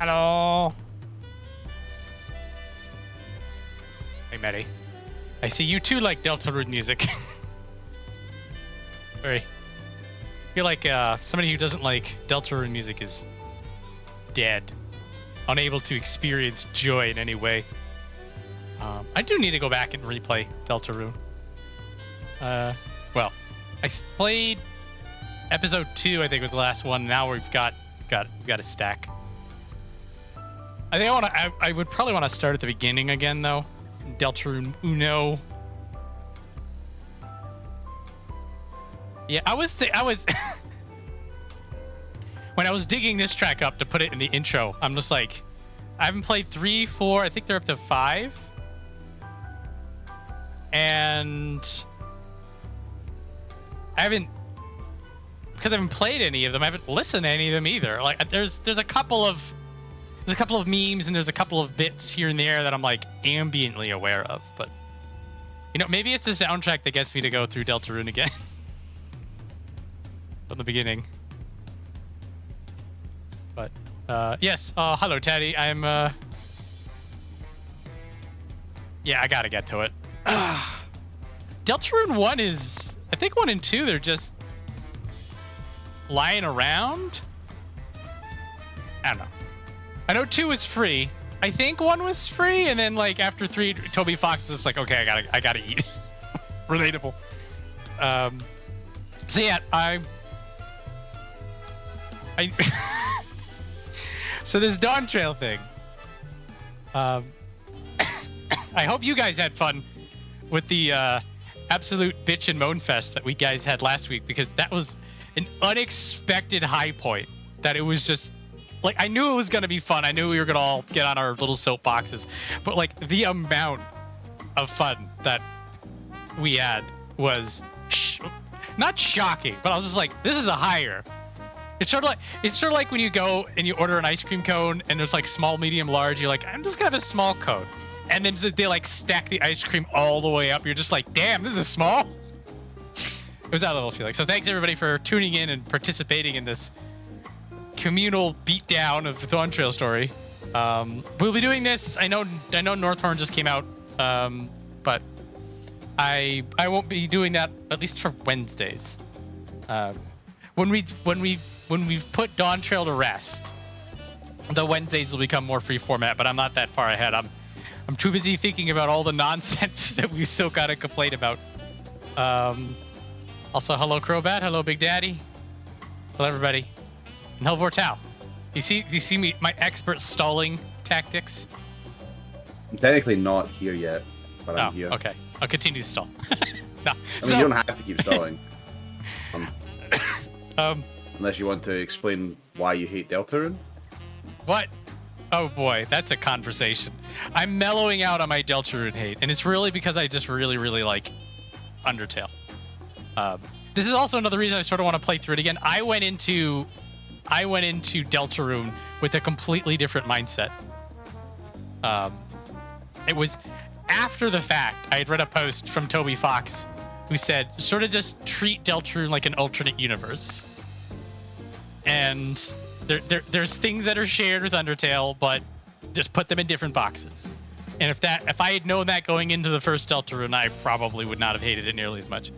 Hello. Hey, Maddie. I see you too like Deltarune music. Very. I feel like somebody who doesn't like Deltarune music is dead, unable to experience joy in any way. I do need to go back and replay Deltarune. Well, I played episode 2. I think was the last one. Now we've got a stack. I think I would probably want to start at the beginning again though. Deltarune Uno. Yeah, I was when I was digging this track up to put it in the intro, I'm just like, I haven't played 3, 4, I think they're up to 5. And I haven't, because I haven't played any of them, I haven't listened to any of them either. Like there's a couple of memes and there's a couple of bits here and there that I'm like ambiently aware of, but you know, maybe it's the soundtrack that gets me to go through Deltarune again. From the beginning. But yes, hello Taddy. I'm yeah, I gotta get to it. Deltarune 1 is, I think 1 and 2 they're just lying around. I don't know. I know 2 is free. I think 1 was free, and then like after 3, Toby Fox is just like, okay, I gotta eat. Relatable. So yeah, so this Dawntrail thing. I hope you guys had fun with the absolute bitch and moan fest that we guys had last week, because that was an unexpected high point. That it was just like, I knew it was gonna be fun. I knew we were gonna all get on our little soapboxes, but like the amount of fun that we had was not shocking, but I was just like, this is a higher. It's sort of like when you go and you order an ice cream cone and there's like small, medium, large. You're like, I'm just gonna have a small cone, and then they like stack the ice cream all the way up. You're just like, damn, this is small. It was that little feeling. So thanks everybody for tuning in and participating in this communal beatdown of the Dawntrail story. We'll be doing this. I know Northhorn just came out, but I won't be doing that at least for Wednesdays. When we've put Dawntrail to rest, the Wednesdays will become more free format, but I'm not that far ahead. I'm too busy thinking about all the nonsense that we still gotta complain about. Also, hello Crowbat, hello Big Daddy, hello everybody, and hello Vortal. You see me, my expert stalling tactics? I'm technically not here yet, but I'm here. Okay, I'll continue to stall. No, I mean, you don't have to keep stalling. Unless you want to explain why you hate Deltarune. What? Oh boy, that's a conversation. I'm mellowing out on my Deltarune hate, and it's really because I just really like Undertale. This is also another reason I sort of want to play through it again. I went into Deltarune with a completely different mindset. It was after the fact. I had read a post from Toby Fox who said, sort of just treat Deltarune like an alternate universe. And there's things that are shared with Undertale, but just put them in different boxes. And if I had known that going into the first Deltarune, I probably would not have hated it nearly as much.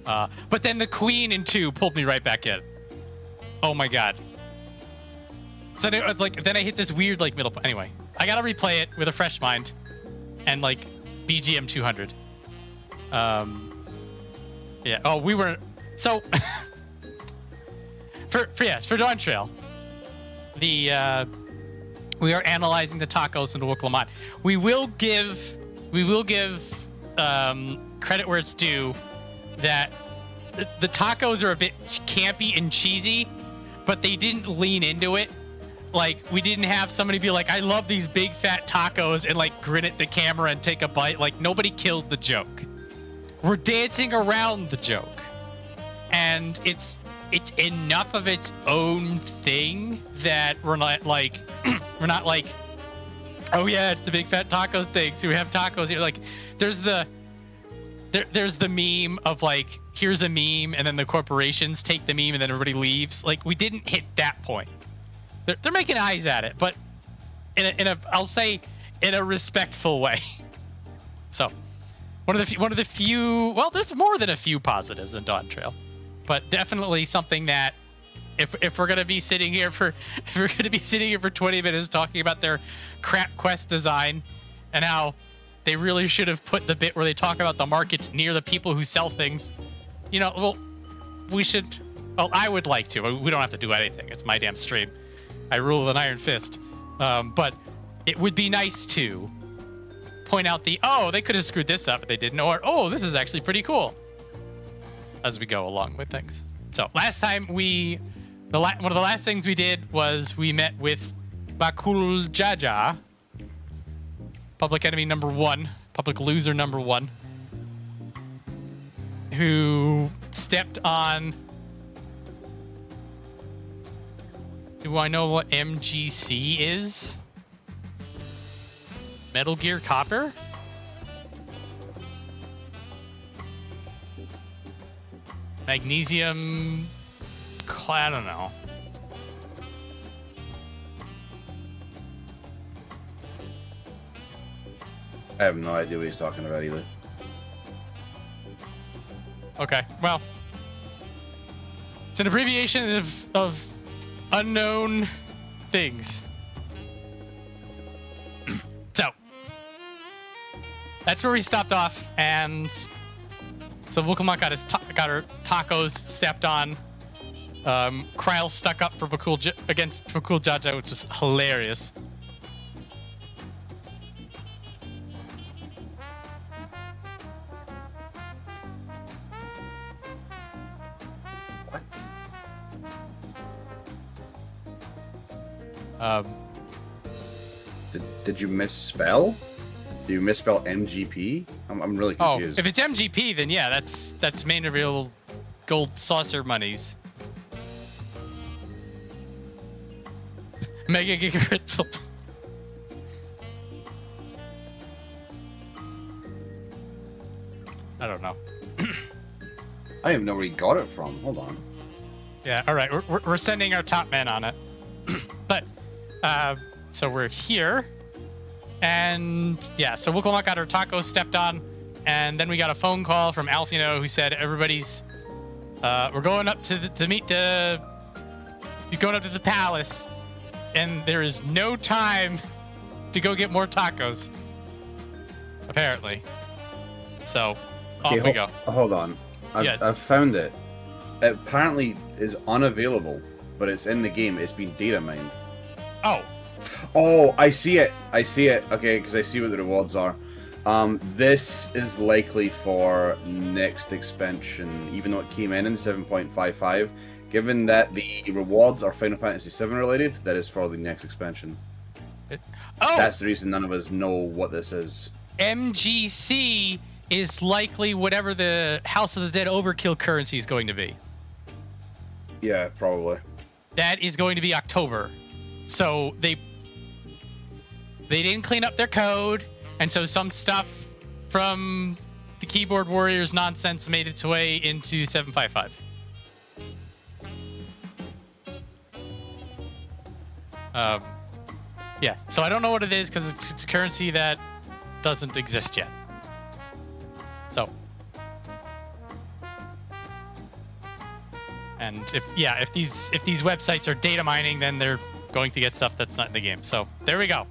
But then the Queen in 2 pulled me right back in. Oh my god. So then I hit this weird like middle point. Anyway, I gotta replay it with a fresh mind and like BGM 200. Yeah. Oh, we were so for Dawntrail. We are analyzing the tacos in Wooklamat. We will give credit where it's due that the tacos are a bit campy and cheesy, but they didn't lean into it. Like, we didn't have somebody be like, I love these big fat tacos, and like grin at the camera and take a bite. Like, nobody killed the joke. We're dancing around the joke, and it's enough of its own thing that we're not like oh yeah, it's the big fat tacos thing, so we have tacos here. Like, there's the meme of like, here's a meme, and then the corporations take the meme and then everybody leaves. Like, we didn't hit that point. They're making eyes at it, but I'll say in a respectful way. So, one of the few, well, there's more than a few positives in Dawntrail, but definitely something that if we're gonna be sitting here for 20 minutes talking about their crap quest design and how they really should have put the bit where they talk about the markets near the people who sell things, you know, well, we should. Well, I would like to. We don't have to do anything. It's my damn stream. I rule with an iron fist. But it would be nice to point out oh, they could have screwed this up, but they didn't. Or, oh, this is actually pretty cool. As we go along with things. So last time one of the last things we did was we met with Bakul Jaja, public enemy number 1, public loser number 1, who stepped on. Do I know what MGC is? Metal Gear Copper? Magnesium... I don't know. I have no idea what he's talking about either. Okay, well... It's an abbreviation of unknown things. So... That's where we stopped off, and... So Wukelmont got her tacos stepped on. Kryl stuck up for against Bakul Jaja, which was hilarious. What? Did you misspell? Did you misspell MGP? I'm really confused. Oh, if it's MGP, then yeah, that's main reveal gold saucer monies. Mega Gigaritzel. I don't know. I don't even know where he got it from. Hold on. Yeah, all right. We're sending our top men on it. But, so we're here. And, yeah, so Wukelmont got her tacos stepped on. And then we got a phone call from Alfino who said everybody's... we're going up to meet the... You're going up to the palace. And there is no time to go get more tacos. Apparently. So, off we go. Hold on. I've found it. It apparently is unavailable, but it's in the game. It's been data mined. Oh. Oh, I see it. I see it. Okay, because I see what the rewards are. This is likely for next expansion, even though it came in 7.55. Given that the rewards are Final Fantasy VII related, that is for the next expansion. That's the reason none of us know what this is. MGC is likely whatever the House of the Dead Overkill currency is going to be. Yeah, probably. That is going to be October. So they didn't clean up their code, and so some stuff from the Keyboard Warriors nonsense made its way into 755. Yeah, so I don't know what it is because it's a currency that doesn't exist yet. So, and if these websites are data mining, then they're going to get stuff that's not in the game. So there we go.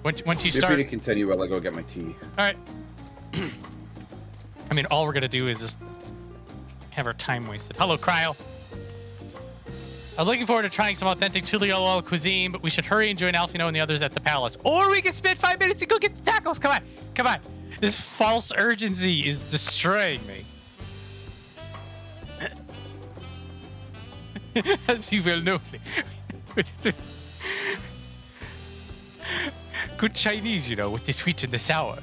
Once you start, free to continue while I go get my tea. All right. I mean, all we're gonna do is just have our time wasted. Hello, Kryl. I'm looking forward to trying some authentic Tulio cuisine, but we should hurry and join Alfino and the others at the palace. Or we can spend 5 minutes and go get the tacos. Come on. Come on. This false urgency is destroying me. As you well know. Good Chinese, you know, with the sweet and the sour.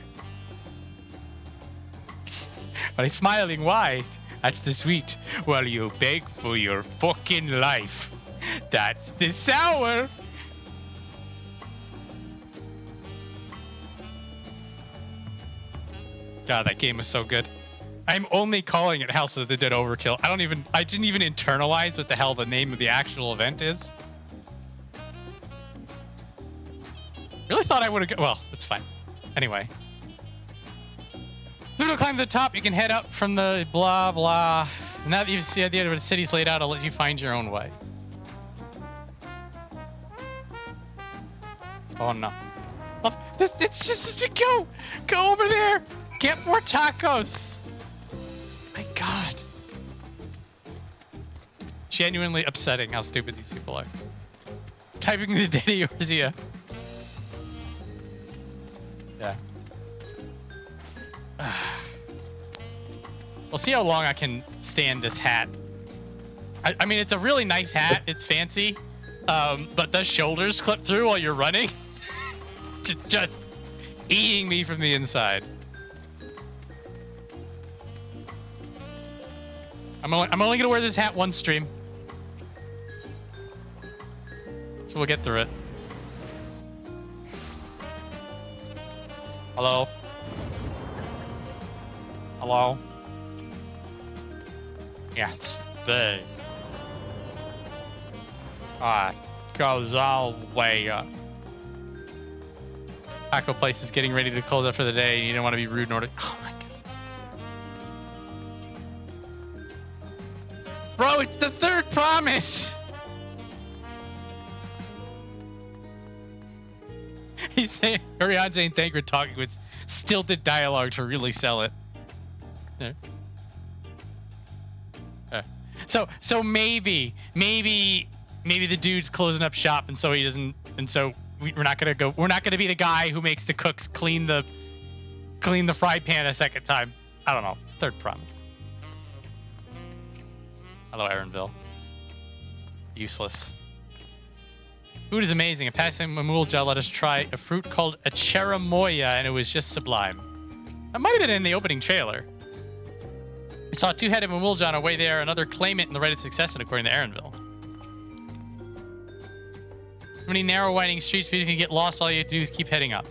By smiling wide, that's the sweet, while you beg for your fucking life. That's the sour. God, that game was so good. I'm only calling it House of the Dead Overkill. I didn't even internalize what the hell the name of the actual event is. Really thought I would have. Well, it's fine. Anyway. If you want to climb to the top, you can head out from the blah blah. Now that you see the idea of the city's laid out, I'll let you find your own way. Oh no. Oh, it's just such a go! Go over there! Get more tacos! My god. Genuinely upsetting how stupid these people are. Typing the Daddy Orzia. Yeah. We'll see how long I can stand this hat. I mean, it's a really nice hat. It's fancy. But the shoulders clip through while you're running. Just eating me from the inside. I'm only gonna wear this hat one stream. So we'll get through it. Hello? Hello? Yeah, it's big. Goes all the way up. Taco place is getting ready to close up for the day, and you don't want to be rude in order. Oh my god. Bro, it's the third promise! He's saying Ariane and Thancred talking with stilted dialogue to really sell it. Yeah. So maybe the dude's closing up shop, and so he doesn't, and so we're not gonna be the guy who makes the cooks clean the fry pan a second time. I don't know. Third promise. Hello, Aaronville. Useless. Food is amazing. A passing Mamulja let us try a fruit called a cherimoya, and it was just sublime. That might have been in the opening trailer. We saw a two-headed Mamulja on our way there, another claimant in the rite of succession, according to Aaronville. So many narrow, winding streets, but if you get lost, all you have to do is keep heading up.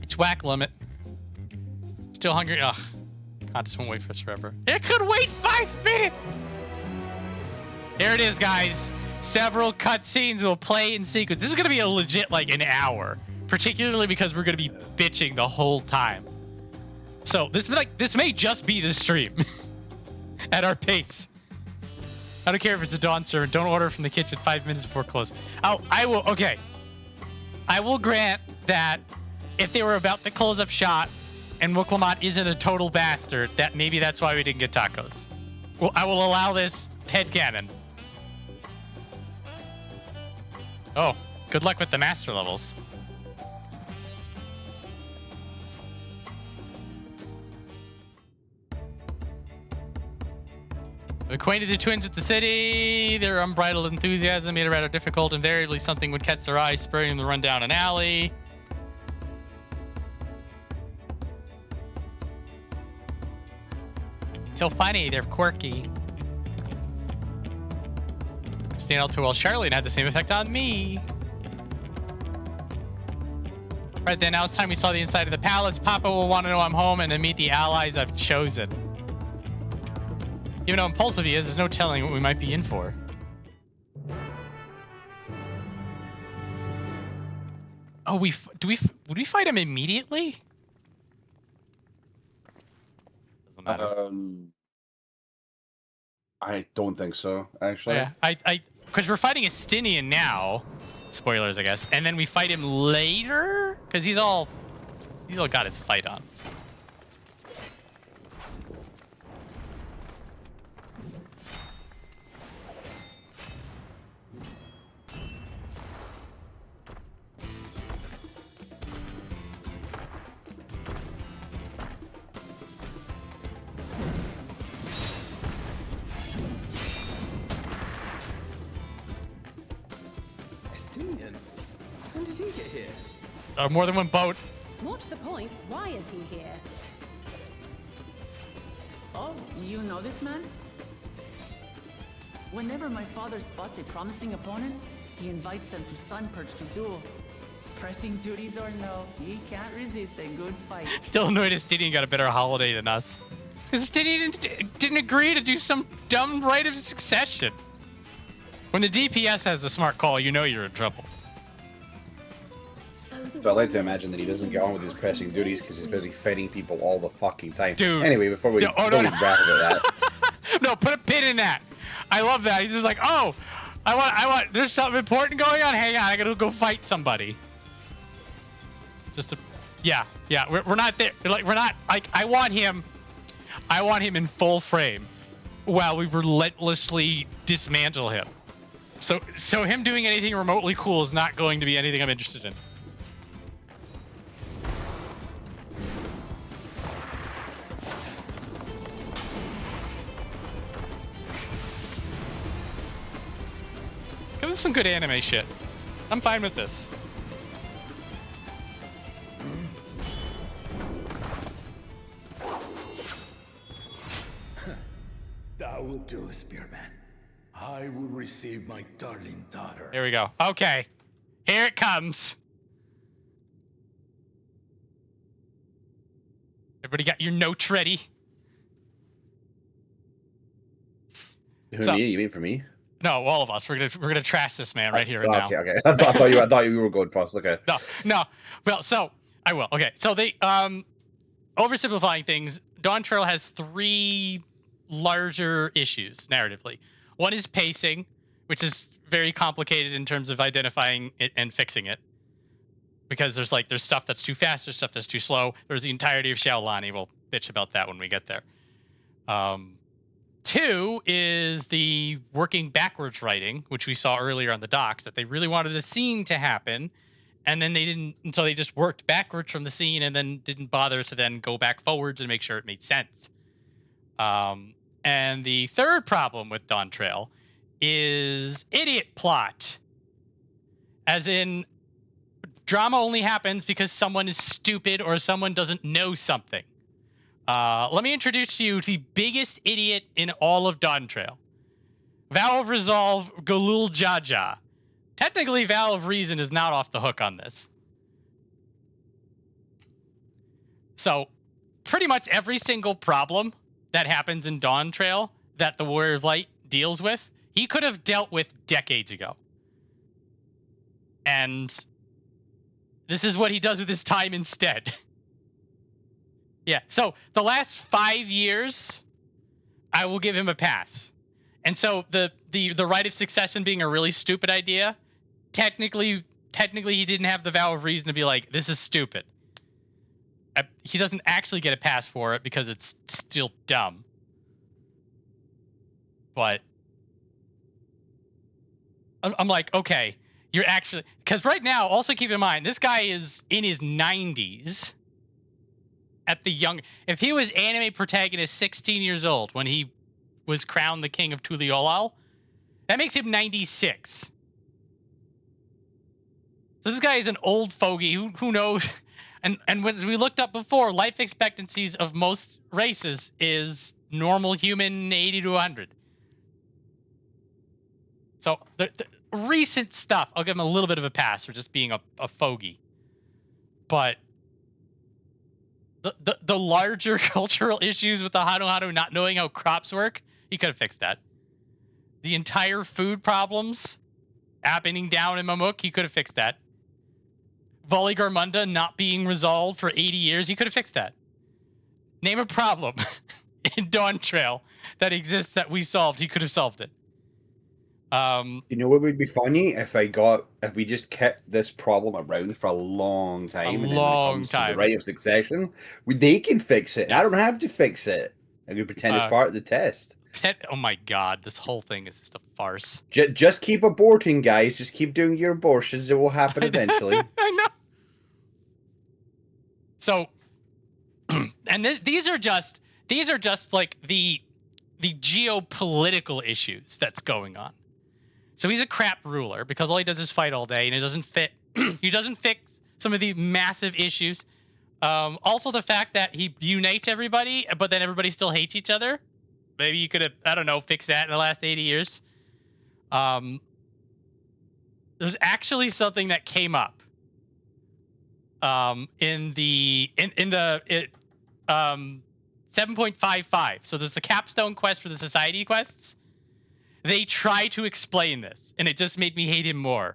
It's whack limit. Still hungry? Ugh. God, this won't wait for us forever. It could wait 5 minutes! There it is, guys. Several cutscenes will play in sequence. This is going to be a legit, like, an hour. Particularly because we're going to be bitching the whole time. So, this may just be the stream. At our pace. I don't care if it's a dawn servant. Don't order from the kitchen 5 minutes before close. Oh, okay. I will grant that if they were about to close up shop and Muklamot isn't a total bastard, that maybe that's why we didn't get tacos. Well, I will allow this headcanon. Oh, good luck with the master levels. Acquainted the twins with the city, their unbridled enthusiasm made it rather difficult. Invariably, something would catch their eye, spurring them to run down an alley. So funny, they're quirky. Stand out too well. Charlene had the same effect on me. Right then, now it's time we saw the inside of the palace. Papa will want to know I'm home and to meet the allies I've chosen. Even how impulsive he is, there's no telling what we might be in for. Oh, would we fight him immediately? Doesn't matter. I don't think so, actually. Yeah, because we're fighting Estinian now. Spoilers, I guess. And then we fight him later? Because he's all got his fight on. When did he get here? More than one boat. What's the point? Why is he here? Oh, you know this man? Whenever my father spots a promising opponent, he invites them to Sunperch to duel. Pressing duties or no, he can't resist a good fight. Still annoyed Estinian got a better holiday than us. Because Estinian didn't agree to do some dumb rite of succession. When the DPS has a smart call, you know you're in trouble. But I like to imagine that he doesn't get on with his pressing duties because he's busy fighting people all the fucking time. Dude. Anyway, before we rap about that. No, put a pin in that. I love that. He's just like, oh, I want. There's something important going on. Hang on, I gotta go fight somebody. Just to, yeah. We're not there. Like we're not. Like I want him in full frame, while we relentlessly dismantle him. So him doing anything remotely cool is not going to be anything I'm interested in. Give us some good anime shit. I'm fine with this. That will do, Spearman. I will receive my darling daughter. Here we go. Okay. Here it comes. Everybody got your notes ready? Who, me? You mean for me? No, all of us. We're gonna trash this man right here and now. Okay. I thought you were going first. Okay. No. Well, so I will. Okay. So they oversimplifying things. Dawntrail has 3 larger issues narratively. One is pacing, which is very complicated in terms of identifying it and fixing it. Because there's stuff that's too fast, there's stuff that's too slow. There's the entirety of Shaolani. We'll bitch about that when we get there. 2 is the working backwards writing, which we saw earlier on the docks, that they really wanted a scene to happen, and then they didn't, and so they just worked backwards from the scene and then didn't bother to then go back forwards and make sure it made sense. And the third problem with Dawntrail is idiot plot. As in, drama only happens because someone is stupid or someone doesn't know something. Let me introduce to you the biggest idiot in all of Dawntrail. Vow of Resolve, Galul Jaja. Technically, Vow of Reason is not off the hook on this. So, pretty much every single problem that happens in Dawntrail that the Warrior of Light deals with, he could have dealt with decades ago. And this is what he does with his time instead. Yeah, so the last 5 years, I will give him a pass. And so the right of succession being a really stupid idea, technically he didn't have the Vow of Reason to be like, this is stupid. He doesn't actually get a pass for it because it's still dumb. But I'm like, okay, you're actually... Because right now, also keep in mind, this guy is in his 90s. At the young... If he was anime protagonist 16 years old when he was crowned the king of Tuliolal, that makes him 96. So this guy is an old fogey who knows... And when we looked up before, life expectancies of most races is normal human 80 to 100. So the recent stuff, I'll give him a little bit of a pass for just being a fogey. But the larger cultural issues with the Hanu not knowing how crops work, he could have fixed that. The entire food problems happening down in Mamuk, he could have fixed that. Volley Garmunda not being resolved for 80 years, he could have fixed that. Name a problem in Dawntrail that exists that we solved, he could have solved it. You know what would be funny if we just kept this problem around for a long time. The right of succession, they can fix it. Yeah. I don't have to fix it. I can pretend it's part of the test. Oh my god, this whole thing is just a farce. Just keep aborting, guys. Just keep doing your abortions. It will happen eventually. I know. So, and these are just like the geopolitical issues that's going on. So he's a crap ruler because all he does is fight all day, and it doesn't fit. He doesn't fix some of the massive issues. Also, the fact that he unites everybody, but then everybody still hates each other. Maybe you could have, I don't know, fixed that in the last 80 years. There's actually something that came up in the 7.55. So there's the capstone quest for the society quests. They try to explain this, and it just made me hate him more.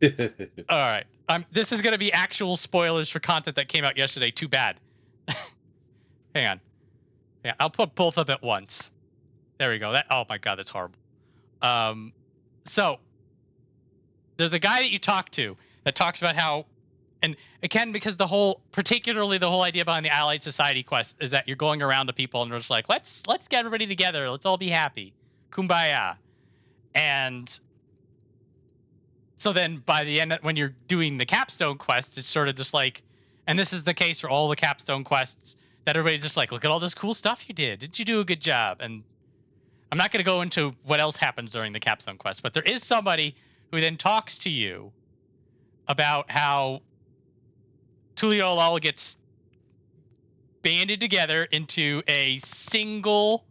All right. This is going to be actual spoilers for content that came out yesterday. Too bad. Hang on. Yeah, I'll put both up at once. There we go. Oh my god, that's horrible. So there's a guy that you talk to that talks about how, and again, because particularly the whole idea behind the Allied Society quest is that you're going around to people and they're just like, let's get everybody together. Let's all be happy. Kumbaya. And so then by the end, when you're doing the capstone quest, it's sort of just like, and this is the case for all the capstone quests, that everybody's just like, look at all this cool stuff you did. Did you do a good job? And I'm not going to go into what else happens during the capstone quest, but there is somebody who then talks to you about how Tuliolal gets banded together into a single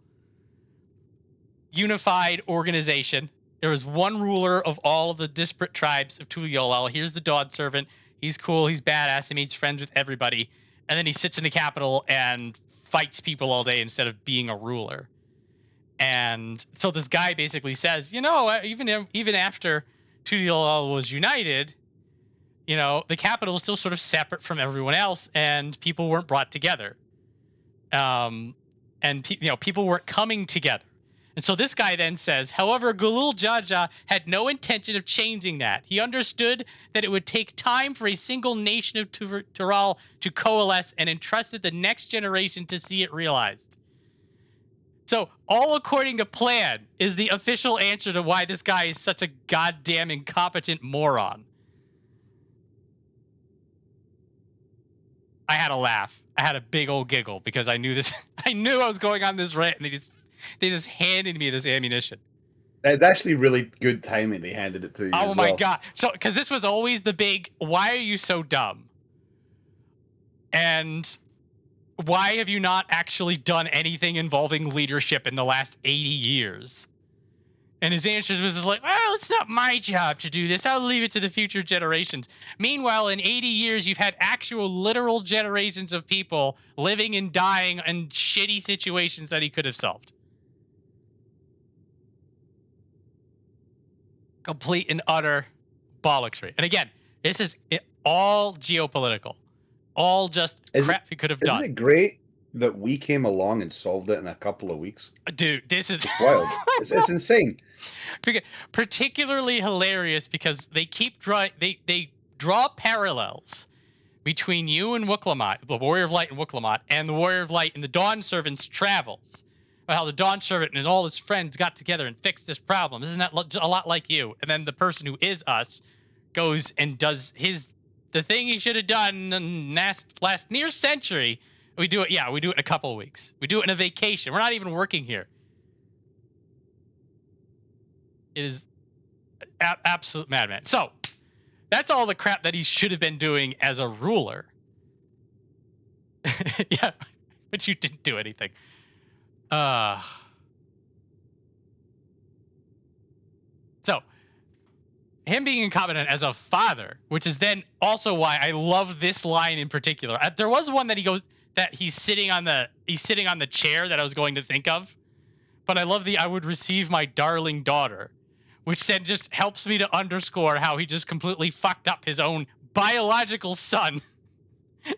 unified organization. There is one ruler of all of the disparate tribes of Tuliolal. Here's the Dawn Servant. He's cool. He's badass. He makes friends with everybody. And then he sits in the capital and fights people all day instead of being a ruler. And so this guy basically says, even after Tuliolal was united, the capital was still sort of separate from everyone else, and people weren't brought together. And people weren't coming together. And so this guy then says, however, Gulul Jaja had no intention of changing that. He understood that it would take time for a single nation of Tural to coalesce and entrusted the next generation to see it realized. So all according to plan is the official answer to why this guy is such a goddamn incompetent moron. I had a laugh. I had a big old giggle because I knew this. I knew I was going on this rant, and they just handed me this ammunition. It's actually really good timing. They handed it to you. Oh my god! So, because this was always the big, why are you so dumb? And why have you not actually done anything involving leadership in the last 80 years? And his answers was just like, well, it's not my job to do this. I'll leave it to the future generations. Meanwhile, in 80 years, you've had actual literal generations of people living and dying in shitty situations that he could have solved. Complete and utter bollocks. And again, this is all geopolitical. All just crap he could have done. Isn't it great that we came along and solved it in a couple of weeks? Dude, this is wild. It's insane. Particularly hilarious because they keep they draw parallels between you and Wuklamot, the Warrior of Light and Wuklamot, and the Warrior of Light and the Dawn Servant's travels. About how the Dawn Servant and all his friends got together and fixed this problem. Isn't that a lot like you? And then the person who is us goes and does the thing he should have done in last near century. We do it in a couple of weeks. We do it in a vacation. We're not even working here. It is absolute madman. So that's all the crap that he should have been doing as a ruler. Yeah, but you didn't do anything. So him being incompetent as a father, which is then also why I love this line in particular. There was one that he goes that he's sitting on the chair that I was going to think of, but I love I would receive my darling daughter, which then just helps me to underscore how he just completely fucked up his own biological son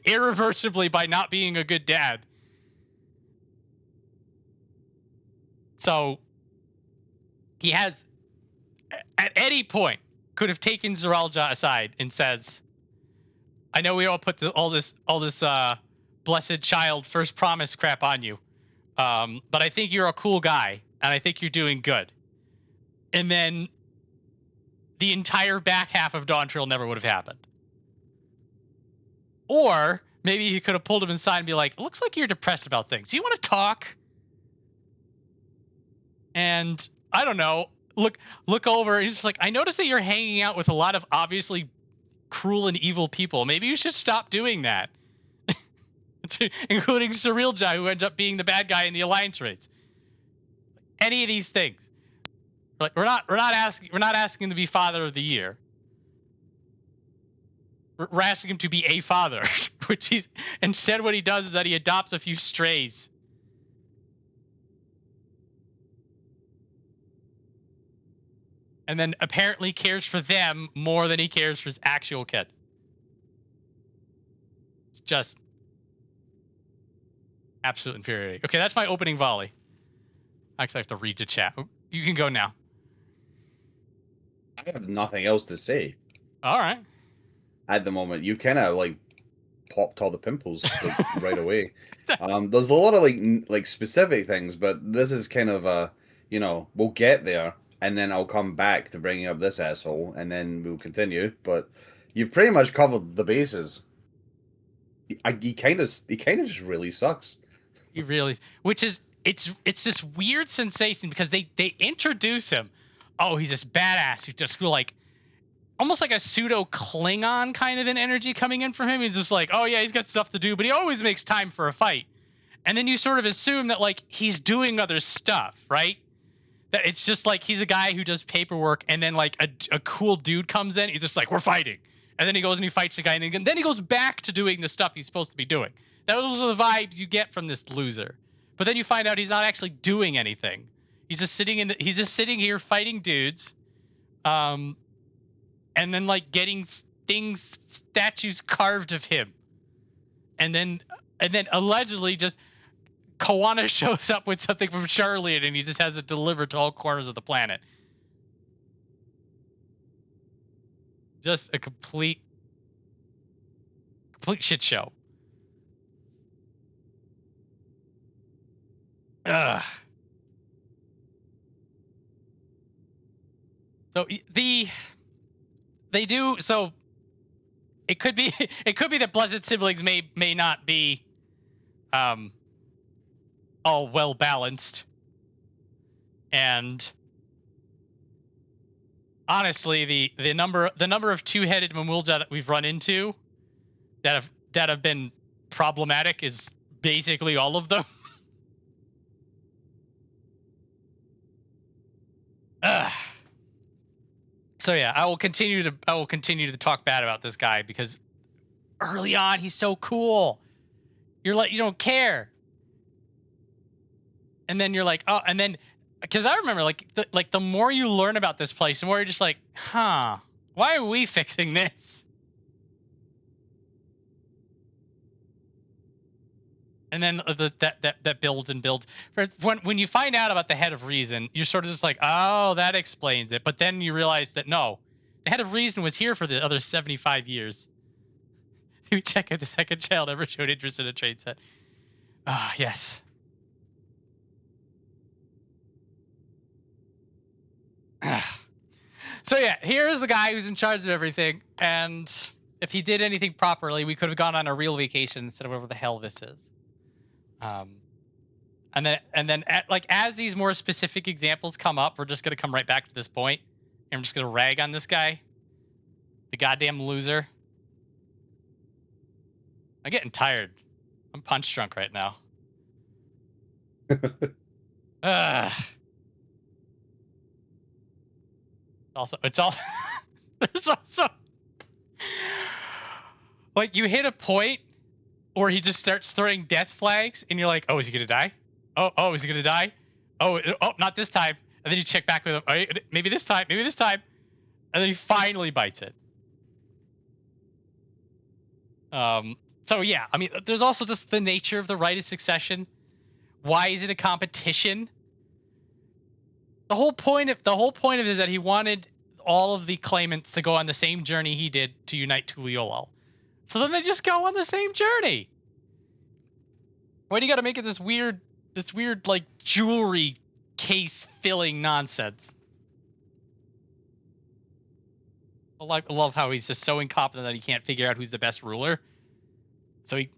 irreversibly by not being a good dad. So he has, at any point, could have taken Zeralja aside and says, I know we all put all this blessed child first promise crap on you, but I think you're a cool guy, and I think you're doing good. And then the entire back half of Dawntrail never would have happened. Or maybe he could have pulled him inside and be like, it looks like you're depressed about things. Do you want to talk? And I don't know, look over. He's just like, I notice that you're hanging out with a lot of obviously cruel and evil people. Maybe you should stop doing that. Including Cyrilja, who ends up being the bad guy in the alliance race. Any of these things. Like we're not asking him to be father of the year. We're asking him to be a father, which he's instead what he does is that he adopts a few strays. and then apparently cares for them more than he cares for his actual kids. It's just absolute infuriating. Okay, that's my opening volley. Actually, I have to read the chat. You can go now. I have nothing else to say All right. at the moment. You kind of like popped all the pimples like, right away. There's a lot of like specific things, but this is kind of a, you know, we'll get there, and then I'll come back to bringing up this asshole, and then we'll continue. But you've pretty much covered the bases. He kind of just really sucks. He really, which is it's this weird sensation because they introduce him. Oh, he's this badass who just like almost like a pseudo Klingon kind of an energy coming in from him. He's just like, oh yeah, he's got stuff to do, but he always makes time for a fight. And then you sort of assume that like he's doing other stuff, right? That it's just like he's a guy who does paperwork, and then like a cool dude comes in, he's just like, we're fighting. And then he goes and he fights the guy, and then he goes back to doing the stuff he's supposed to be doing. Those are the vibes you get from this loser. But then you find out he's not actually doing anything. He's just sitting here fighting dudes, and then like getting statues carved of him, and then allegedly just Kawana shows up with something from Charlotte, and he just has it delivered to all corners of the planet. Just a complete shit show. Ugh. So it could be that Blessed Siblings may not be all well balanced, and honestly the number of two-headed Mamulja that we've run into that have been problematic is basically all of them. So yeah, I will continue to talk bad about this guy because early on he's so cool. You're like, you don't care. And then you're like, oh, and then because I remember like the more you learn about this place, the more you're just like, huh, why are we fixing this? And then that builds and builds. When you find out about the Head of Reason, you're sort of just like, oh, that explains it. But then you realize that no, the Head of Reason was here for the other 75 years. You check out the second child ever showed interest in a trade set. Ah, yes. So yeah, here's the guy who's in charge of everything, and if he did anything properly, we could have gone on a real vacation instead of whatever the hell this is. And then as these more specific examples come up, we're just gonna come right back to this point, and I'm just gonna rag on this guy, the goddamn loser. I'm getting tired. I'm punch drunk right now. It's all there's also like you hit a point where he just starts throwing death flags, and you're like, oh, is he gonna die? Oh, is he gonna die? Oh, not this time. And then you check back with him. Oh, maybe this time, and then he finally bites it. So yeah, I mean, there's also just the nature of the right of succession. Why is it a competition? The whole point of it is that he wanted all of the claimants to go on the same journey he did to unite Tuliolal. So then they just go on the same journey. Why do you got to make it this weird like jewelry case filling nonsense? I love how he's just so incompetent that he can't figure out who's the best ruler. So he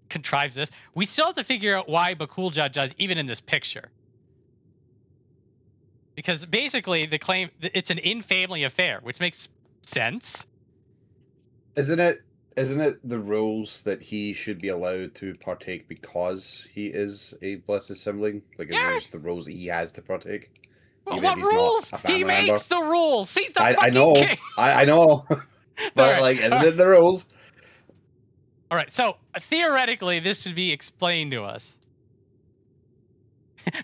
contrives this. We still have to figure out why Bakulja does even in this picture. Because basically the claim it's an in-family affair, which makes sense. Isn't it the rules that he should be allowed to partake because he is a blessed sibling? Like, is it just the rules that he has to partake? Well, what rules? He makes the rules. He's the I know. king. I know. But right. like, isn't it the rules? All right. So theoretically, this should be explained to us.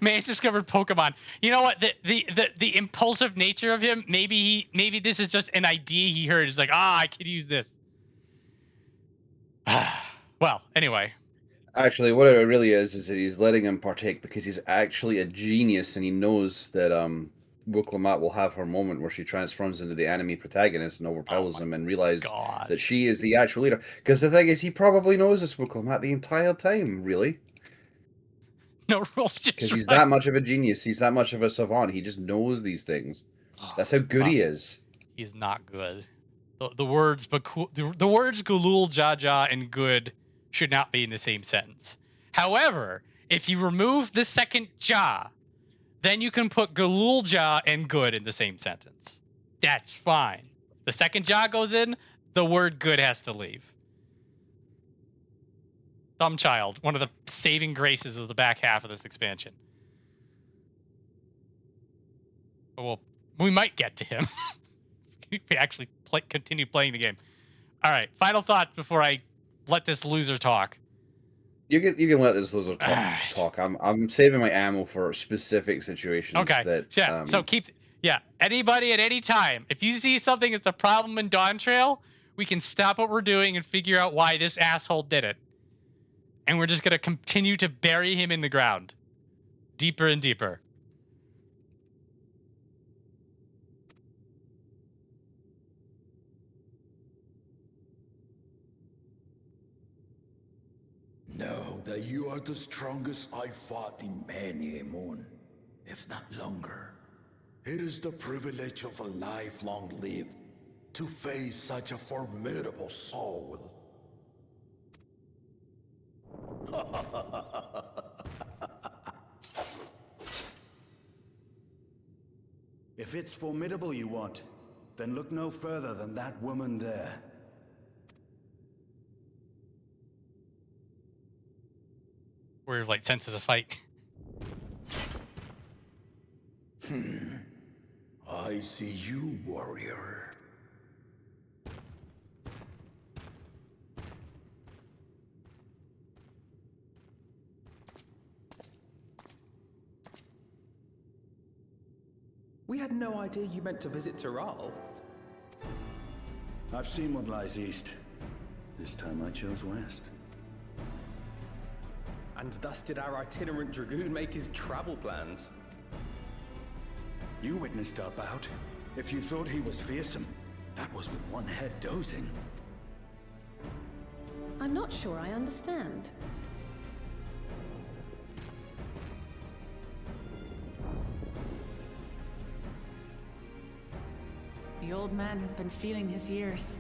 Man's discovered Pokemon. You know what? The impulsive nature of him. Maybe this is just an idea he heard. He's like, I could use this. Well, anyway. Actually, what it really is that he's letting him partake because he's actually a genius, and he knows that Wuklamot will have her moment where she transforms into the enemy protagonist and overpowers him and realizes that she is the actual leader. Because the thing is, he probably knows this Wuklamot the entire time, really. No rules, because he's that much of a genius. He's that much of a savant. He just knows these things. That's how good he is. He's not good. The words Gulul, Jaja, and good should not be in the same sentence. However, if you remove the second Ja, then you can put Gulul, Ja, and good in the same sentence. That's fine. The second Ja goes in, the word good has to leave. Dumb Child, one of the saving graces of the back half of this expansion. Well, we might get to him. We actually continue playing the game. All right, final thoughts before I let this loser talk. You can let this loser talk. I'm saving my ammo for specific situations. Okay. That, so anybody at any time, if you see something that's a problem in Dawntrail, we can stop what we're doing and figure out why this asshole did it. And we're just gonna continue to bury him in the ground, deeper and deeper. Know that you are the strongest I fought in many a moon, if not longer. It is the privilege of a life long lived to face such a formidable soul. If it's formidable you want, then look no further than that woman there. Where like senses a fight. I see you, warrior. We had no idea you meant to visit Tyrrell. I've seen what lies east. This time I chose west. And thus did our itinerant dragoon make his travel plans. You witnessed our bout. If you thought he was fearsome, that was with one head dozing. I'm not sure I understand. The old man has been feeling his years.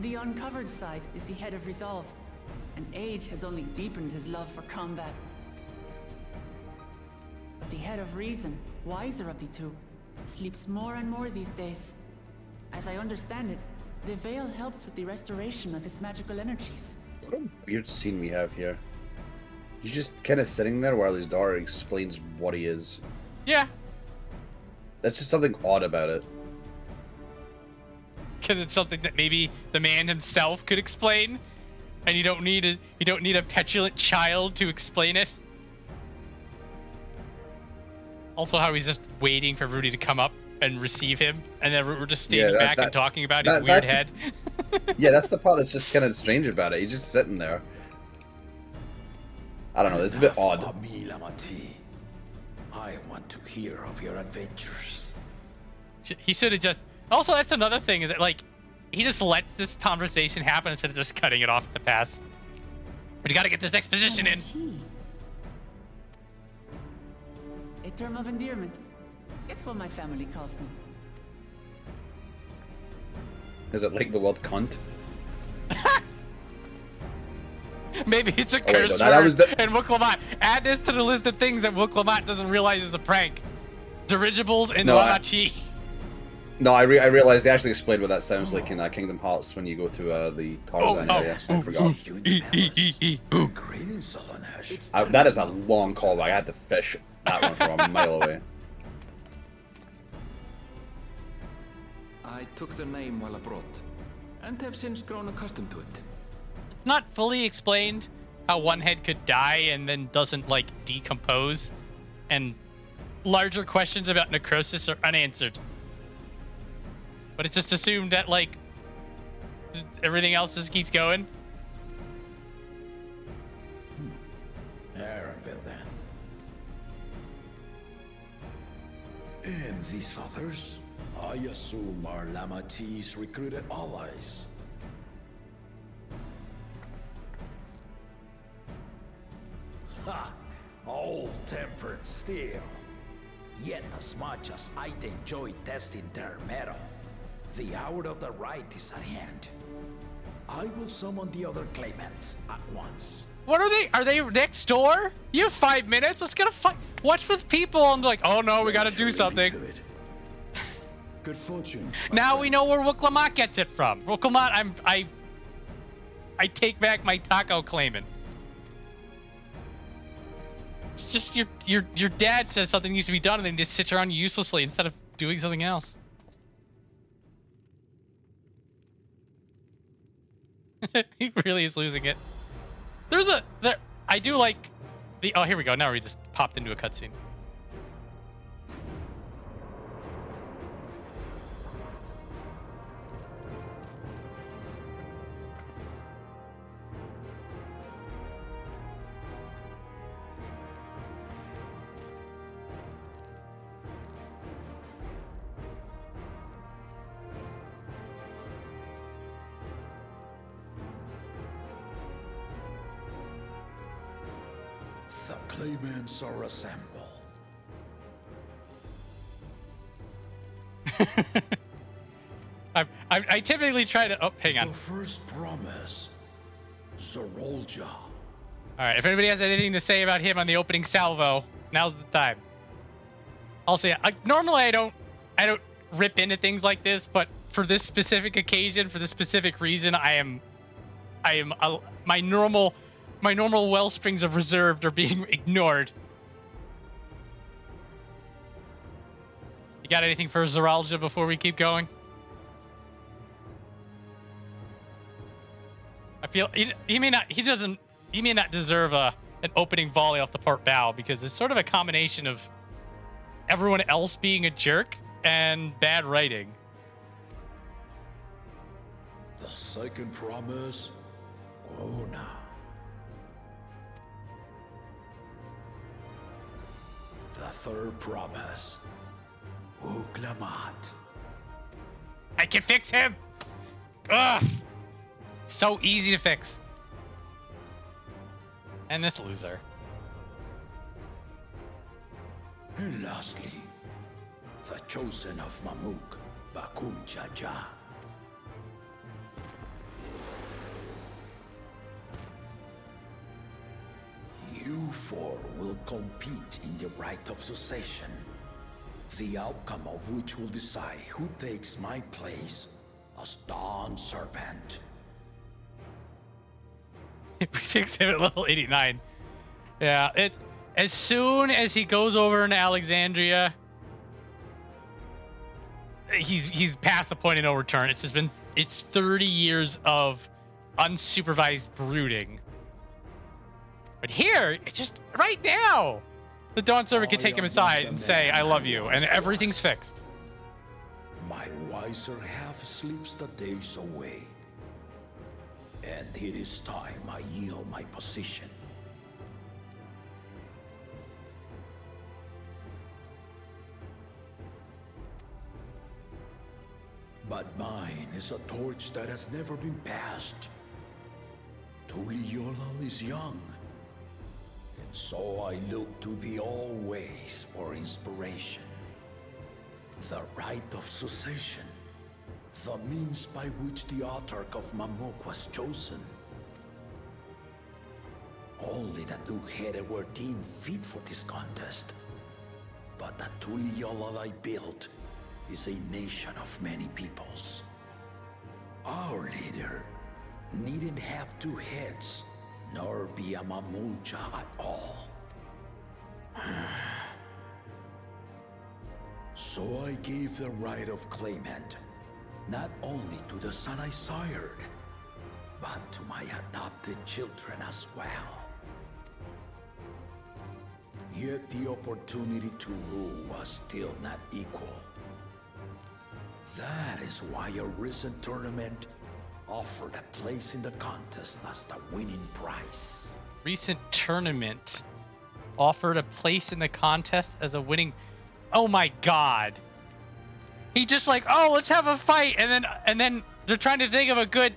The uncovered side is the head of resolve, and age has only deepened his love for combat. But the head of reason, wiser of the two, sleeps more and more these days. As I understand it, the veil helps with the restoration of his magical energies. What a weird scene we have here. He's just kind of sitting there while his daughter explains what he is. Yeah. That's just something odd about it. Because it's something that maybe the man himself could explain, and you don't need a petulant child to explain it. Also, how he's just waiting for Rudy to come up and receive him, and then we're just standing back and talking about his weird head. Yeah, that's the part that's just kind of strange about it. He's just sitting there. I don't know. It's a bit odd. I want to hear of your adventures. He should have just... Also, that's another thing, is that, like, he just lets this conversation happen instead of just cutting it off at the pass. But you gotta get this exposition in. A term of endearment. It's what my family calls me. Is it like the word cunt? Maybe it's a curse word. And Wuklamot. Add this to the list of things that Wuklamot doesn't realize is a prank. Dirigibles and Wamachi. No, I realized they actually explained what that sounds like in Kingdom Hearts when you go to the Tarzan area. I forgot. That is a long callback. I had to fish that one from a mile away. I took the name while abroad, and have since grown accustomed to it. It's not fully explained, how one head could die and then doesn't like decompose, and larger questions about necrosis are unanswered. But it's just assumed that like everything else just keeps going. Arenville then. And these others, I assume are Lamati's recruited allies. Ha! Old-tempered still. Yet as much as I'd enjoy testing their metal, the hour of the right is at hand. I will summon the other claimants at once. What are they? Are they next door? You have 5 minutes. Let's get a fight. Watch with people and like, oh no, we gotta do something. Good fortune. Now we know where Wooklamat gets it from. Wooklamat, I take back my taco claiming. It's just your dad says something needs to be done and then just sits around uselessly instead of doing something else. He really is losing it. I do like the, oh, here we go. Now we just popped into a cutscene. The claimants are assembled. I typically try to, oh, hang on. The first promise, Zerolja. All right, if anybody has anything to say about him on the opening salvo, now's the time. Also, yeah, normally I don't rip into things like this, but for this specific occasion, for this specific reason, my normal wellsprings of reserve are being ignored. You got anything for Zerolja before we keep going? I feel he may not deserve an opening volley off the port bow because it's sort of a combination of everyone else being a jerk and bad writing. The second promise, Gona. The third promise, Wooklamat. I can fix him! Ugh! So easy to fix. And this loser. And lastly, the chosen of Mamuk, Bakun Jaja. You four will compete in the rite of succession, the outcome of which will decide who takes my place as Dawn Servant. We fixed him at level 89. Yeah, it's as soon as he goes over into Alexandria, he's past the point of no return. It's 30 years of unsupervised brooding. But here, it's just right now, the Dawn Servant can take him aside and say, "I love you," and everything's fixed. My wiser half sleeps the days away. And it is time I yield my position. But mine is a torch that has never been passed. Viola is young, and so I look to thee always for inspiration. The rite of succession. The means by which the autarch of Mamuk was chosen. Only the two-headed were deemed fit for this contest. But the Tuliola I built is a nation of many peoples. Our leader needn't have two heads, nor be a Mamulja at all. So I gave the right of claimant not only to the son I sired, but to my adopted children as well. Yet the opportunity to rule was still not equal. That is why a recent tournament offered a place in the contest as the winning prize. Recent tournament offered a place in the contest as a winning. Oh my god. He just like, oh, let's have a fight, and then they're trying to think of a good.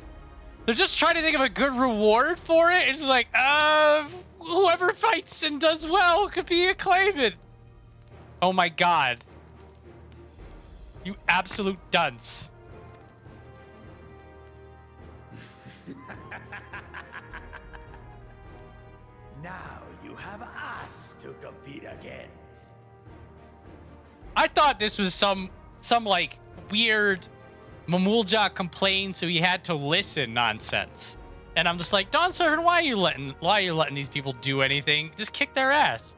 They're just trying to think of a good reward for it. It's like, whoever fights and does well could be acclaimed. Oh my god. You absolute dunce. Now you have us to compete against. I thought this was some like weird Mamulja complained, so he had to listen nonsense. And I'm just like, Dawn Servant, why are you letting these people do anything? Just kick their ass.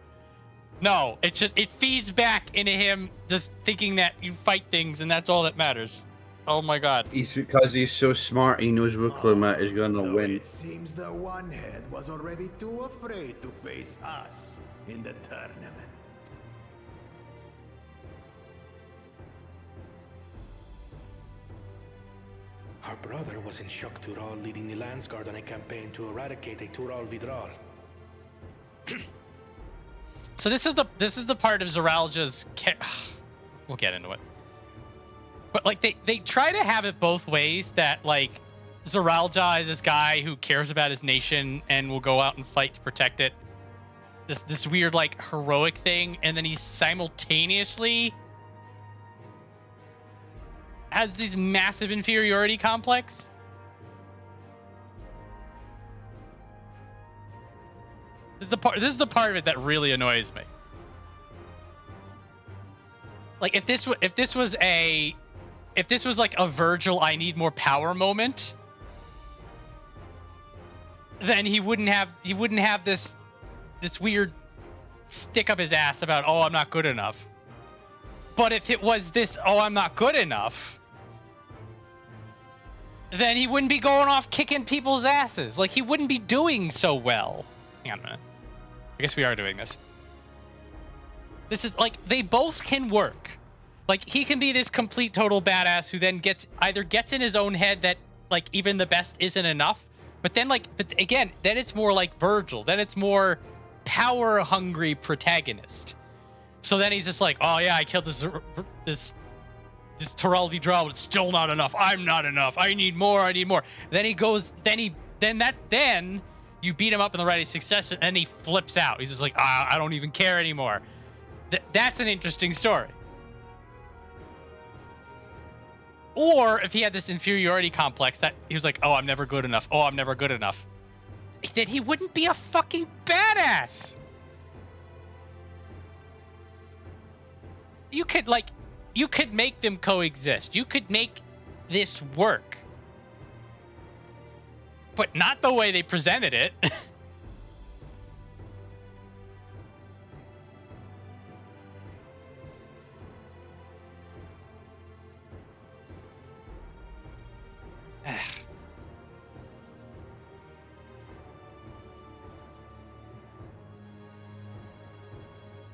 No, it feeds back into him just thinking that you fight things and that's all that matters. Oh my god. It's because he's so smart, he knows Wuklomat is gonna win. It seems the One-Head was already too afraid to face us in the tournament. Our brother was in Shock Tural leading the Landsguard on a campaign to eradicate a Tural Vidral. So this is the part of Zoralja's we'll get into it. But like they try to have it both ways, that like Zoralja is this guy who cares about his nation and will go out and fight to protect it. This weird like heroic thing, and then he's simultaneously has these massive inferiority complex. This is the part of it that really annoys me. Like if this was like a Virgil I need more power moment, then he wouldn't have this weird stick up his ass about, oh, I'm not good enough. But if it was this, oh, I'm not good enough, then he wouldn't be going off kicking people's asses. Like, he wouldn't be doing so well. Hang on a minute. I guess we are doing this. This is, like, they both can work. Like, he can be this complete total badass who then either gets in his own head that, like, even the best isn't enough. But then, like, again, then it's more like Virgil. Then it's more power-hungry protagonist. So then he's just like, oh yeah, I killed this Tural Vidral, but it's still not enough. I'm not enough. I need more. Then he goes, then you beat him up in the ready success, and he flips out. He's just like, I don't even care anymore. That's an interesting story. Or if he had this inferiority complex that he was like, oh, I'm never good enough. Oh, I'm never good enough. Then he wouldn't be a fucking badass. You could make them coexist. You could make this work. But not the way they presented it.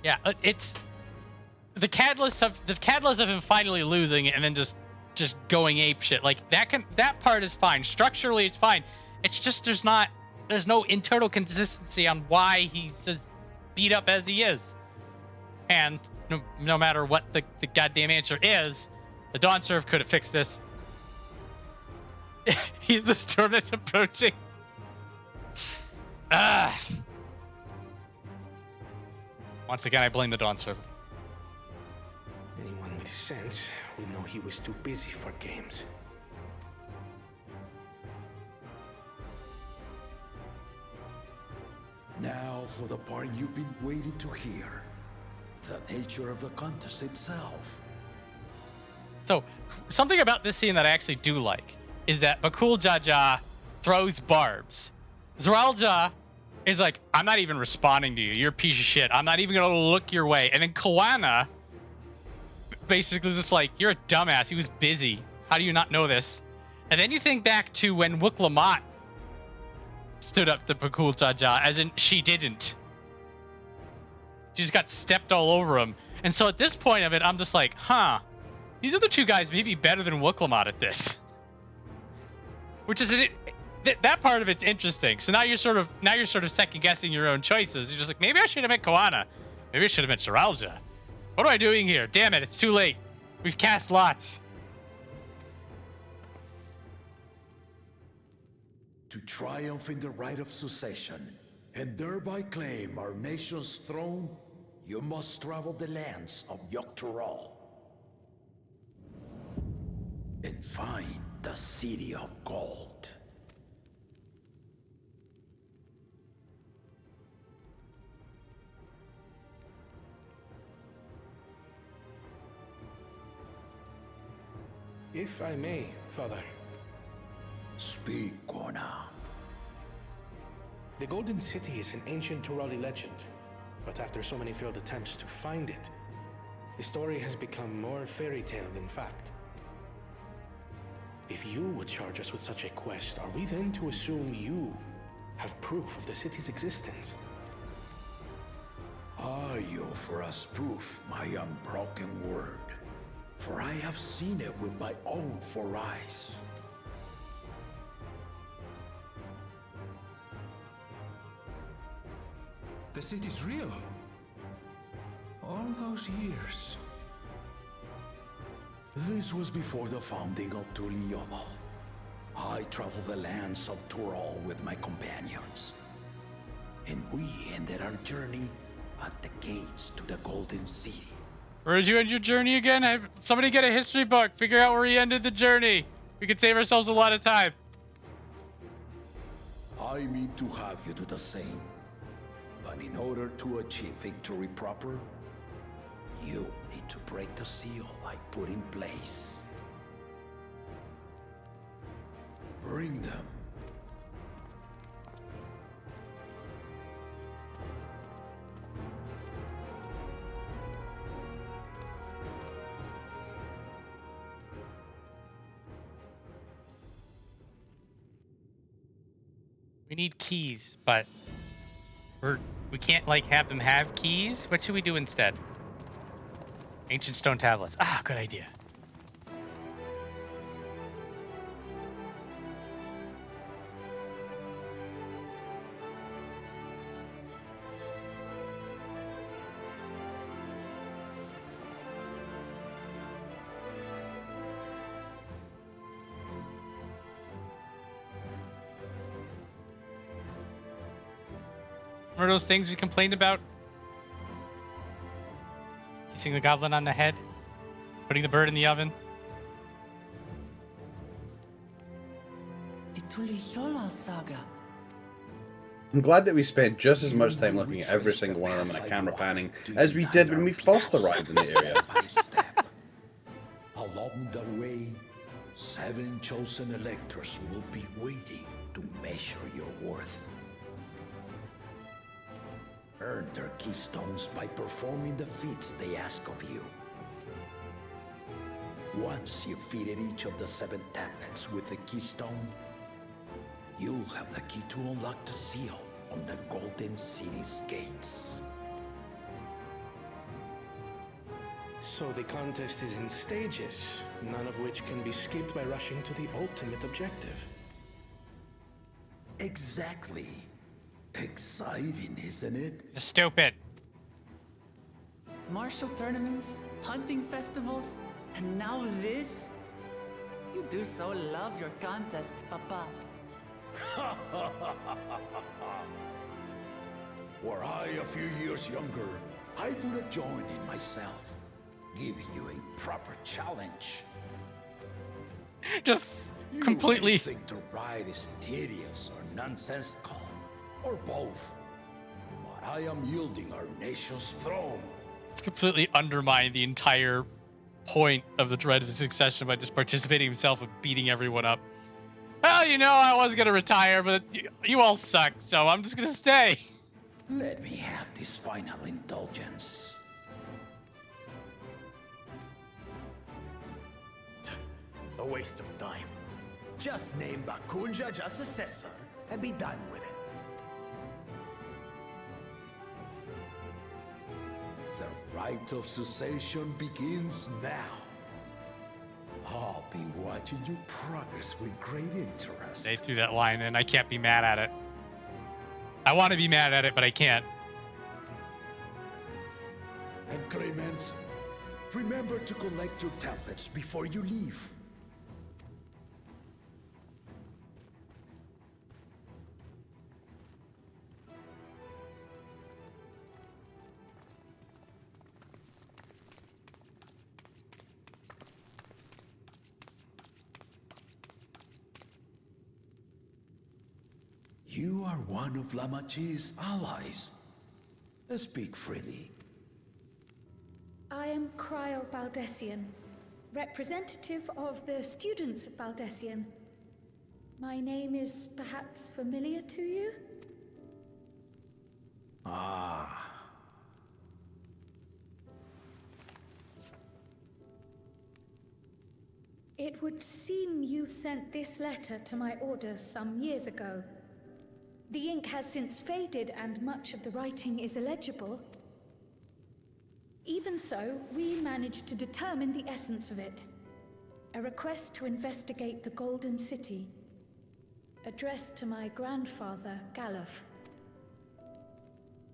Yeah, it's the catalyst of him finally losing and then just going ape shit. Like that part is fine. Structurally it's fine. It's just there's no internal consistency on why he's as beat up as he is. And no matter what the goddamn answer is, the Dawn Serve could have fixed this. He's the storm that's approaching. Once again, I blame the Dawn Servant. Anyone with sense will know he was too busy for games. Now for the part you've been waiting to hear. The nature of the contest itself. So, something about this scene that I actually do like is that Bakul Jaja throws barbs. Zoralja is like, I'm not even responding to you. You're a piece of shit. I'm not even going to look your way. And then Kawana basically is just like, you're a dumbass. He was busy. How do you not know this? And then you think back to when Wuklomat stood up to Pakul Jaja, as in she didn't. She just got stepped all over him. And so at this point of it, I'm just like, huh, these other two guys may be better than Wooklamat at this. Which is that part of it's interesting. So now you're sort of second guessing your own choices. You're just like, maybe I should have met Koana. Maybe I should have met Shiralja. What am I doing here? Damn it, it's too late. We've cast lots. To triumph in the right of succession, and thereby claim our nation's throne, you must travel the lands of Yoctoral and find the City of Gold. If I may, Father. Speak, Kona. The Golden City is an ancient Turali legend, but after so many failed attempts to find it, the story has become more fairy tale than fact. If you would charge us with such a quest, are we then to assume you have proof of the city's existence? I offer us proof, my unbroken word, for I have seen it with my own 4 eyes. The city's real. All those years. This was before the founding of Tuliyomo. I traveled the lands of Tural with my companions. And we ended our journey at the gates to the Golden City. Where did you end your journey again? Somebody get a history book. Figure out where he ended the journey. We could save ourselves a lot of time. I mean to have you do the same. But in order to achieve victory proper, you need to break the seal I put in place. Bring them. We need keys, but we can't like have them have keys. What should we do instead? Ancient stone tablets. Ah, good idea. Remember those things we complained about? Kissing the goblin on the head? Putting the bird in the oven? The Tuliyola saga. I'm glad that we spent just as much time looking at every single one of them in a camera panning as we did when we first arrived in the area. Along the way, 7 chosen electors will be waiting to measure your worth. Earn their keystones by performing the feats they ask of you. Once you've fitted each of the 7 tablets with the keystone, you'll have the key to unlock the seal on the Golden City's gates. So the contest is in stages, none of which can be skipped by rushing to the ultimate objective. Exactly. Exciting, isn't it? Stupid. Martial tournaments, hunting festivals, and now this? You do so love your contests, Papa. Were I a few years younger, I would have joined in myself, giving you a proper challenge. Just completely. You think the ride is tedious or nonsensical, or both. But I am yielding our nation's throne. It's completely undermined the entire point of the Dread of Succession by just participating himself and beating everyone up. Well, you know, I was gonna retire, but you all suck, so I'm just gonna stay. Let me have this final indulgence. A waste of time. Just name Bakunja just successor and be done with it. rite of cessation begins now. I'll be watching your progress with great interest. They threw that line in. I can't be mad at it. I want to be mad at it, but I can't. And Clement, remember to collect your tablets before you leave. You are one of Lamachi's allies. Speak freely. I am Cryle Baldessian, representative of the students of Baldessian. My name is perhaps familiar to you? Ah. It would seem you sent this letter to my orders some years ago. The ink has since faded and much of the writing is illegible. Even so, we managed to determine the essence of it. A request to investigate the Golden City, addressed to my grandfather, Galuf.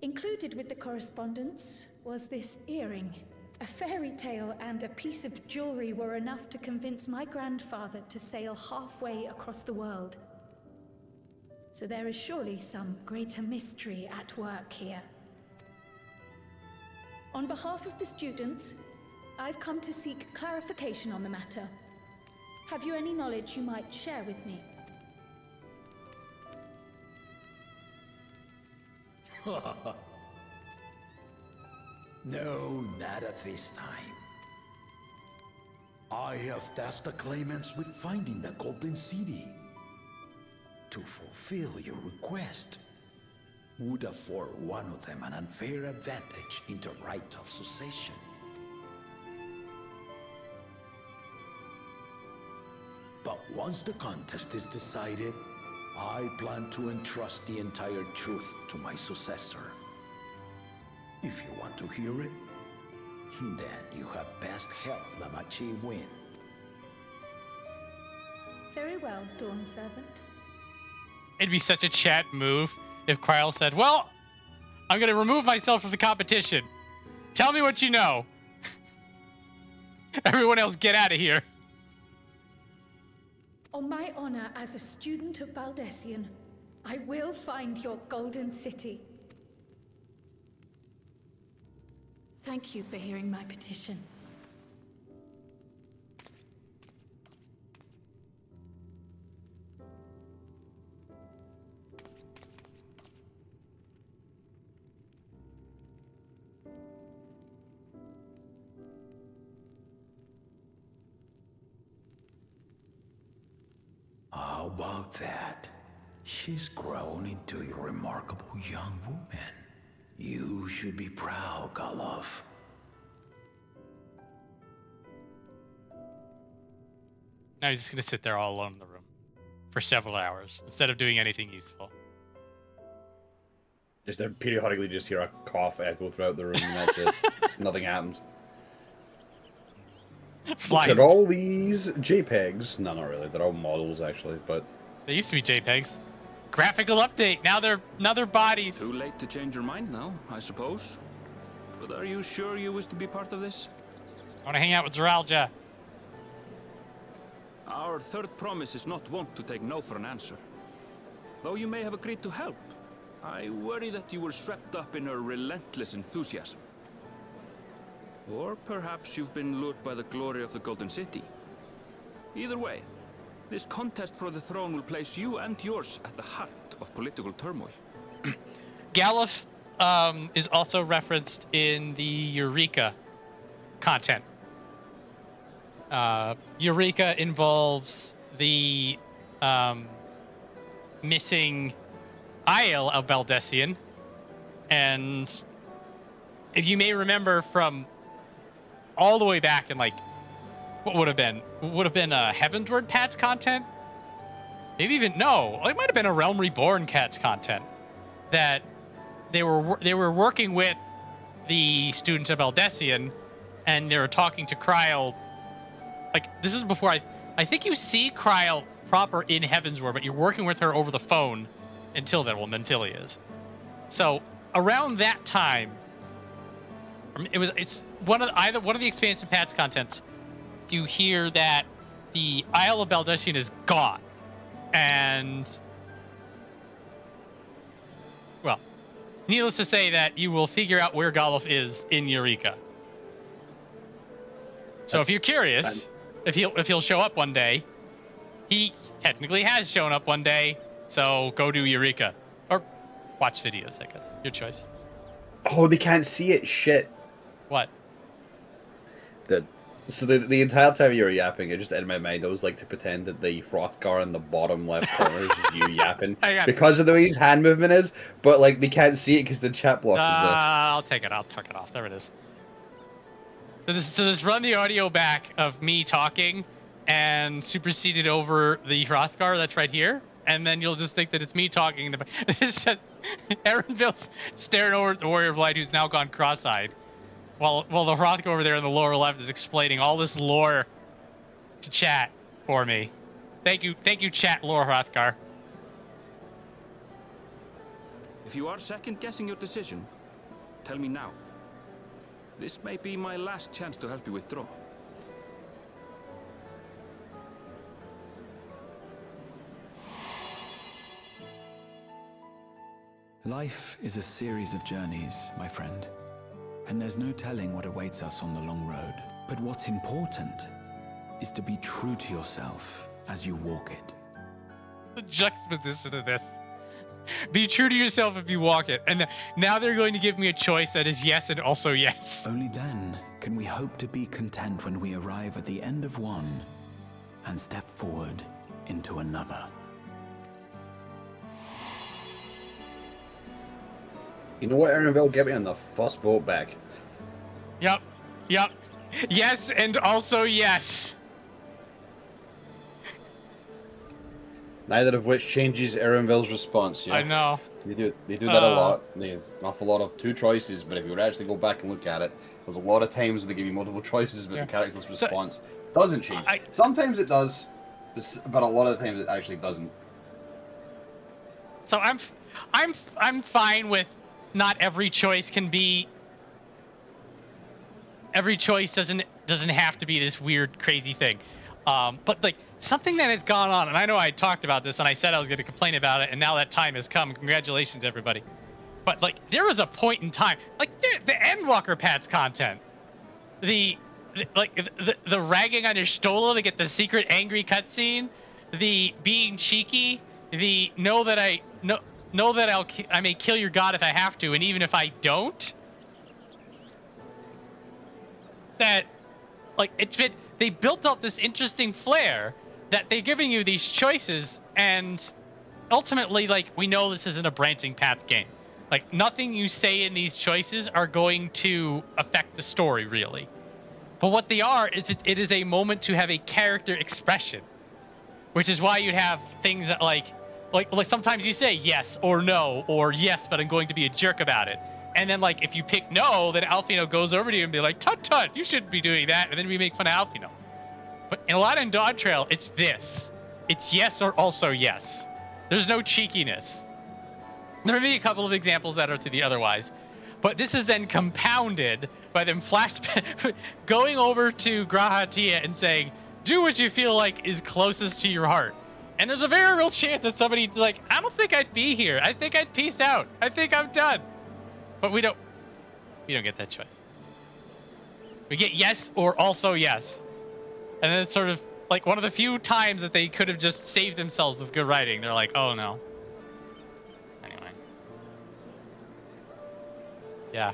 Included with the correspondence was this earring. A fairy tale and a piece of jewelry were enough to convince my grandfather to sail halfway across the world. So there is surely some greater mystery at work here. On behalf of the students, I've come to seek clarification on the matter. Have you any knowledge you might share with me? No, not at this time. I have tasked the claimants with finding the Golden City. To fulfill your request would afford one of them an unfair advantage in the rite of succession. But once the contest is decided, I plan to entrust the entire truth to my successor. If you want to hear it, then you had best help Lamachi win. Very well, Dawn Servant. It'd be such a chat move if Cryle said, well, I'm going to remove myself from the competition. Tell me what you know. Everyone else get out of here. On my honor as a student of Baldessian, I will find your Golden City. Thank you for hearing my petition. How about that? She's grown into a remarkable young woman. You should be proud, Galuf. Now he's just going to sit there all alone in the room for several hours instead of doing anything useful. Just periodically just hear a cough echo throughout the room and that's it. Nothing happens. Flies. Look at all these JPEGs. No, not really. They're all models, actually, but... They used to be JPEGs. Graphical update. Now they're bodies. Too late to change your mind now, I suppose. But are you sure you wish to be part of this? I want to hang out with Zeralja. Our third promise is not wont to take no for an answer. Though you may have agreed to help, I worry that you were swept up in her relentless enthusiasm. Or perhaps you've been lured by the glory of the Golden City. Either way, this contest for the throne will place you and yours at the heart of political turmoil. Galuf is also referenced in the Eureka content. Eureka involves the missing Isle of Baldessian, and if you may remember from all the way back in like what would have been Heavensward Pat's content, maybe even no, it might have been a Realm Reborn Cat's content, that they were working with the students of Eldesian, and they were talking to Kryl. Like, this is before I think you see Kryl proper in Heavensward, but you're working with her over the phone until then. Well, until he is. So around that time, it's one of the expansion packs contents. You hear that the Isle of Eldesian is gone, and well, needless to say that you will figure out where Goluf is in Eureka. So if you're curious, if he'll show up one day, he technically has shown up one day. So go to Eureka or watch videos, I guess. Your choice. Oh, they can't see it. Shit. What? So the entire time you were yapping, it just in my mind, I was like to pretend that the Hrothgar in the bottom left corner is just you yapping because of the way his hand movement is. But like they can't see it because the chat block is there. I'll take it. I'll tuck it off. There it is. So just run the audio back of me talking and supersede it over the Hrothgar that's right here, and then you'll just think that it's me talking. It's just Aaronville's staring over at the Warrior of Light, who's now gone cross-eyed, while the Hrothgar over there in the lower left is explaining all this lore to chat for me. Thank you, chat lore Hrothgar. If you are second-guessing your decision, tell me now. This may be my last chance to help you withdraw. Life is a series of journeys, my friend. And there's no telling what awaits us on the long road. But what's important is to be true to yourself as you walk it. The juxtaposition of this. Be true to yourself if you walk it. And now they're going to give me a choice that is yes and also yes. Only then can we hope to be content when we arrive at the end of one and step forward into another. You know what, Aaronville? Get me on the first boat back. Yep. Yes and also yes. Neither of which changes Aaronville's response. Yeah? I know. They do that a lot. There's an awful lot of two choices, but if you would actually go back and look at it, there's a lot of times when they give you multiple choices, but the character's response doesn't change. Sometimes it does, but a lot of the times it actually doesn't. So I'm fine with not every choice can be. Every choice doesn't have to be this weird, crazy thing. But like something that has gone on, and I know I talked about this, and I said I was going to complain about it, and now that time has come. Congratulations, everybody. But like, there was a point in time, like the Endwalker Pats content, the ragging on your Stola to get the secret angry cutscene, the being cheeky, the know that I may kill your god if I have to, and even if I don't. That, like, they built up this interesting flair that they're giving you these choices, and ultimately, like, we know this isn't a branching path game. Like, nothing you say in these choices are going to affect the story, really. But what they are is it is a moment to have a character expression, which is why you have things that like sometimes you say yes or no, or yes, but I'm going to be a jerk about it. And then, like, if you pick no, then Alfino goes over to you and be like, tut, you shouldn't be doing that. And then we make fun of Alfino. But in a lot in Dawntrail, it's this. It's yes or also yes. There's no cheekiness. There may be a couple of examples that are to the otherwise. But this is then compounded by them going over to Grahatia and saying, do what you feel like is closest to your heart. And there's a very real chance that somebody's like, I don't think I'd be here. I think I'd peace out. I think I'm done. But we don't get that choice. We get yes or also yes. And then it's sort of like one of the few times that they could have just saved themselves with good writing. They're like, oh no. Anyway. Yeah.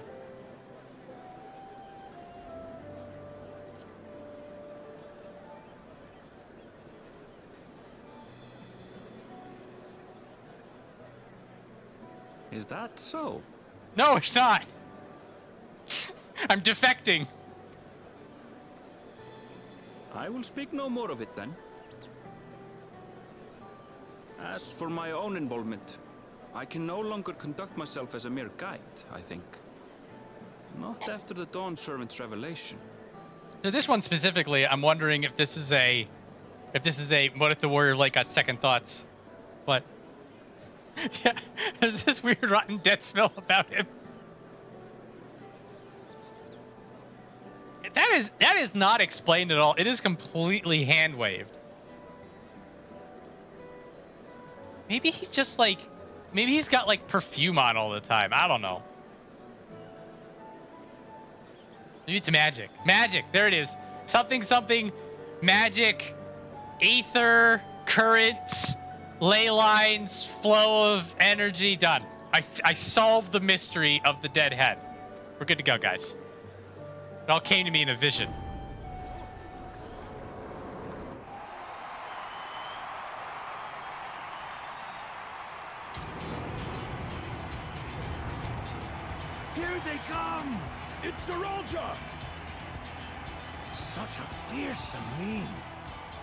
Is that so? No, it's not. I'm defecting. I will speak no more of it then. As for my own involvement, I can no longer conduct myself as a mere guide, I think. Not after the Dawn Servant's revelation. So this one specifically, I'm wondering if this is a what if the warrior of light got second thoughts? But yeah, there's this weird rotten death smell about him. That is not explained at all. It is completely hand waved. Maybe he's just like, maybe he's got like perfume on all the time. I don't know. Maybe it's magic. Magic. There it is. Something, something, magic, aether, currents, ley lines, flow of energy. Done. I solved the mystery of the dead head. We're good to go, guys. It all came to me in a vision. Here they come! It's Zeralja! Such a fearsome mien.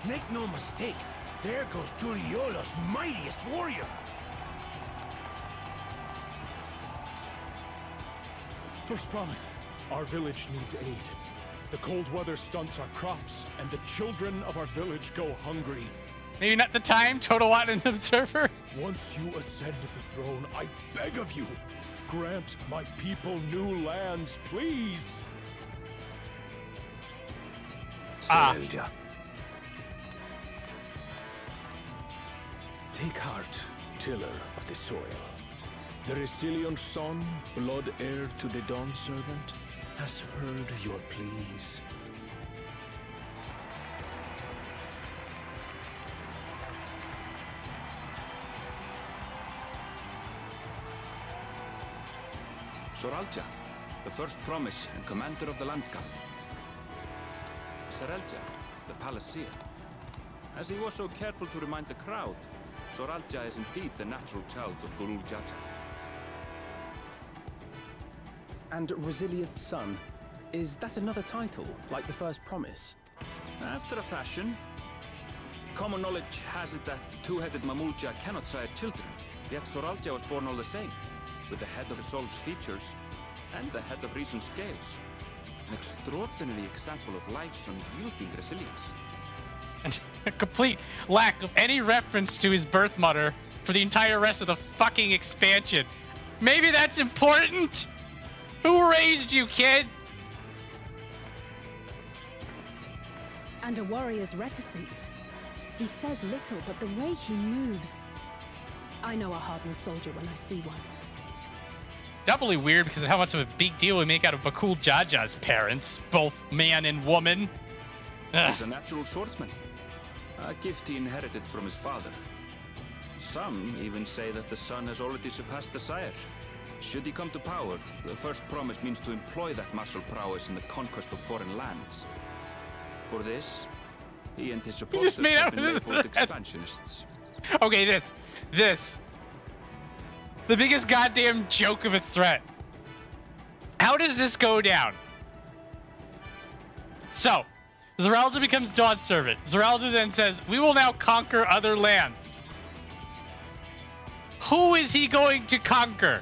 Make no mistake, there goes Tuliola's mightiest warrior. First promise. Our village needs aid. The cold weather stunts our crops, and the children of our village go hungry. Maybe not the time, Totowat and Observer. Once you ascend the throne, I beg of you, grant my people new lands, please. Zeralja. Take heart, tiller of the soil. The Resilion son, blood heir to the Dawn Servant, has heard your pleas. Zeralja, the first promise and commander of the Landscape. Zeralja, the Palaceer. As he was so careful to remind the crowd, Zeralja is indeed the natural child of Gurul Jaja. And Resilient Son, is that another title, like the first promise? After a fashion. Common knowledge has it that two-headed Mamulja cannot sire children, yet Zeralja was born all the same, with the head of Resolve's features and the head of Reason's scales. An extraordinary example of life's unyielding resilience. And a complete lack of any reference to his birth mother for the entire rest of the fucking expansion. Maybe that's important? Who raised you, kid? And a warrior's reticence. He says little, but the way he moves... I know a hardened soldier when I see one. Doubly weird because of how much of a big deal we make out of Bakul Jaja's parents, both man and woman. He's a natural swordsman, a gift he inherited from his father. Some even say that the son has already surpassed the sire. Should he come to power, the first promise means to employ that martial prowess in the conquest of foreign lands. For this, he and his supporters have been labeled expansionists. Okay, this. The biggest goddamn joke of a threat. How does this go down? So, Zeralja becomes Dawn Servant. Zeralja then says, we will now conquer other lands. Who is he going to conquer?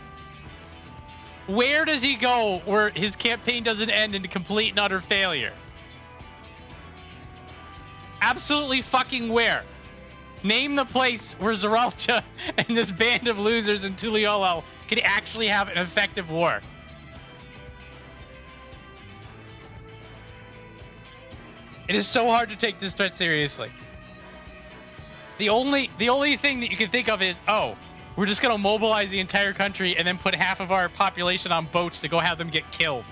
Where does he go where his campaign doesn't end in complete and utter failure? Absolutely fucking where? Name the place where Zeralja and this band of losers in Tuliolo can actually have an effective war. It is so hard to take this threat seriously. The only thing that you can think of is, oh, we're just gonna mobilize the entire country and then put half of our population on boats to go have them get killed.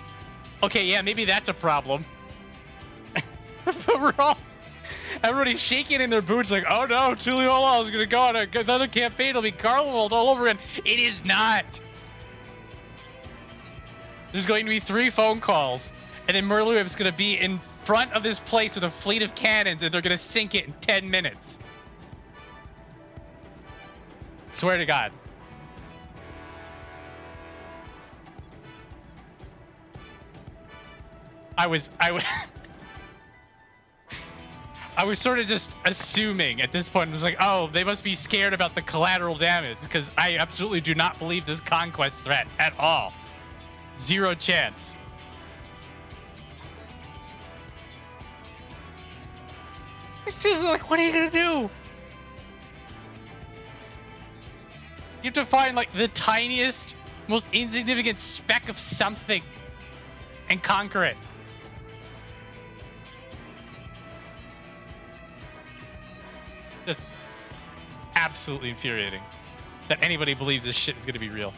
Okay, yeah, maybe that's a problem. But everybody's shaking in their boots like, oh no, Tuliolo is gonna go on another campaign, it'll be Carnival all over again. It is not. There's going to be 3 phone calls, and then Merluib's gonna be in front of this place with a fleet of cannons, and they're gonna sink it in 10 minutes. Swear to God. I was sort of just assuming at this point. I was like, oh, they must be scared about the collateral damage, because I absolutely do not believe this conquest threat at all. Zero chance. It's just like, what are you gonna do? You have to find like the tiniest, most insignificant speck of something and conquer it. Just absolutely infuriating that anybody believes this shit is gonna be real.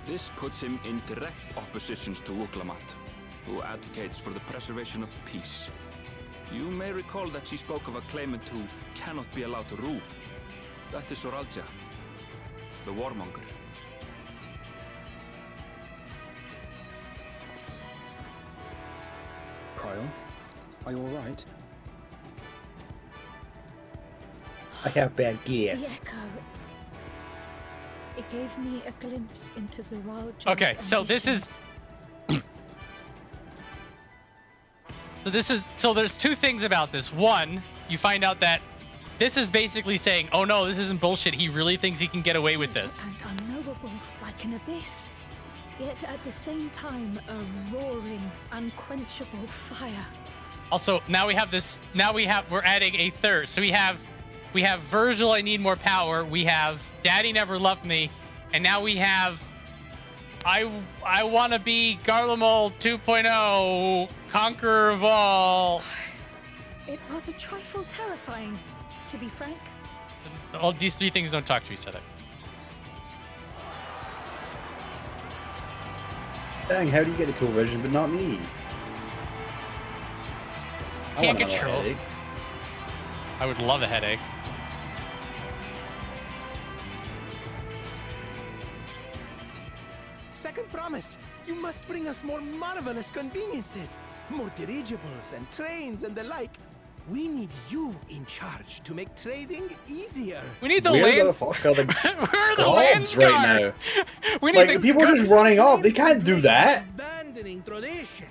This puts him in direct opposition to Wuklamat, who advocates for the preservation of peace. You may recall that she spoke of a claimant who cannot be allowed to rule. That is Zoralja, the warmonger. Kyle, are you alright? I have bad gas. The echo. It gave me a glimpse into Zoralja's Okay, so this is... So there's two things about this. One, you find out that this is basically saying, oh no, this isn't bullshit. He really thinks he can get away with this. And unknowable, like an abyss. Yet at the same time, a roaring, unquenchable fire. Also, now we have this, we're adding a third. So we have Virgil, I need more power. We have Daddy never loved me. And now we have, I want to be Garlemald 2.0, conqueror of all. It was a trifle terrifying, to be frank. All these three things don't talk to each other. Dang, how do you get the cool version but not me? Can't control. I would love a headache. Second promise, you must bring us more marvelous conveniences. More dirigibles and trains and the like. We need you in charge to make trading easier. We need the Where land. the fuck are the We're the gods land right guard. now? We need Like, the people are just running off. They can't do that. Abandoning tradition.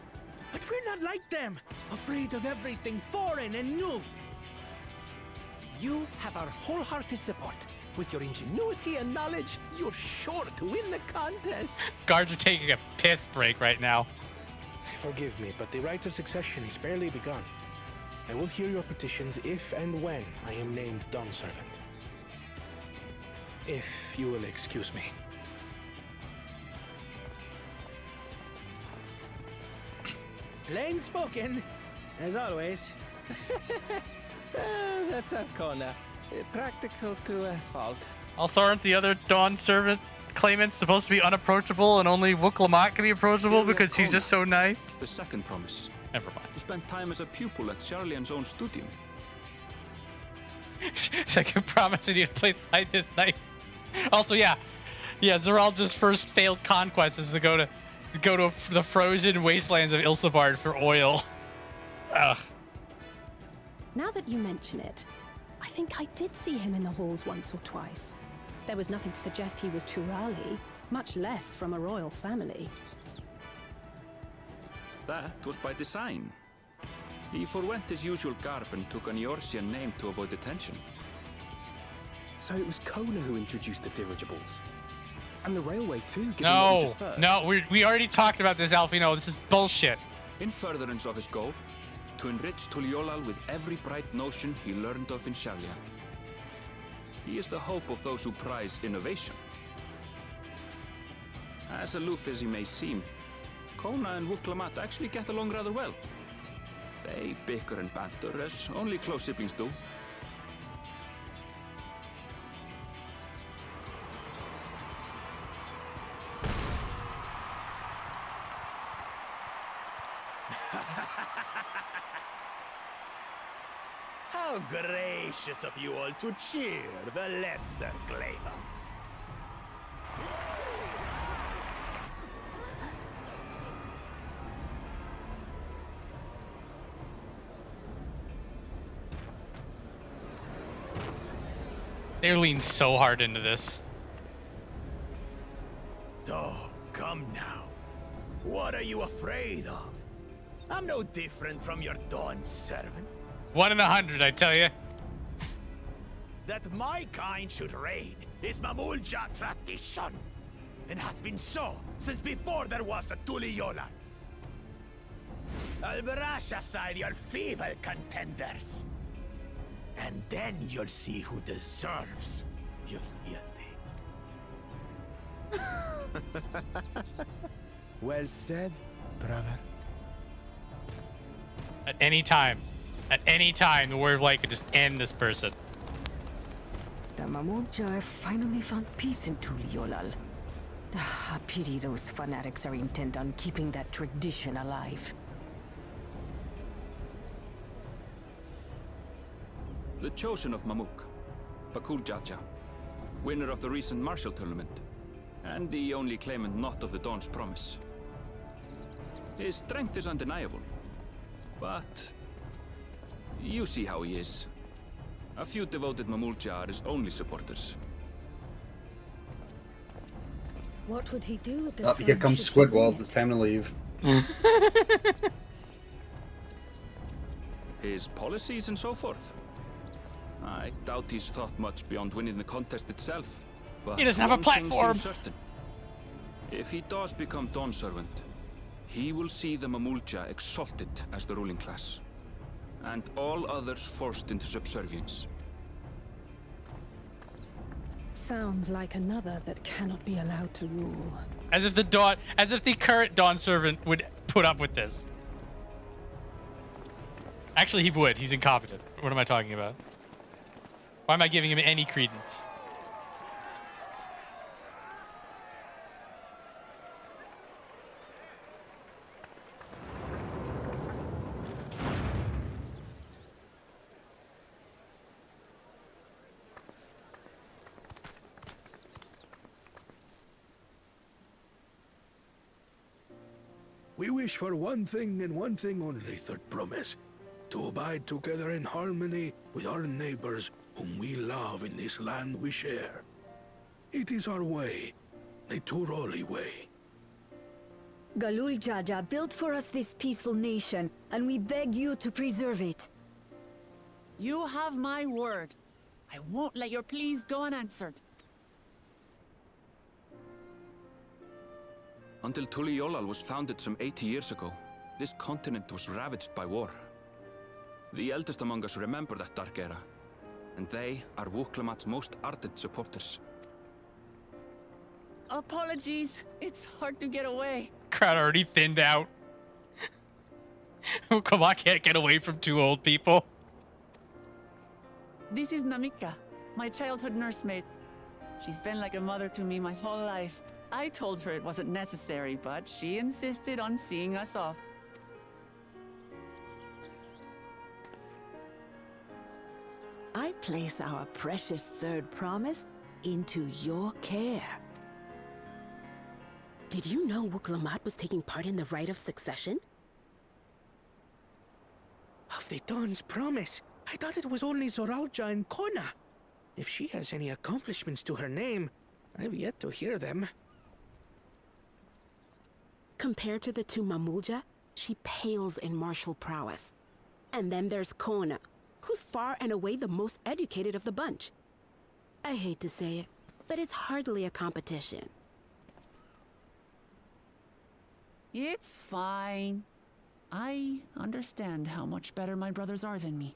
But we're not like them, afraid of everything foreign and new. You have our wholehearted support. With your ingenuity and knowledge, you're sure to win the contest. Guards are taking a piss break right now. Forgive me, but the right of succession is barely begun. I will hear your petitions if and when I am named Dawn Servant. If you will excuse me. Plain spoken, as always. That's Arcona. Practical to a fault. Also, aren't the other Dawn Servant claimants supposed to be unapproachable and only Wuklamat can be approachable because she's just so nice? The second promise. Never mind. You spent time as a pupil at Charlian's own studio. Second promise, I need a place to hide this knife. Also, yeah, Zoralja's first failed conquest is to go to the frozen wastelands of Ilsabard for oil. Ugh. Now that you mention it, I think I did see him in the halls once or twice. There was nothing to suggest he was Turali, much less from a royal family. That was by design. He forwent his usual garb and took an Eorzean name to avoid detention. So it was Kona who introduced the dirigibles. And the railway too, given what we No, just heard. no, we already talked about this, Alfino. This is bullshit. In furtherance of his goal, to enrich Tuliolal with every bright notion he learned of in Charlian. He is the hope of those who prize innovation. As aloof as he may seem, Kona and Wuklamat actually get along rather well. They bicker and banter as only close siblings do. How gracious of you all to cheer the lesser claimants. They lean so hard into this. Oh, come now. What are you afraid of? I'm no different from your Dawn servant. 1 in 100, I tell you. That my kind should reign is Mamulja tradition, and has been so since before there was a Tuliolal. I'll brush aside your feeble contenders. And then you'll see who deserves your deity. Well said, brother. At any time, the Word of Light could just end this person. The Mamulja finally found peace in Tuliolal. I pity those fanatics are intent on keeping that tradition alive. The chosen of Mamuk, Bakul Jaja, winner of the recent martial tournament, and the only claimant not of the Dawn's promise. His strength is undeniable, but you see how he is. A few devoted Mamulja are his only supporters. What would he do with the Oh, here comes Squidward. It's time to leave. His policies and so forth. I doubt he's thought much beyond winning the contest itself. But he doesn't have a platform. Thing seems certain. If he does become Dawn Servant, he will see the Mamulja exalted as the ruling class, and all others forced into subservience. Sounds like another that cannot be allowed to rule. As if the current Dawn Servant would put up with this. Actually, he would. He's incompetent. What am I talking about? Why am I giving him any credence? We wish for one thing and one thing only, Third Promise. To abide together in harmony with our neighbors whom we love in this land we share. It is our way, the Turoli way. Galul Jaja built for us this peaceful nation, and we beg you to preserve it. You have my word. I won't let your pleas go unanswered. Until Tuliolal was founded some 80 years ago, this continent was ravaged by war. The eldest among us remember that dark era, and they are Wuklamat's most ardent supporters. Apologies. It's hard to get away. Crowd already thinned out. Oh, come on, I can't get away from two old people. This is Namika, my childhood nursemaid. She's been like a mother to me my whole life. I told her it wasn't necessary, but she insisted on seeing us off. I place our precious Third Promise into your care. Did you know Wuklamat was taking part in the rite of succession? Of the Dawn's Promise? I thought it was only Zoralja and Kona. If she has any accomplishments to her name, I've yet to hear them. Compared to the two Mamulja, she pales in martial prowess. And then there's Kona, who's far and away the most educated of the bunch. I hate to say it, but it's hardly a competition. It's fine. I understand how much better my brothers are than me.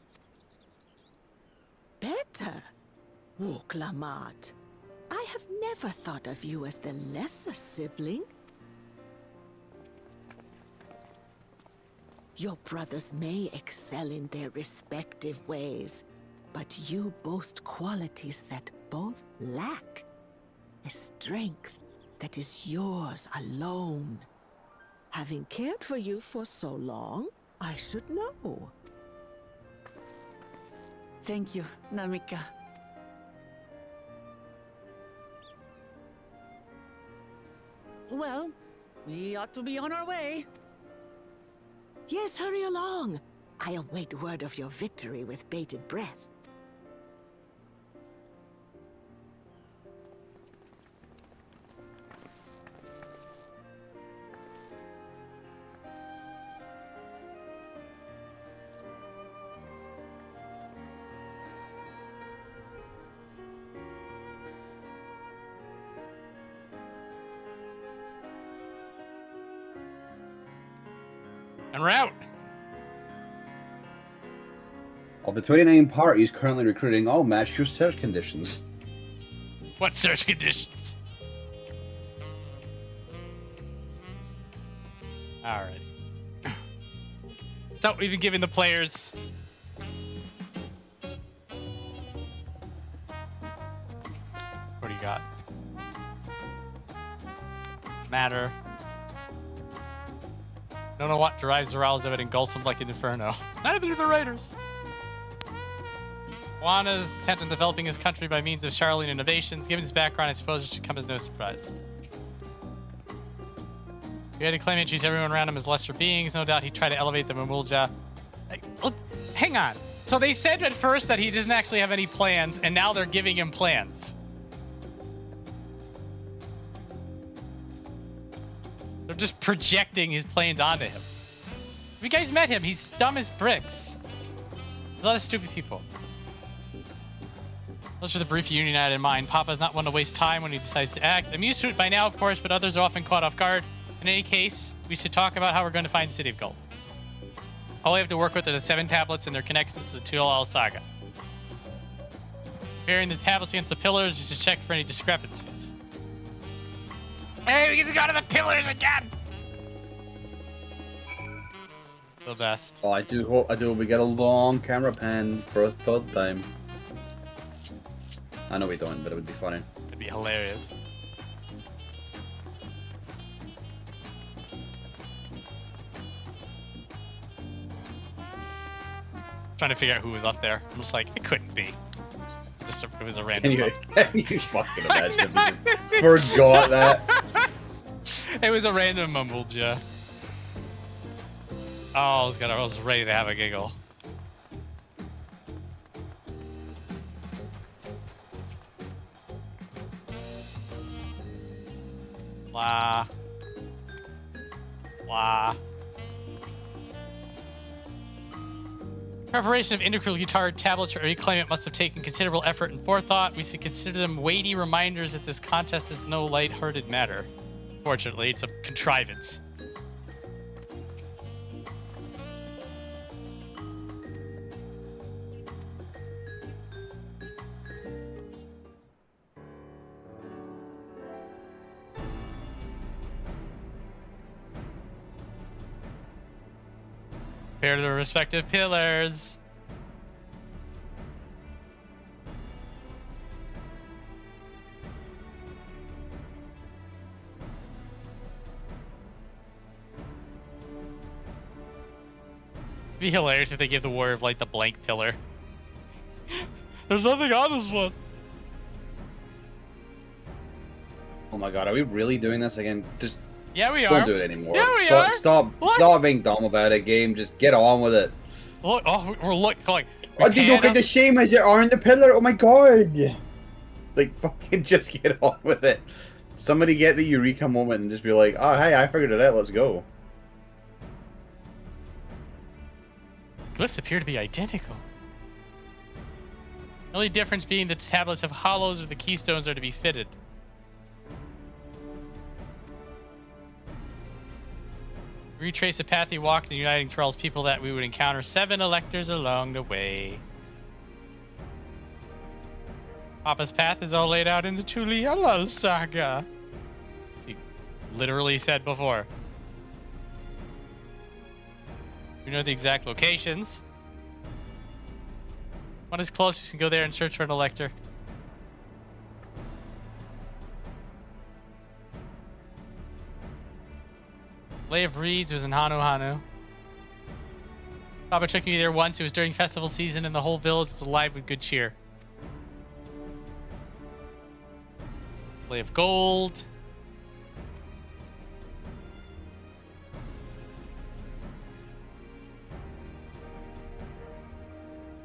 Better? Wuklamat. I have never thought of you as the lesser sibling. Your brothers may excel in their respective ways, but you boast qualities that both lack. A strength that is yours alone. Having cared for you for so long, I should know. Thank you, Namika. Well, we ought to be on our way. Yes, hurry along. I await word of your victory with bated breath. En route. Of the 29 parties currently recruiting, all match your search conditions. What search conditions? Alright. So, we've been giving the players... What do you got? Matter. Don't know what derives the rouse of it, engulfs them like an inferno. Neither do the writers. Juana's intent on developing his country by means of Charlene innovations. Given his background, I suppose it should come as no surprise. He had to claim and treats everyone around him as lesser beings. No doubt he'd try to elevate the Mamulja. Hang on. So they said at first that he doesn't actually have any plans, and now they're giving him plans. They're just projecting his plans onto him. Have you guys met him? He's dumb as bricks. There's a lot of stupid people. Those for the brief union I had in mind. Papa's not one to waste time when he decides to act. I'm used to it by now, of course, but others are often caught off guard. In any case, we should talk about how we're going to find the City of Gold. All we have to work with are the 7 tablets and their connections to the Tuolal Saga. Comparing the tablets against the pillars, we should check for any discrepancies. Hey, we get to go to the pillars again! The best. Oh, I do hope we get a long camera pan for a 3rd time. I know we don't, but it would be funny. It'd be hilarious. Trying to figure out who was up there. I'm just like, it couldn't be. It was a random. Can you fucking imagine if we just forgot that? It was a random Mamulja. Oh, I was ready to have a giggle. Blah. Blah. Preparation of integral guitar tablets for every claimant must have taken considerable effort and forethought. We should consider them weighty reminders that this contest is no light-hearted matter. Fortunately, it's a contrivance. Pair to their respective pillars. It'd be hilarious if they give the Warrior of Light the blank pillar. There's nothing on this one. Oh my god, are we really doing this again? Just yeah, we are. Don't do it anymore. Yeah, we are. Stop being dumb about it, game. Just get on with it. Look, we're like. Oh, did you look at the shame as they are on the pillar? Oh my god. Like, fucking just get on with it. Somebody get the eureka moment and just be like, oh, hey, I figured it out. Let's go. Glyphs appear to be identical. The only difference being the tablets have hollows or the keystones are to be fitted. Retrace the path he walked in uniting Thrall's people that we would encounter 7 electors along the way. Papa's path is all laid out in the Tuolal Saga. He literally said before. We know the exact locations. One is close, we can go there and search for an elector. Lay of Reeds was in Hanu. Papa took me there once. It was during festival season and the whole village was alive with good cheer. Lay of Gold.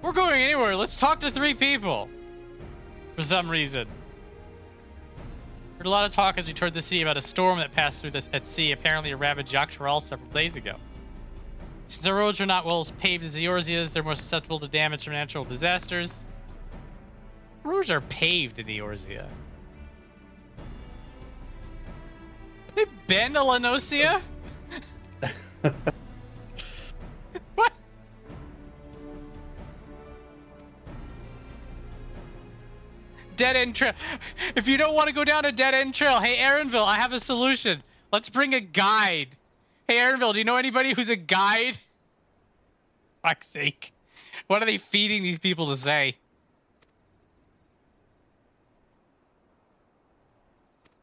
We're going anywhere. Let's talk to 3 people. For some reason. Heard a lot of talk as we toured the sea about a storm that passed through this at sea, apparently a ravaged Dawntrail several days ago. Since the roads are not well paved as the Eorzea's, they're more susceptible to damage from natural disasters. Roads are paved in the Eorzea. Have they been to Lanosia? I dead-end trail. If you don't want to go down a dead-end trail, hey, Aaronville, I have a solution. Let's bring a guide. Hey, Aaronville, do you know anybody who's a guide? Fuck's sake. What are they feeding these people to say?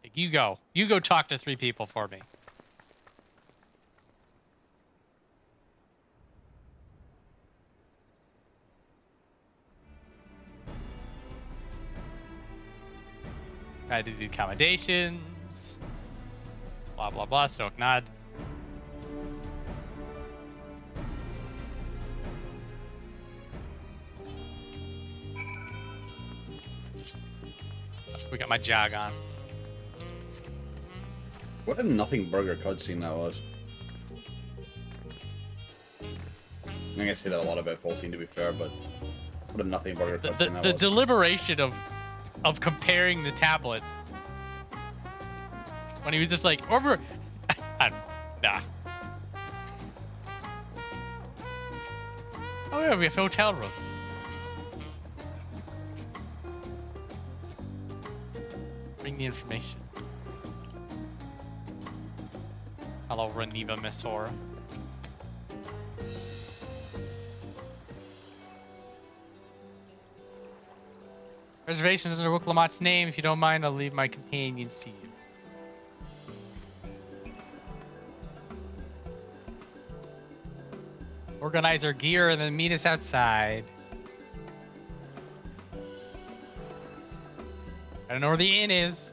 Like, you go. You go talk to 3 people for me. I did the accommodations. Blah, blah, blah. Stoke nod. We got my jog on. What a nothing burger cutscene that was. I'm gonna say that a lot about 14 to be fair, but what a nothing burger cutscene that was. The deliberation of comparing the tablets. When he was just like, nah. Oh yeah, we have hotel room. Bring the information. Hello, Reniva Messora. Reservations under Rook Lamott's name. If you don't mind, I'll leave my companions to you. Organize our gear and then meet us outside. I don't know where the inn is.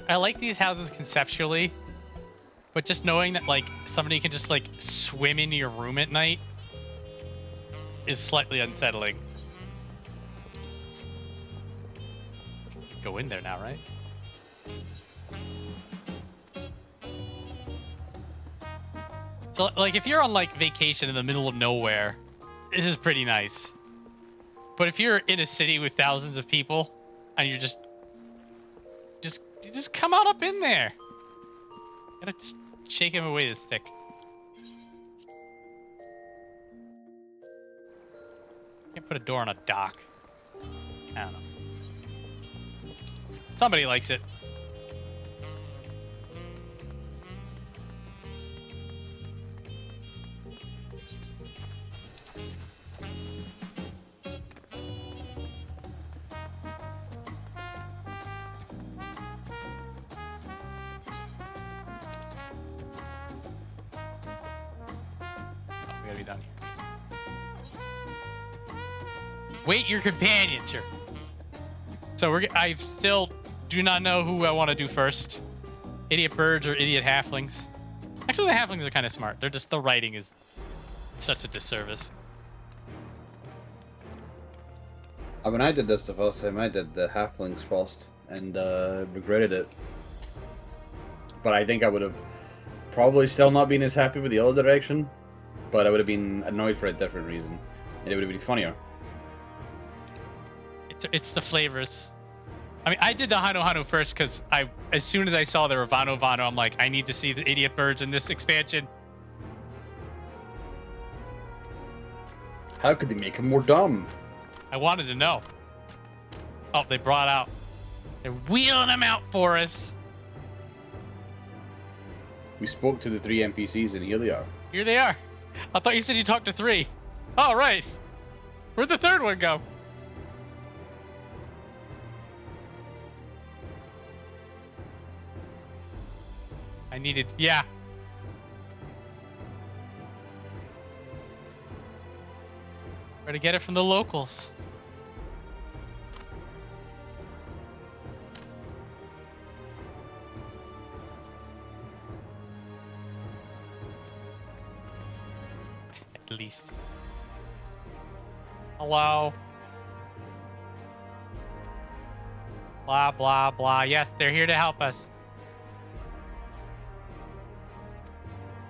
I like these houses conceptually, but just knowing that like somebody can just like swim into your room at night is slightly unsettling. Go in there now, right? So like if you're on like vacation in the middle of nowhere, this is pretty nice. But if you're in a city with thousands of people and you're just come on up in there. Gotta shake him away the stick. Can't put a door on a dock. I don't know. Somebody likes it. Down here. Wait your companions here. So I still do not know who I want to do first. Idiot birds or idiot halflings. Actually, the halflings are kind of smart. They're just, the writing is such a disservice. When I did this the first time, I did the halflings first and regretted it. But I think I would have probably still not been as happy with the other direction. But I would have been annoyed for a different reason. And it would have been funnier. It's the flavors. I mean, I did the Hano Hano first because as soon as I saw there were Vano Vano, I'm like, I need to see the idiot birds in this expansion. How could they make him more dumb? I wanted to know. Oh, they brought out. They're wheeling them out for us. We spoke to the 3 NPCs and here they are. Here they are. I thought you said you talked to 3. Oh, right. Where'd the 3rd one go? I needed... Yeah. Where to get it from the locals. At least. Hello. Blah, blah, blah. Yes, they're here to help us.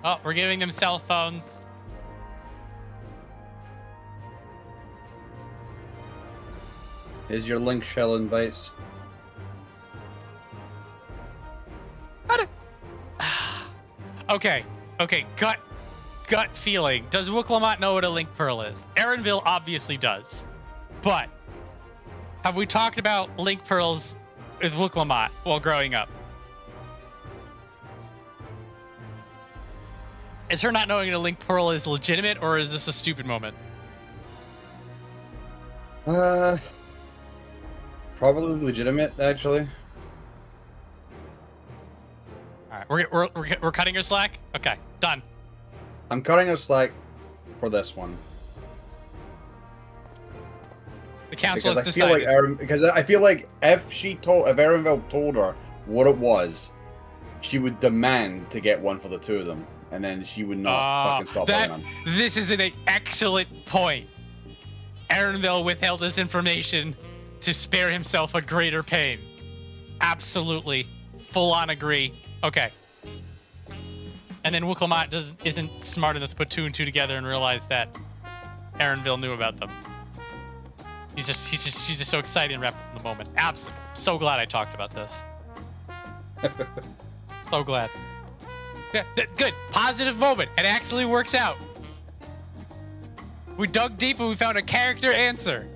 Oh, we're giving them cell phones. Here's your link shell invites. Okay. Gut feeling. Does Wook-Lamont know what a Link Pearl is? Erenville obviously does. But have we talked about Link Pearls with Wook-Lamont while growing up? Is her not knowing what a Link Pearl is legitimate, or is this a stupid moment? Probably legitimate, actually. All right, we're cutting her slack. Okay, done. I'm cutting her slack for this one. The council because has I feel decided. like because I feel like if Erenville told her what it was, she would demand to get one for the two of them, and then she would not fucking stop her. This is an excellent point. Erenville withheld this information to spare himself a greater pain. Absolutely, full on agree. Okay. And then Wook-Lamont isn't smart enough to put 2 and 2 together and realize that Erenville knew about them. She's just so excited and wrapped up in the moment. Absolutely. So glad I talked about this. So glad. Yeah, good. Positive moment. It actually works out. We dug deep and we found a character answer.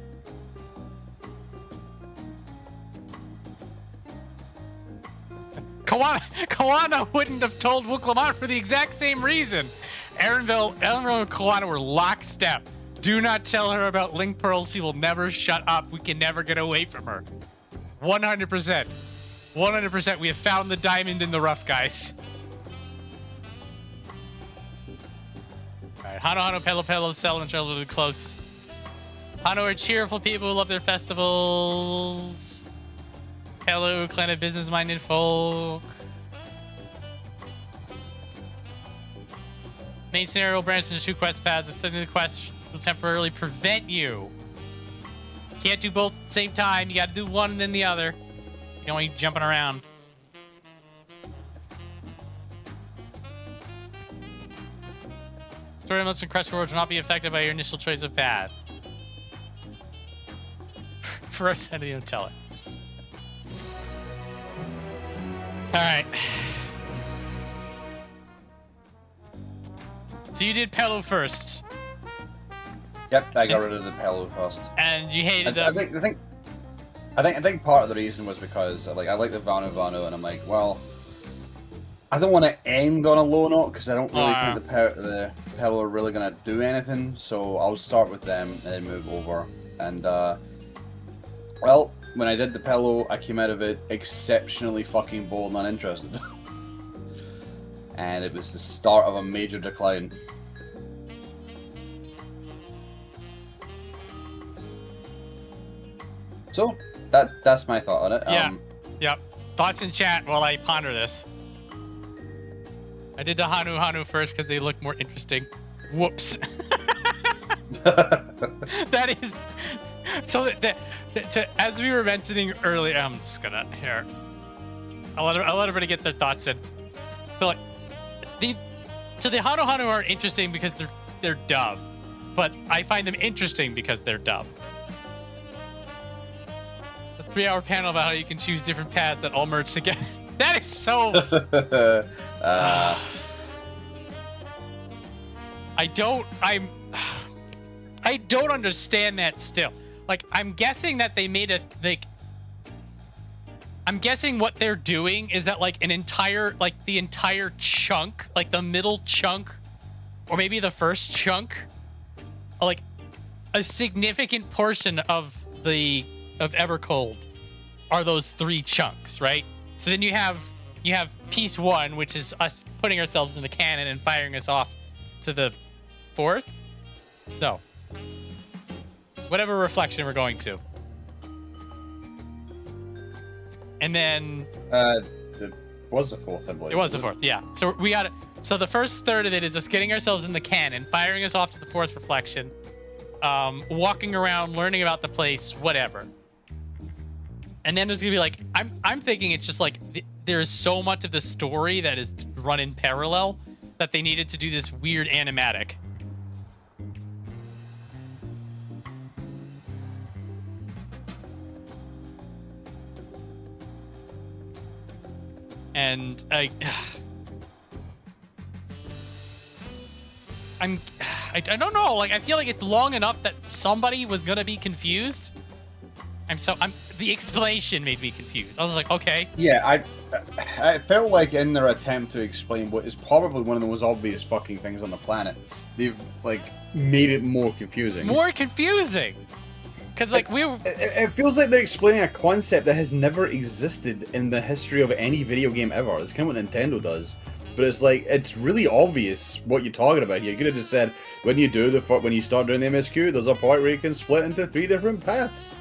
Kawana wouldn't have told Wook-Lamont for the exact same reason. Erenville and Kawana were lockstep. Do not tell her about Link Pearls. She will never shut up. We can never get away from her. 100%. 100%. We have found the diamond in the rough, guys. Alright, Hano, Pelo, Cell, and Trail close. Hano are cheerful people who love their festivals. Hello, clan of business-minded folk. Main scenario will branch into 2 quest paths. Flipping the quest will temporarily prevent you. Can't do both at the same time. You gotta do one and then the other. You don't want you jumping around. Story modes and quest rewards will not be affected by your initial choice of path. First, I didn't even tell it. Alright. So you did Pelo first. Yep, I got rid of the Pelo first. And you hated them. I think part of the reason was because I like the Vanu, and I'm like, well, I don't want to end on a low note because I don't really think the Pelo are really gonna do anything. So I'll start with them and then move over. And well, when I did the Pelo, I came out of it exceptionally fucking bold and uninterested. And it was the start of a major decline. So, that's my thought on it. Yeah. Yep. Thoughts in chat while I ponder this. I did the Hanu first because they look more interesting. Whoops. That is... So, as we were mentioning earlier... I'm just gonna... Here. I'll let everybody get their thoughts in. So, like, the Hanu are interesting because they're dumb. But I find them interesting because they're dumb. A 3-hour panel about how you can choose different paths that all merge together. That is so... I don't understand that still. Like, I'm guessing that they made a, like... I'm guessing what they're doing is that, like, the entire chunk, like the middle chunk, or maybe the first chunk, like, a significant portion of Evercold are those 3 chunks, right? So then you have piece 1, which is us putting ourselves in the cannon and firing us off to the 4th? No. Whatever reflection we're going to. And then... it was the 4th, I believe. It was the 4th, yeah. So we got it. So the first third of it is us getting ourselves in the cannon, firing us off to the 4th reflection, walking around, learning about the place, whatever. And then there's gonna be like, I'm thinking it's just like there's so much of the story that is run in parallel that they needed to do this weird animatic. And I don't know. Like, I feel like it's long enough that somebody was gonna be confused. The explanation made me confused. I was like, okay. Yeah, I felt like in their attempt to explain what is probably one of the most obvious fucking things on the planet, they've like made it more confusing. More confusing. Because like it feels like they're explaining a concept that has never existed in the history of any video game ever. It's kind of what Nintendo does. But it's like, it's really obvious what you're talking about here. You could have just said, when you start doing the MSQ, there's a point where you can split into 3 different paths.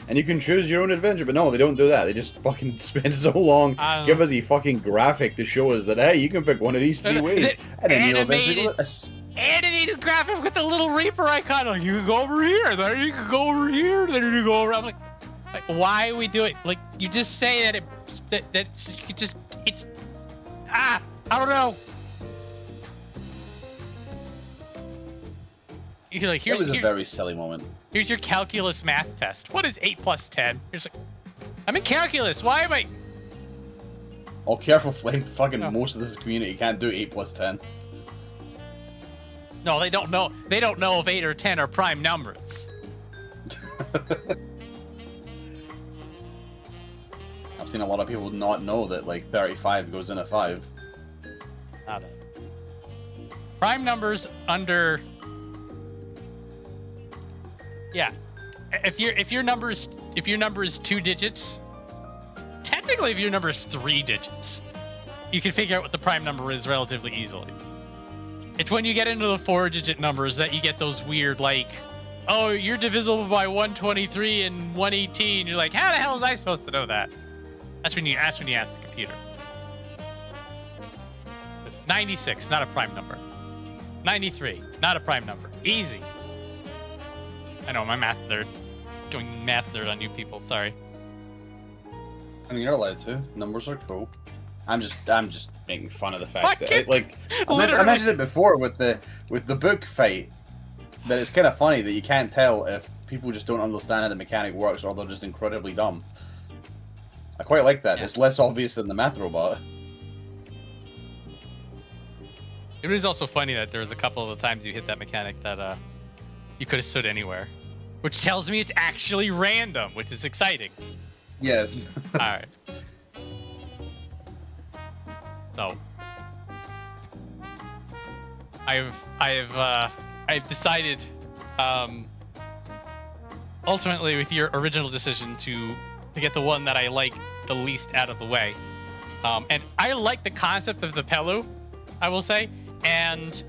And you can choose your own adventure. But no, they don't do that. They just fucking spend so long, give us a fucking graphic to show us that, hey, you can pick one of these 3 ways. And then animated graphic with the little Reaper icon. Like, you can go over here, then you can go over here, then you can go over. I'm like, why are we doing? Like, you just say that I don't know. You're like, here's a very silly moment. Here's your calculus math test. What is 8 plus 10? Here's like, I'm in calculus. Why am I? Oh, careful, Flame. Fucking most of this community can't do 8 plus 10. No, they don't know. They don't know if 8 or 10 are prime numbers. I've seen a lot of people not know that like 35 goes in a 5. Not it. Prime numbers under. Yeah, if your number is 2 digits, technically if your number is 3 digits, you can figure out what the prime number is relatively easily. It's when you get into the 4-digit numbers that you get those weird, like, oh, you're divisible by 123 and 118. You're like, how the hell is I supposed to know that? That's when you ask the computer. 96, not a prime number. 93, not a prime number. Easy. I know, my math nerd. Doing math nerd on you people, sorry. I mean, you're allowed to. Numbers are cool. I'm just making fun of the fact that, like, I mentioned it before with the book fight, that it's kind of funny that you can't tell if people just don't understand how the mechanic works or they're just incredibly dumb. I quite like that. Yeah. It's less obvious than the math robot. It is also funny that there was a couple of the times you hit that mechanic that you could have stood anywhere, which tells me it's actually random, which is exciting. Yes. All right. So I've decided, ultimately with your original decision to get the one that I like the least out of the way, and I like the concept of the Pelu, I will say, and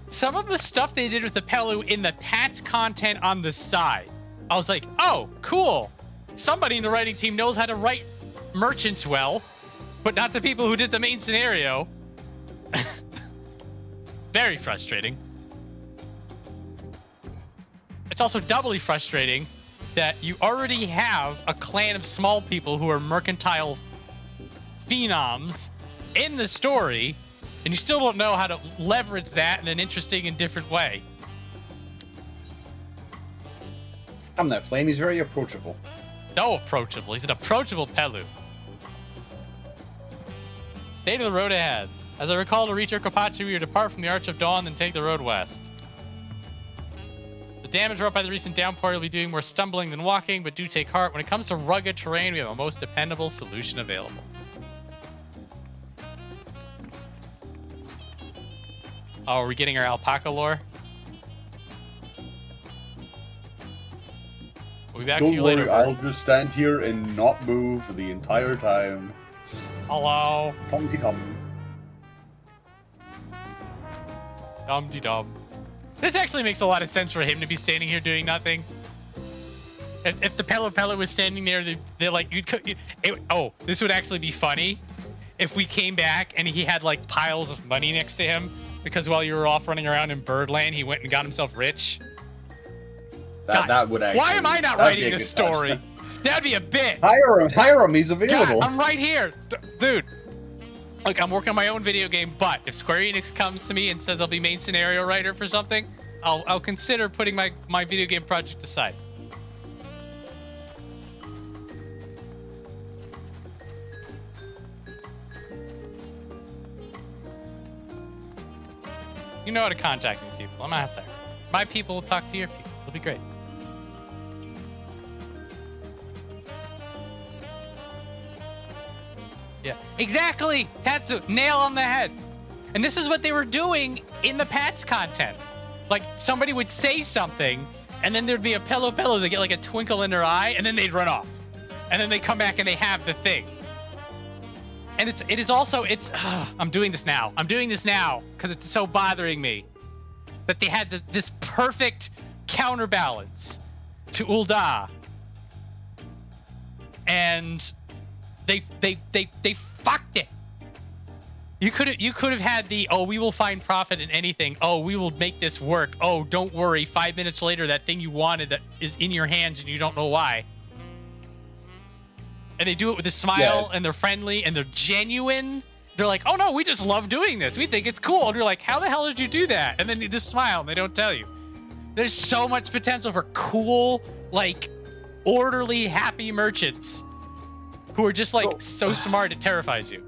some of the stuff they did with the Pelu in the Pat's content on the side, I was like, oh, cool. Somebody in the writing team knows how to write merchants well, but not the people who did the main scenario. Very frustrating. It's also doubly frustrating that you already have a clan of small people who are mercantile phenoms in the story, and you still don't know how to leverage that in an interesting and different way. I'm that Flame. He's very approachable. So approachable. He's an approachable Pelu. Stay to the road ahead. As I recall, to reach Urkapachi, we will depart from the Arch of Dawn, then take the road west. The damage wrought by the recent downpour will be doing more stumbling than walking, but do take heart. When it comes to rugged terrain, we have a most dependable solution available. Oh, are we getting our alpaca lore? We'll be back to you later. Don't worry, I'll just stand here and not move for the entire time. Hello. Tom-de-tom. Dum-de-dum. This actually makes a lot of sense for him to be standing here doing nothing. If the Pelu was standing there, they're like, oh, this would actually be funny if we came back and he had like piles of money next to him because while you were off running around in Birdland, he went and got himself rich. That would actually. Why am I not writing this story? That'd be a bit. Hire him. He's available. God, I'm right here, dude. Look, I'm working on my own video game, but if Square Enix comes to me and says I'll be main scenario writer for something, I'll consider putting my video game project aside. You You know how to contact me, people. I'm out there. My people will talk to your people. It'll be great. Yeah, exactly. Tatsu, nail on the head. And this is what they were doing in the patch content. Like, somebody would say something, and then there'd be a pillow. They get like a twinkle in their eye, and then they'd run off. And then they come back and they have the thing. And it is also, I'm doing this now. I'm doing this now because it's so bothering me that they had this perfect counterbalance to Ul'dah. And they fucked it. You could have had the, oh, we will find profit in anything. Oh, we will make this work. Oh, don't worry. 5 minutes later, that thing you wanted that is in your hands and you don't know why. And they do it with a smile, and they're friendly, and they're genuine. They're like, oh no, we just love doing this. We think it's cool. And you're like, how the hell did you do that? And then they just smile, and they don't tell you. There's so much potential for cool, like, orderly, happy merchants who are just, like, so smart it terrifies you.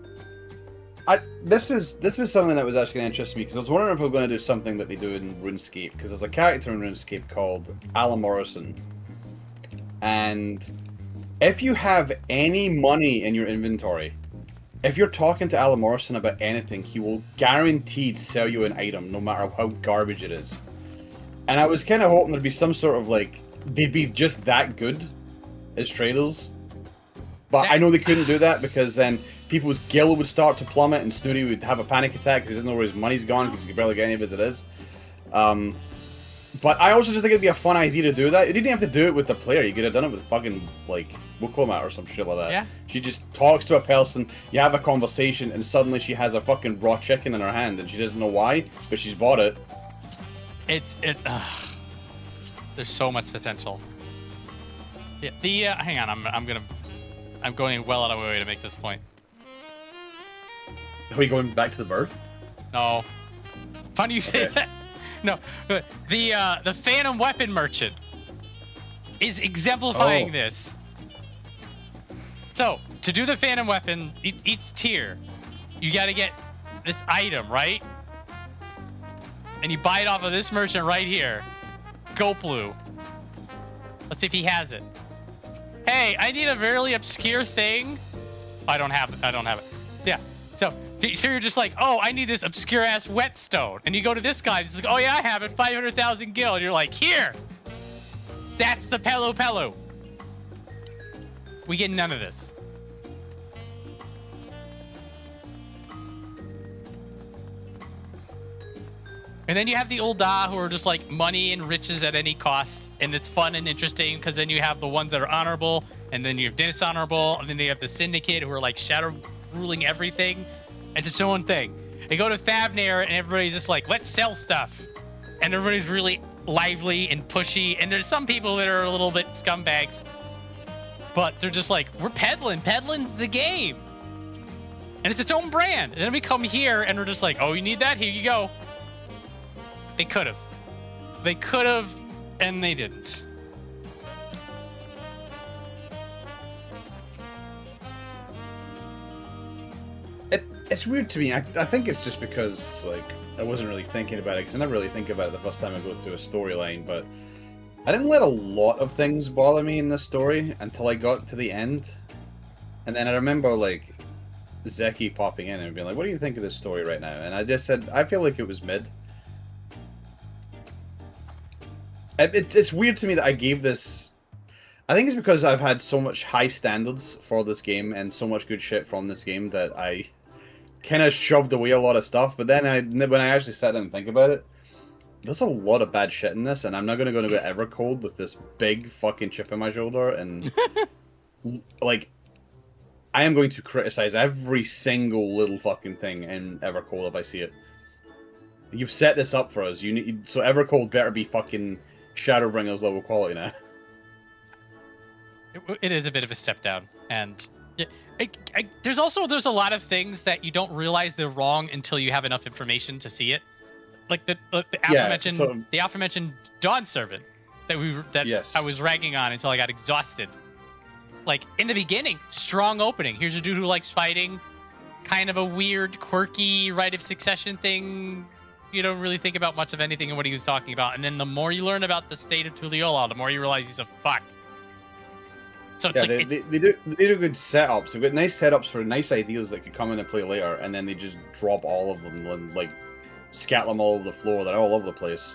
This was something that was actually going to interest me, because I was wondering if we were going to do something that they do in RuneScape, because there's a character in RuneScape called Alan Morrison. And if you have any money in your inventory, if you're talking to Alan Morrison about anything, he will guaranteed sell you an item, no matter how garbage it is. And I was kind of hoping there'd be some sort of, like, they'd be just that good as traders. But I know they couldn't do that, because then people's gil would start to plummet, and Snooty would have a panic attack because he doesn't know where his money's gone, because he can barely get any of it as it is. But I also just think it'd be a fun idea to do that. You didn't have to do it with the player. You could have done it with fucking, like, Wuklomat or some shit like that. Yeah. She just talks to a person, you have a conversation, and suddenly she has a fucking raw chicken in her hand, and she doesn't know why, but she's bought it. There's so much potential. Yeah, hang on, I'm going well out of my way to make this point. Are we going back to the bird? No. Funny you say that. No, the Phantom Weapon Merchant is exemplifying this. So, to do the Phantom Weapon, each tier, you gotta get this item, right? And you buy it off of this merchant right here. Goplu. Let's see if he has it. Hey, I need a very obscure thing. I don't have it. Yeah. So you're just like, oh, I need this obscure ass whetstone, and you go to this guy. It's like, oh yeah, I have it, 500,000 gil. And you're like, here. That's the Pelu. We get none of this. And then you have the Ul'dah who are just like money and riches at any cost, and it's fun and interesting because then you have the ones that are honorable, and then you have dishonorable, and then you have the Syndicate who are like shadow ruling everything. It's its own thing. They go to Thavnair and everybody's just like, let's sell stuff, and everybody's really lively and pushy, and there's some people that are a little bit scumbags, but they're just like, we're peddling's the game, and it's its own brand. And then we come here and we're just like, oh, you need that? Here you go. They could have, and they didn't. It's weird to me. I think it's just because, like, I wasn't really thinking about it, because I never really think about it the first time I go through a storyline, but I didn't let a lot of things bother me in this story until I got to the end. And then I remember, like, Zeki popping in and being like, what do you think of this story right now? And I just said, I feel like it was mid. It's weird to me that I gave this... I think it's because I've had so much high standards for this game and so much good shit from this game that I kind of shoved away a lot of stuff. But then when I actually sat down and think about it, there's a lot of bad shit in this, and I'm not going to go to Evercold with this big fucking chip on my shoulder and... like, I am going to criticize every single little fucking thing in Evercold if I see it. You've set this up for us. So Evercold better be fucking Shadowbringers level quality now. It is a bit of a step down, and there's a lot of things that you don't realize they're wrong until you have enough information to see it. Like the aforementioned Dawn Servant that I was ragging on until I got exhausted. Like, in the beginning, strong opening. Here's a dude who likes fighting. Kind of a weird, quirky, rite of succession thing. you don't really think about much of anything in what he was talking about. And then the more you learn about the state of Tuliyollal, the more you realize he's a fuck. So it's yeah, like they do good setups. They've got nice setups for nice ideas that could come into play later, and then they just drop all of them and like scatter them all over the floor. They're all over the place.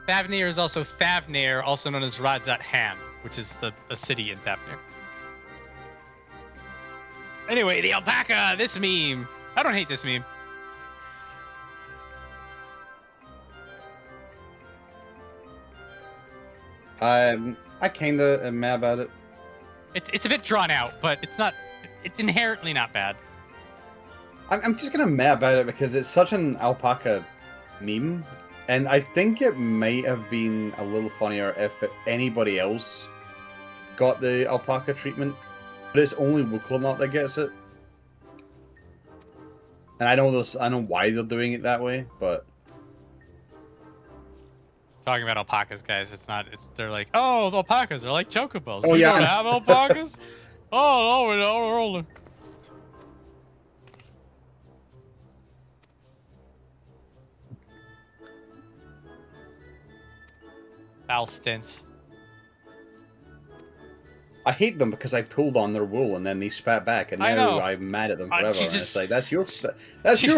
Thavnir is also Thavnir, also known as Radzat Han, which is a city in Thavnir. Anyway, the alpaca, this meme. I don't hate this meme. I kinda am mad about it. It's a bit drawn out, but it's not. It's inherently not bad. I'm just gonna mad about it because it's such an alpaca meme, and I think it might have been a little funnier if anybody else got the alpaca treatment, but it's only Wooklamot that gets it. And I know why they're doing it that way, but Talking about alpacas, guys, they're like, oh, the alpacas are like chocobos. Oh, we yeah. don't have alpacas? Oh, no, we're only... Foul stints. I hate them because I pulled on their wool and then they spat back, and now I'm mad at them forever. And it's like, that's your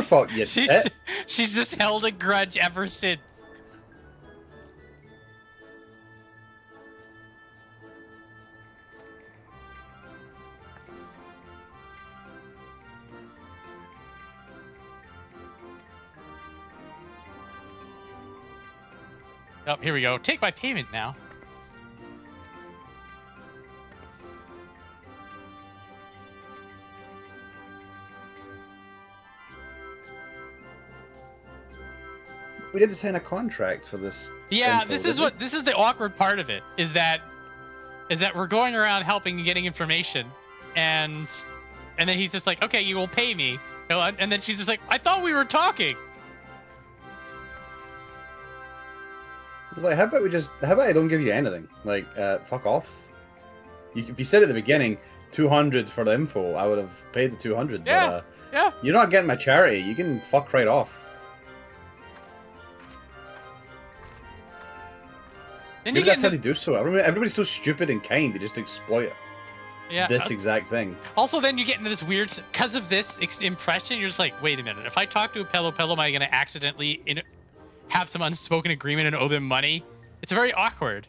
fault, you tit. She's just held a grudge ever since. Oh, here we go. Take my payment now. We didn't sign a contract for this. Yeah, info, this is the awkward part of it, is that we're going around helping and getting information, and then he's just like, okay, you will pay me, and then she's just like, I thought we were talking. I was like, how about I don't give you anything? Like, fuck off. If you said at the beginning, 200 for the info, I would have paid the 200. Yeah, but, yeah. You're not getting my charity. You can fuck right off. Maybe that's how they do so. Everybody's so stupid and kind, they just exploit this exact thing. Also, then you get into this weird, because of this impression, you're just like, wait a minute. If I talk to a Pello, am I going to accidentally have some unspoken agreement and owe them money? It's very awkward.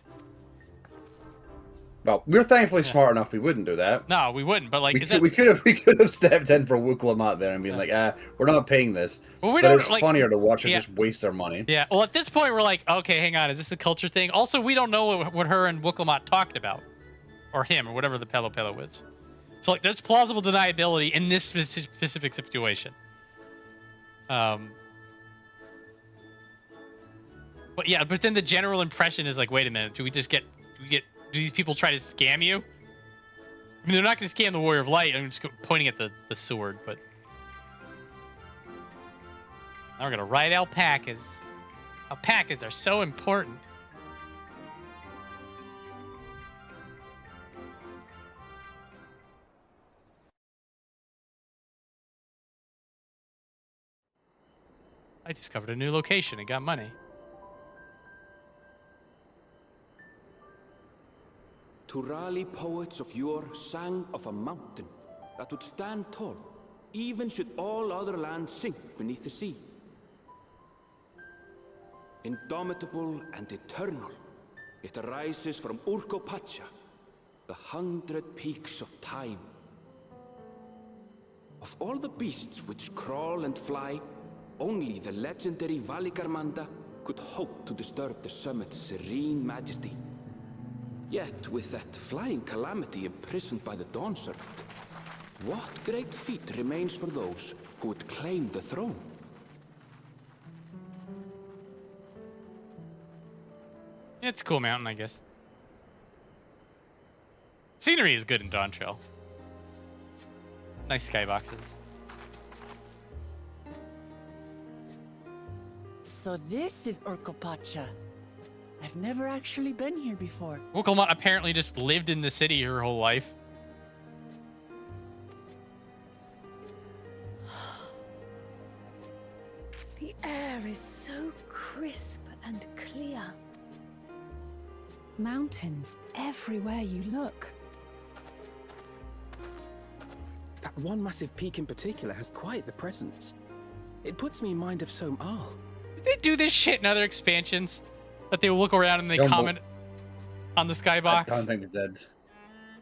Well, we're thankfully smart enough we wouldn't do that. No, we wouldn't. But like, we could have stepped in for Wooklamot there and been like, we're not paying this. Well, but it's funnier to watch her just waste our money. Yeah. Well, at this point, we're like, okay, hang on, is this a culture thing? Also, we don't know what her and Wooklamot talked about, or him, or whatever the Pello is. So like, there's plausible deniability in this specific situation. But yeah, but then the general impression is like, wait a minute, do these people try to scam you? I mean, they're not going to scam the Warrior of Light. I'm just pointing at the sword, but now we're going to ride alpacas. Alpacas are so important. I discovered a new location and got money. Turali poets of yore sang of a mountain that would stand tall, even should all other lands sink beneath the sea. Indomitable and eternal, it arises from Urkopacha, the 100 peaks of time. Of all the beasts which crawl and fly, only the legendary Valigarmanda could hope to disturb the summit's serene majesty. Yet, with that flying calamity imprisoned by the Dawn Serpent, what great feat remains for those who would claim the throne? It's a cool mountain, I guess. Scenery is good in Dawntrail. Nice skyboxes. So this is Urkopacha. I've never actually been here before. Wooklamot apparently just lived in the city her whole life. The air is crisp and clear. Mountains everywhere you look. That one massive peak in particular has quite the presence. It puts me in mind of Som-Al. Did they do this shit in other expansions? That they look around and they comment on the skybox? I don't think they did.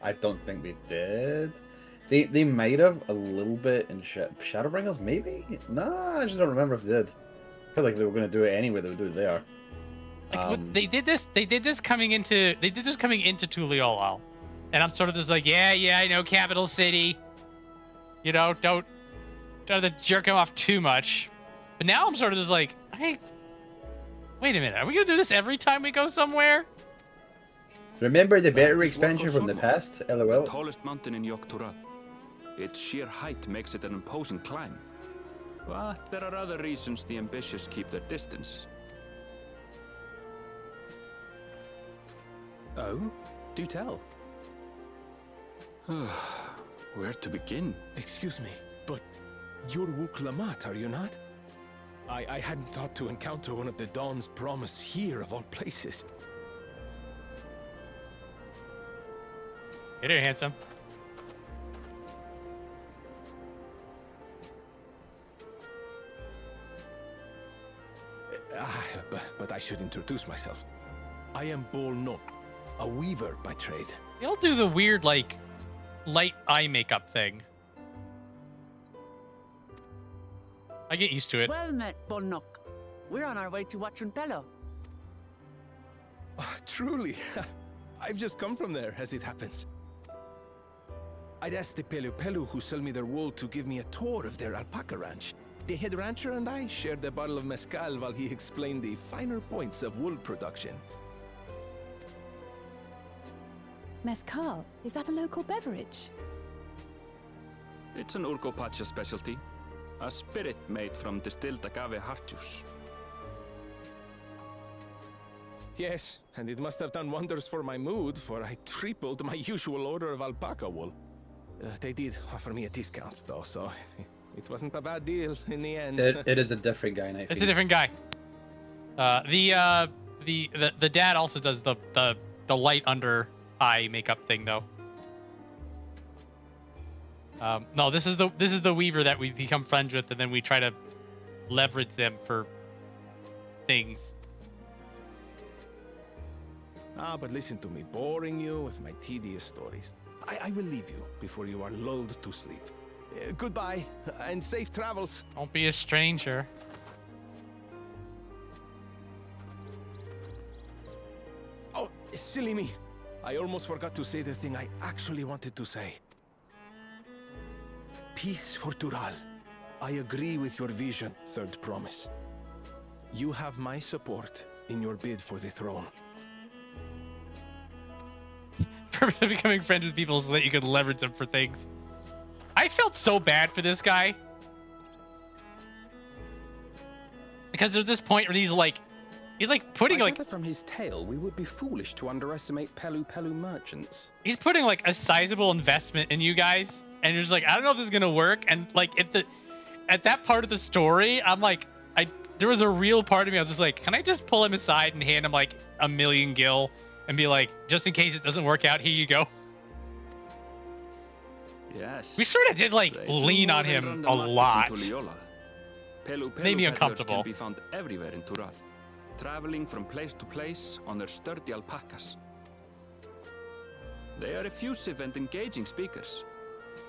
I don't think they did. They might have a little bit in Shadowbringers, maybe? Nah, I just don't remember if they did. I feel like they were going to do it anyway. They would do it there. Like, they did this. They did this coming into. They did this coming into Tuliolal, and I'm sort of just like, yeah, I know, capital city. You know, don't have to jerk him off too much. But now I'm sort of just like, hey, wait a minute, are we gonna do this every time we go somewhere? Remember the better expansion from the past? LOL. The tallest mountain in Yogg-Tural. Its sheer height makes it an imposing climb. But there are other reasons the ambitious keep their distance. Oh? Do tell. Where to begin? Excuse me, but you're Wuk Lamat, are you not? I hadn't thought to encounter one of the Dawn's promise here of all places. Hey there, handsome. But I should introduce myself. I am Bol Nok, a weaver by trade. You'll do the weird, like, light eye makeup thing. I get used to it. Well met, Bolnok. We're on our way to Watranpello. Oh, truly. I've just come from there, as it happens. I'd asked the Pelu who sell me their wool to give me a tour of their alpaca ranch. The head rancher and I shared a bottle of mezcal while he explained the finer points of wool production. Mezcal? Is that a local beverage? It's an Urgopacha specialty. A spirit made from distilled agave heart juice. Yes, and it must have done wonders for my mood, for I tripled my usual order of alpaca wool. They did offer me a discount, though, so it wasn't a bad deal in the end. It is a different guy, Night. It's a different guy. The dad also does the light under eye makeup thing, though. No, this is the weaver that we become friends with, and then we try to leverage them for things. But listen to me, boring you with my tedious stories. I will leave you before you are lulled to sleep. Goodbye, and safe travels. Don't be a stranger. Oh, silly me. I almost forgot to say the thing I actually wanted to say. Peace for Tural. I agree with your vision, Third Promise. You have my support in your bid for the throne. For becoming friends with people so that you could leverage them for things. I felt so bad for this guy. Because there's this point where he's like putting I gather from his tale, we would be foolish to underestimate Pelu merchants. He's putting like a sizable investment in you guys, and you're just like, I don't know if this is gonna work. And like at that part of the story, I'm like, there was a real part of me. I was just like, can I just pull him aside and hand him like 1 million gil and be like, just in case it doesn't work out, here you go. Yes. We sort of did like lean on him a lot. Made me uncomfortable. Can be found everywhere in Tural, traveling from place to place on their sturdy alpacas. They are effusive and engaging speakers,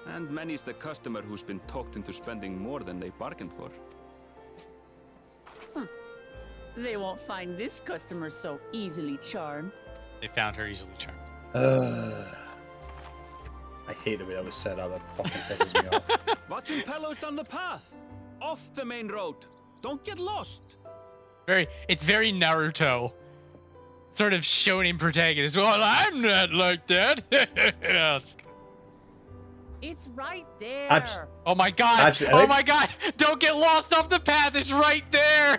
and many's the customer who's been talked into spending more than they bargained for. They won't find this customer so easily charmed. They found her easily charmed. I hate the way that was set up. It fucking pisses me off. Watranpello's down the path, off the main road. Don't get lost. It's very Naruto. Sort of shonen protagonist. Well, I'm not like that. It's right there. Oh my god. Oh my god. Don't get lost off the path. It's right there.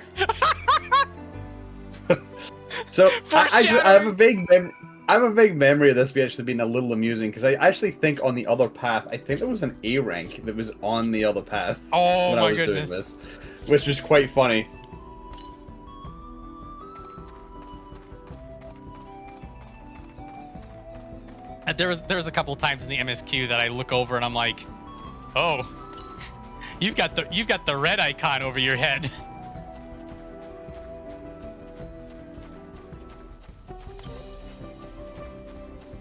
So I have a big memory of this actually being a little amusing, because I actually think on the other path, I think there was an A rank that was on the other path when I was doing this, which was quite funny. There was a couple times in the MSQ that I look over and I'm like, oh, you've got the red icon over your head.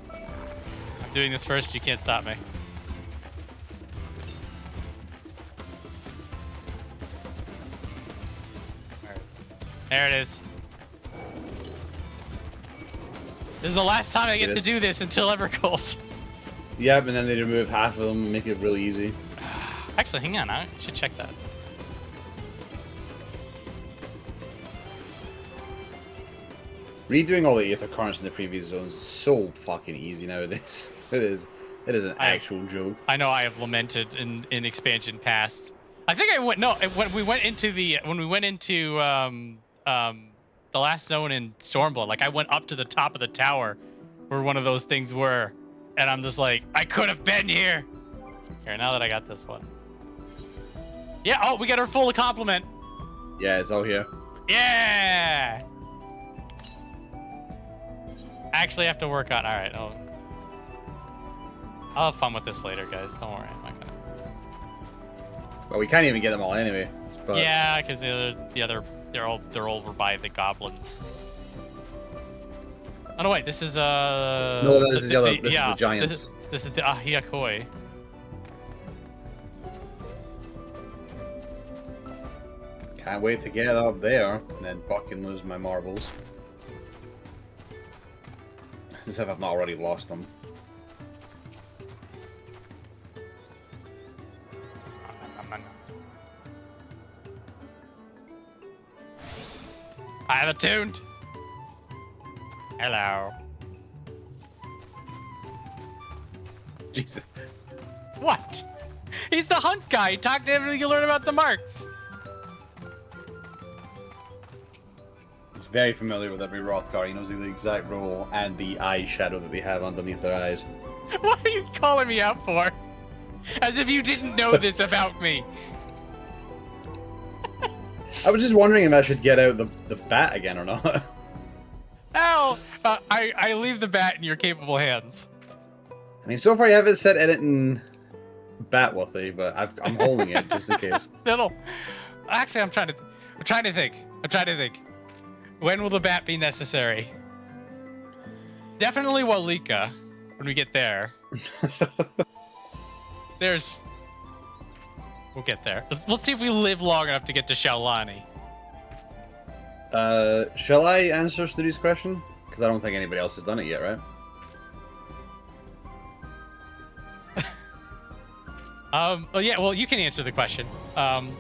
I'm doing this first. You can't stop me. There it is. This is the last time I get to do this until Evercold. Yep, and then they remove half of them and make it really easy. Actually, hang on. I should check that. Redoing all the Aether Currents in the previous zones is so fucking easy nowadays. It is an actual joke. I know I have lamented in expansion past. I think I went when we went into the the last zone in Stormblood, like I went up to the top of the tower where one of those things were, and I'm just like, I could have been here. Here, now that I got this one. Yeah, oh, we got our full complement. Yeah, it's all here. Yeah! I actually have to work on, alright, I'll have fun with this later, guys, don't worry, I'm not gonna... Well, we can't even get them all anyway. But... Yeah, because they're over by the goblins. Oh no, wait, this is No, this is the other. This is the giants. This is the Ahiakoi. Can't wait to get up there and then fucking lose my marbles. As if I've not already lost them. I have attuned. Hello. Jesus. What? He's the hunt guy. Talk to him and you learn about the marks. He's very familiar with every Rothgar. He knows the exact role and the eye shadow that they have underneath their eyes. What are you calling me out for? As if you didn't know this about me. I was just wondering if I should get out the bat again or not. Hell, I leave the bat in your capable hands. I mean, so far you haven't said anything bat-worthy, but I'm holding it just in case. Actually, I'm trying to think. When will the bat be necessary? Definitely Walika, when we get there. We'll get there. Let's see if we live long enough to get to Shaolani. Shall I answer Snooty's question? Because I don't think anybody else has done it yet, right? Oh yeah. Well, you can answer the question. And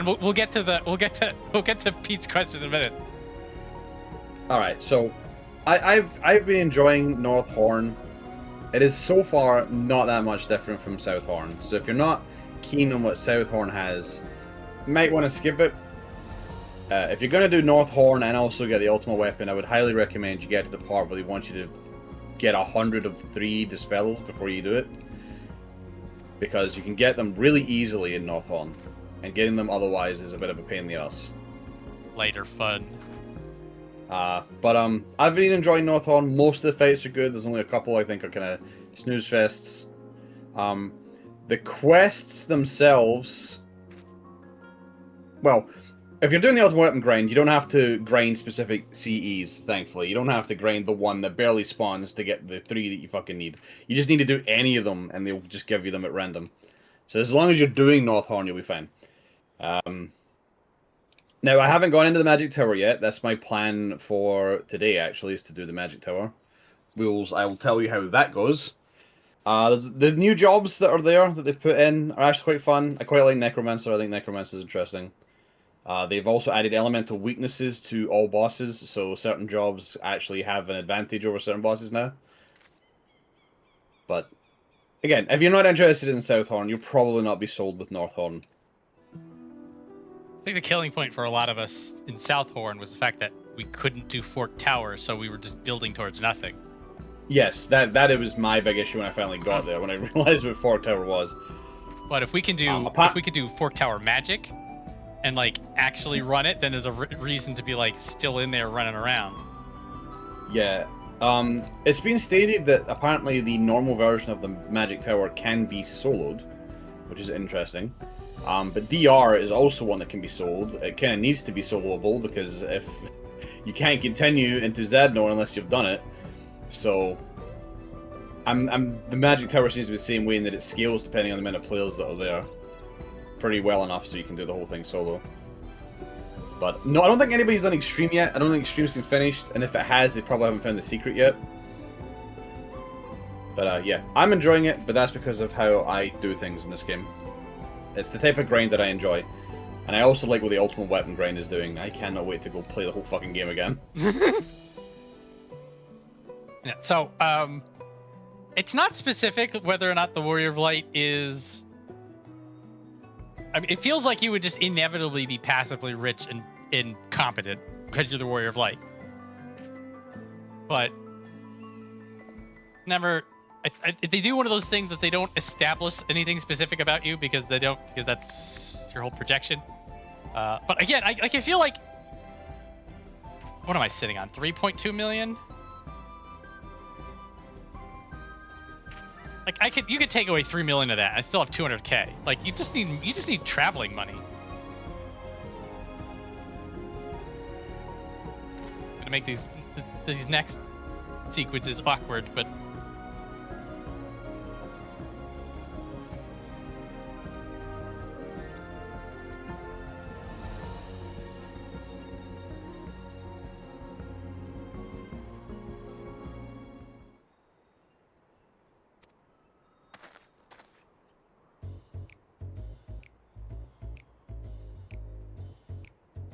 we'll get to Pete's question in a minute. All right. So, I've been enjoying North Horn. It is so far not that much different from South Horn. So if you're not keen on what South Horn has, you might want to skip it. If you're going to do North Horn and also get the ultimate weapon, I would highly recommend you get to the part where they want you to get 100 of 3 Dispels before you do it. Because you can get them really easily in North Horn, and getting them otherwise is a bit of a pain in the ass. Later fun. But I've been enjoying North Horn. Most of the fights are good. There's only a couple I think are kind of snooze fests. The quests themselves, well, if you're doing the ultimate weapon grind, you don't have to grind specific CEs, thankfully. You don't have to grind the one that barely spawns to get the 3 that you fucking need. You just need to do any of them, and they'll just give you them at random. So as long as you're doing North Horn, you'll be fine. Now, I haven't gone into the Magic Tower yet. That's my plan for today, actually, is to do the Magic Tower. I will tell you how that goes. The new jobs that are there, that they've put in, are actually quite fun. I quite like Necromancer. I think Necromancer is interesting. They've also added elemental weaknesses to all bosses, so certain jobs actually have an advantage over certain bosses now. But, again, if you're not interested in Southhorn, you'll probably not be sold with Northhorn. I think the killing point for a lot of us in Southhorn was the fact that we couldn't do Fork Tower, so we were just building towards nothing. Yes, that was my big issue when I finally got there, when I realized what Fork Tower was. But if we can do Fork Tower magic and like actually run it, then there's a reason to be like still in there running around. Yeah, It's been stated that apparently the normal version of the Magic Tower can be soloed, which is interesting. But DR is also one that can be sold. It kind of needs to be soloable because if you can't continue into Zadnor unless you've done it. So, the Magic Tower seems to be the same way in that it scales depending on the amount of players that are there. Pretty well enough so you can do the whole thing solo. But no, I don't think anybody's done Extreme yet. I don't think Extreme's been finished, and if it has, they probably haven't found the secret yet. But yeah, I'm enjoying it, but that's because of how I do things in this game. It's the type of grind that I enjoy. And I also like what the Ultimate Weapon grind is doing. I cannot wait to go play the whole fucking game again. Yeah, so, it's not specific whether or not the Warrior of Light is... I mean, it feels like you would just inevitably be passively rich and incompetent because you're the Warrior of Light. But never... if they do one of those things that they don't establish anything specific about you because that's your whole projection. But again, I feel like... What am I sitting on? 3.2 million? Like you could take away 3 million of that. I still have 200k. Like you just need traveling money. Gonna make these next sequences awkward, but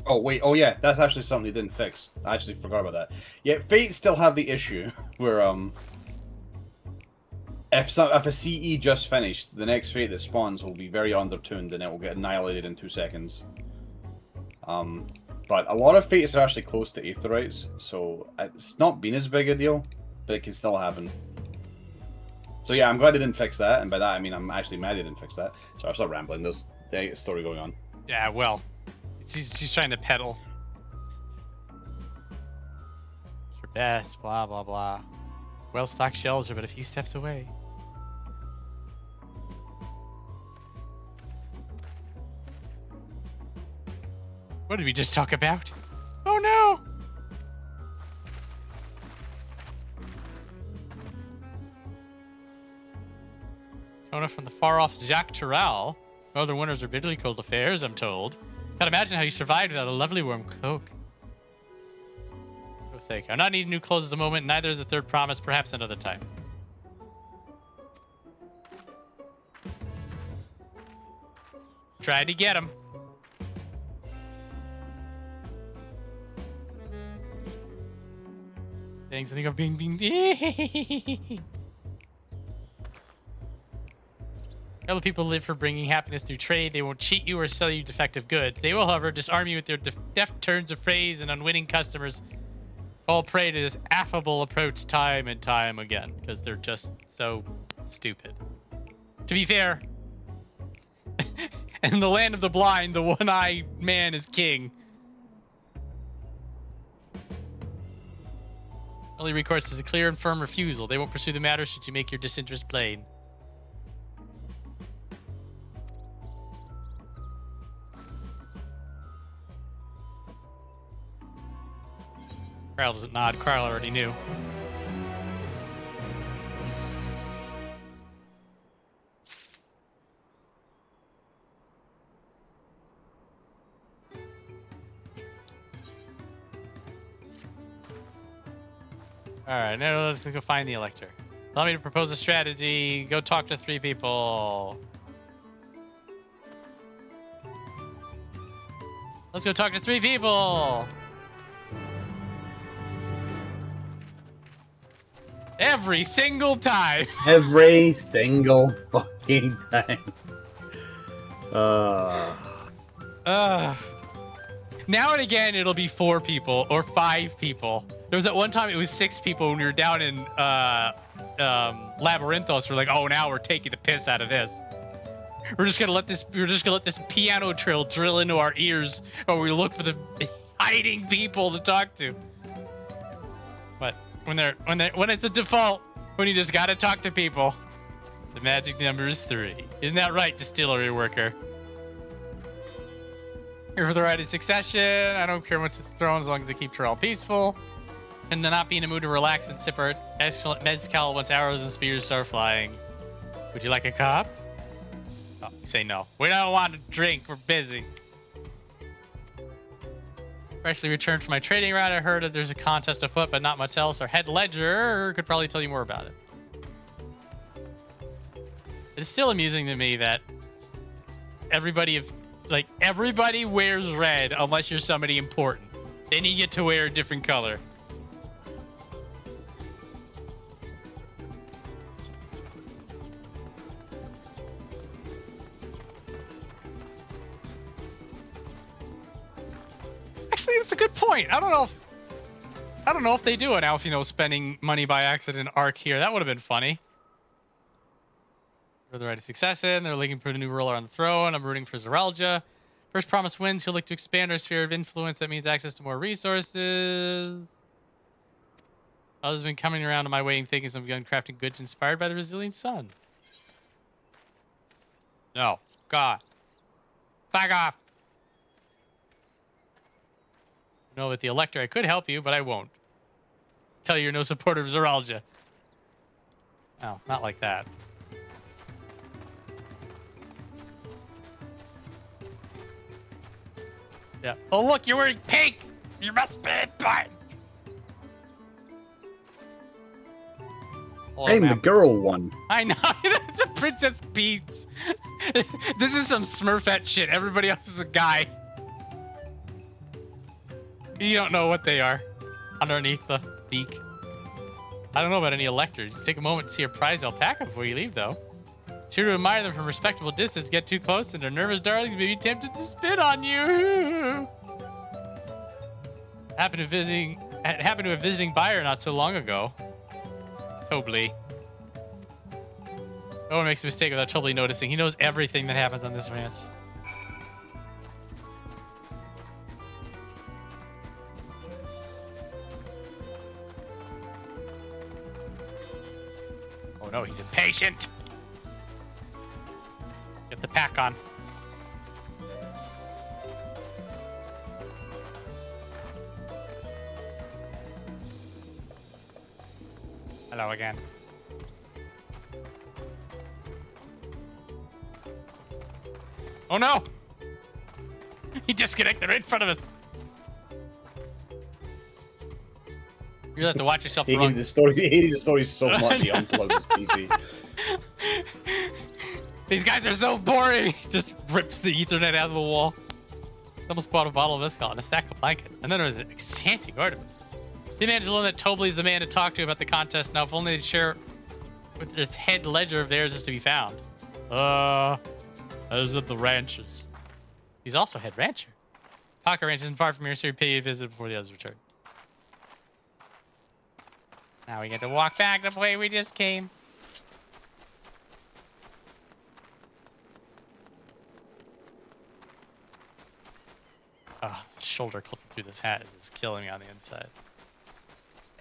Oh wait, oh yeah, that's actually something they didn't fix. I actually forgot about that. Yeah, Fates still have the issue where if a CE just finished, the next Fate that spawns will be very undertuned and it will get annihilated in 2 seconds. But a lot of Fates are actually close to Aetherites, so it's not been as big a deal, but it can still happen. So yeah, I'm glad they didn't fix that, and by that I mean I'm actually mad they didn't fix that. Sorry, I'm still rambling. There's a story going on. yeah, well. She's trying to peddle. It's your best, blah, blah, blah. Well-stocked shelves are but a few steps away. What did we just talk about? Oh no! Jonah from the far-off Jacques Terral. Northern winters are bitterly cold affairs, I'm told. Can't imagine how you survived without a lovely warm cloak. Go think. I'm not needing new clothes at the moment, neither is the third promise, perhaps another time. Tried to get him. Things I think of being Other people live for bringing happiness through trade. They won't cheat you or sell you defective goods. They will, however, disarm you with their deft turns of phrase, and unwitting customers fall prey to this affable approach time and time again because they're just so stupid. To be fair, in the land of the blind, the one-eyed man is king. Only recourse is a clear and firm refusal. They won't pursue the matter should you make your disinterest plain. Carl doesn't nod. Carl already knew. Alright, now let's go find the Elector. Allow me to propose a strategy. Go talk to 3 people. Let's go talk to 3 people! Every single time. Every single fucking time. Now and again, it'll be 4 people or 5 people. There was that one time it was 6 people when we were down in Labyrinthos. We're like, oh, now we're taking the piss out of this. We're just gonna let this piano trill drill into our ears, or we look for the hiding people to talk to. But when it's a default, when you just gotta talk to people. The magic number is 3. Isn't that right, distillery worker? Here for the ride of succession. I don't care what's thrown as long as they keep Terrell peaceful. And to not be in a mood to relax and sip our excellent mezcal once arrows and spears start flying. Would you like a cup? Oh, say no. We don't want to drink. We're busy. Freshly returned from my trading route. I heard that there's a contest afoot, but not much else. Our head ledger could probably tell you more about it. It's still amusing to me that everybody wears red unless you're somebody important. Then you get to wear a different color. Actually, that's a good point. I don't know if they do an Alfino spending money by accident arc here. That would have been funny. For the right of success in, they're looking for a new ruler on the throne. I'm rooting for Zeralja. First promise wins. He'll look to expand our sphere of influence. That means access to more resources. Others have been coming around to my way and thinking some begun crafting goods inspired by the resilient sun. No. God. Back off. No, with the Elector, I could help you, but I won't. Tell you you're no supporter of Zeralja. No, not like that. Yeah. Oh, look, you're wearing pink! You must be fine! I'm the girl one. I know, the Princess Peach. This is some Smurfette shit. Everybody else is a guy. You don't know what they are underneath the beak. I don't know about any electors. Just take a moment to see a prize alpaca before you leave, though. Sure to admire them from a respectable distance. Get too close and their nervous darlings may be tempted to spit on you. Happened to a visiting buyer not so long ago. Tobly. No one makes a mistake without Tobly noticing. He knows everything that happens on this ranch. Oh no, he's impatient. Get the pack on. Hello again. Oh no! He disconnected right in front of us. You have to watch yourself. He hated the story so much he unplugged his PC. These guys are so boring. Just rips the Ethernet out of the wall. Almost bought a bottle of mezcal and a stack of blankets. And then there was an enchanting ornament. He managed to learn that Tobly's the man to talk to about the contest now, if only they'd share with this head ledger of theirs is to be found. Those are the ranchers. He's also head rancher. Pocket Ranch isn't far from here, so you pay a visit before the others return. Now we get to walk back the way we just came. Oh, shoulder clipping through this hat is killing me on the inside.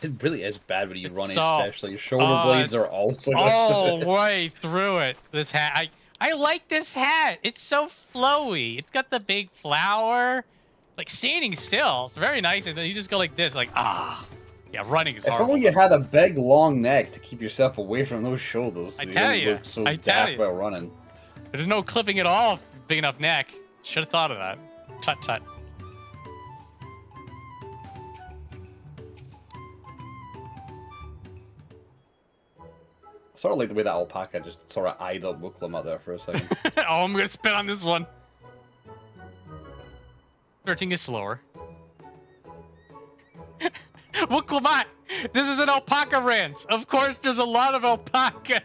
It really is bad when you run, so, especially. Your shoulder blades are also all the way through it. This hat, I like this hat. It's so flowy. It's got the big flower, like standing still. It's very nice, and then you just go like this, like yeah, running is If horrible. only you had a big long neck to keep yourself away from those shoulders. So I tell you, look so daft while running. There's no clipping at all. Big enough neck. Should have thought of that. Tut tut. Sort of like the way that alpaca just sort of eyed up Wooklum out there for a second. Oh, I'm gonna spit on this one. Searching is slower. Wooklamat! This is an alpaca ranch. Of course, there's a lot of alpaca.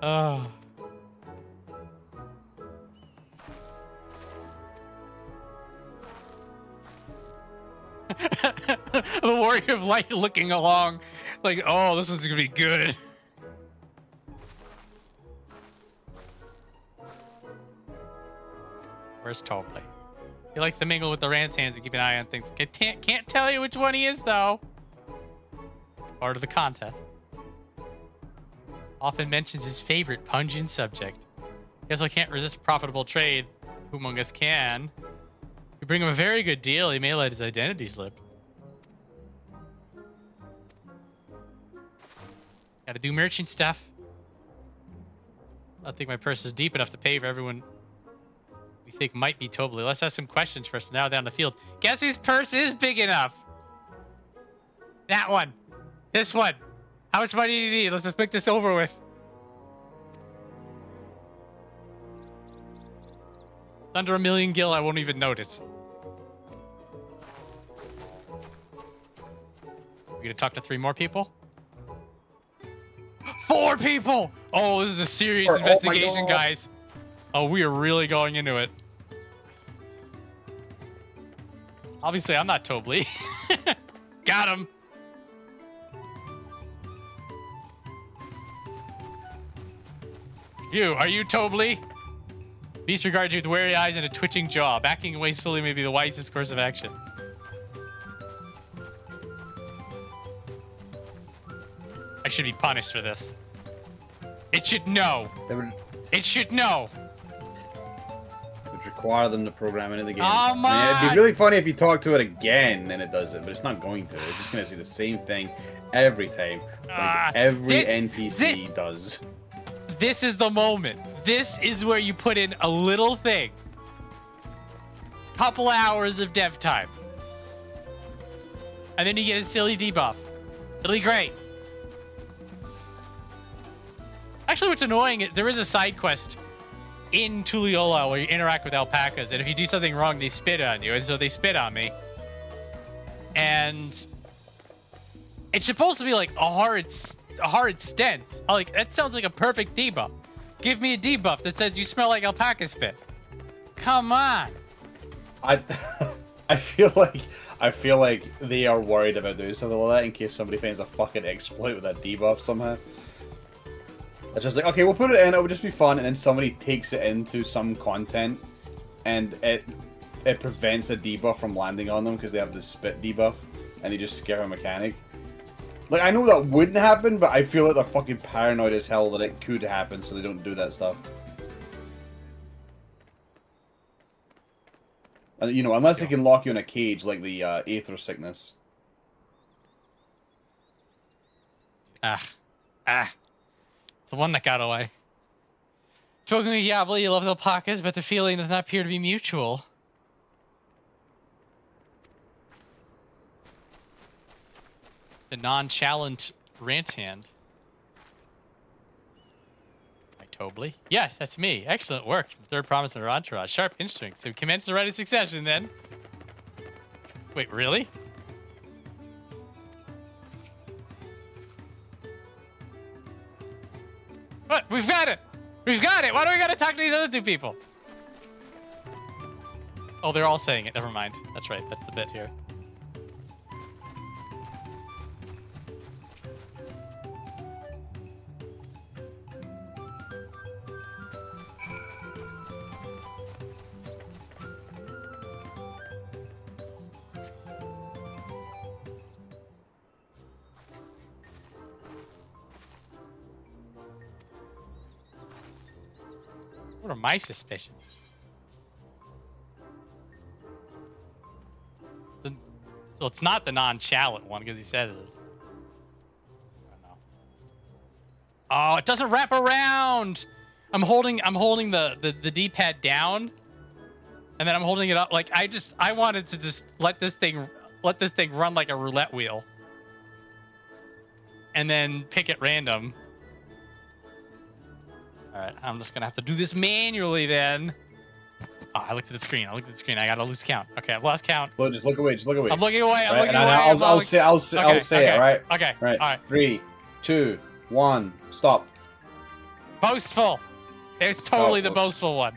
Oh. The Warrior of Light looking along, like, oh, this one's gonna be good. Where's Tobly? He likes to mingle with the Rance hands and keep an eye on things. Can't tell you which one he is, though. Part of the contest. Often mentions his favorite pungent subject. He also can't resist profitable trade. Who among us can? You bring him a very good deal, he may let his identity slip. Gotta do merchant stuff. I don't think my purse is deep enough to pay for everyone we think might be Tobly. Let's ask some questions first. Now down the field. Guess whose purse is big enough? That one. This one. How much money do you need? Let's just make this over with. It's under 1 million gil, I won't even notice. We gonna talk to 3 more people? 4 people! Oh, this is a serious investigation, guys. Oh, we are really going into it. Obviously, I'm not Tobly. Got him. Are you Tobly? Beast regards you with wary eyes and a twitching jaw. Backing away slowly may be the wisest course of action. I should be punished for this. It should know. It should know. It would require them to program into the game. Come I mean, it'd on! be really funny if you talk to it again and it does it, but it's not going to. It's just going to say the same thing every time. Like every NPC does. This is the moment. This is where you put in a little thing. Couple hours of dev time. And then you get a silly debuff. It'll be great. Actually, what's annoying is there is a side quest in Tulliola where you interact with alpacas, and if you do something wrong, they spit on you, and so they spit on me. And it's supposed to be like a hard stance. Like, that sounds like a perfect debuff. Give me a debuff that says you smell like alpaca spit. Come on. I feel like they are worried about doing something like that in case somebody finds a fucking exploit with that debuff somehow. It's just like, okay, we'll put it in, it'll just be fun, and then somebody takes it into some content, and it prevents a debuff from landing on them because they have the spit debuff, and they just scare a mechanic. Like, I know that wouldn't happen, but I feel like they're fucking paranoid as hell that it could happen, so they don't do that stuff. And, you know, unless they can lock you in a cage like the Aether Sickness. The one that got away. Spoken with Diablo, you love the alpacas, but the feeling does not appear to be mutual. The nonchalant rant hand. My Tobly? Yes, that's me. Excellent work. From the third promise of our entourage. Sharp instincts. So we commence the right of succession then. Wait, really? What? We've got it! We've got it! Why do we gotta talk to these other 2 people? Oh, they're all saying it. Never mind. That's right. That's the bit here. What are my suspicions? So it's not the nonchalant one because he said it is. I don't know. Oh, it doesn't wrap around. I'm holding the D-pad down, and then I'm holding it up. Like I wanted to just let this thing run like a roulette wheel, and then pick at random. Alright, I'm just gonna have to do this manually then. Oh, I looked at the screen. I gotta lose count. Okay, I've lost count. Well, just look away. I'm looking away. I'll say it, right? Okay. Right. Alright. 3, 2, 1, stop. Boastful. It's totally the boastful one.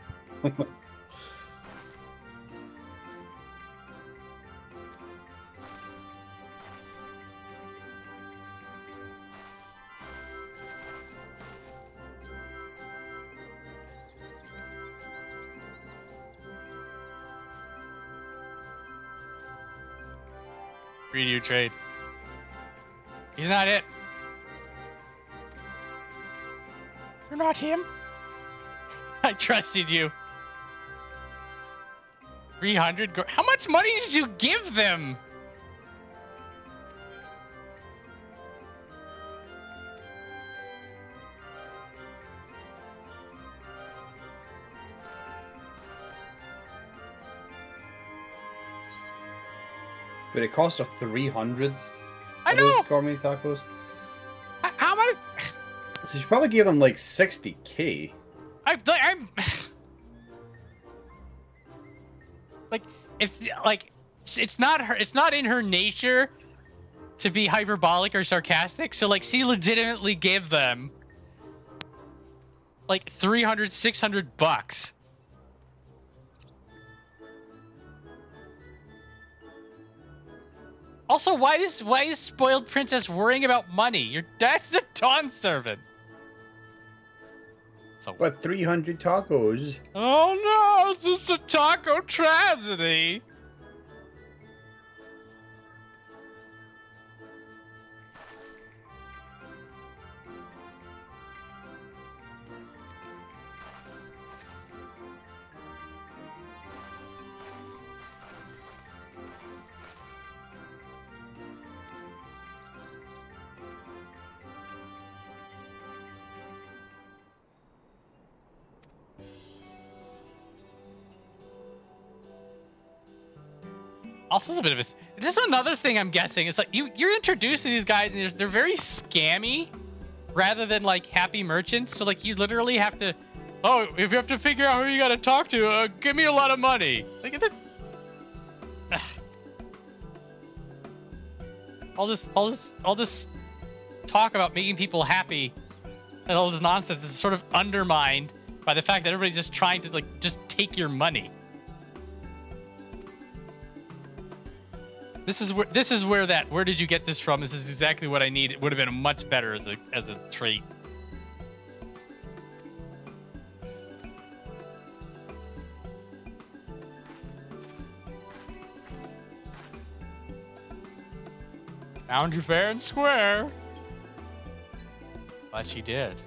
Agree to your trade. He's not it. You're not him. I trusted you. 300. How much money did you give them? But it costs her 300. I know. Those gourmet tacos. How much? So she probably gave them like 60K. I'm like, if like, it's not her. It's not in her nature to be hyperbolic or sarcastic. So like, she legitimately gave them like 300, 600 bucks. Also, why is spoiled princess worrying about money? That's the Dawn servant. So what? 300 tacos? Oh no! It's just a taco tragedy. Also, a bit of a. This is another thing I'm guessing. It's like you're introduced to these guys and they're very scammy, rather than like happy merchants. So like you literally have to. Oh, if you have to figure out who you got to talk to, give me a lot of money. Like all this talk about making people happy and all this nonsense is sort of undermined by the fact that everybody's just trying to like just take your money. This is where that. Where did you get this from? This is exactly what I need. It would have been much better as a trait. Found you fair and square. But she did.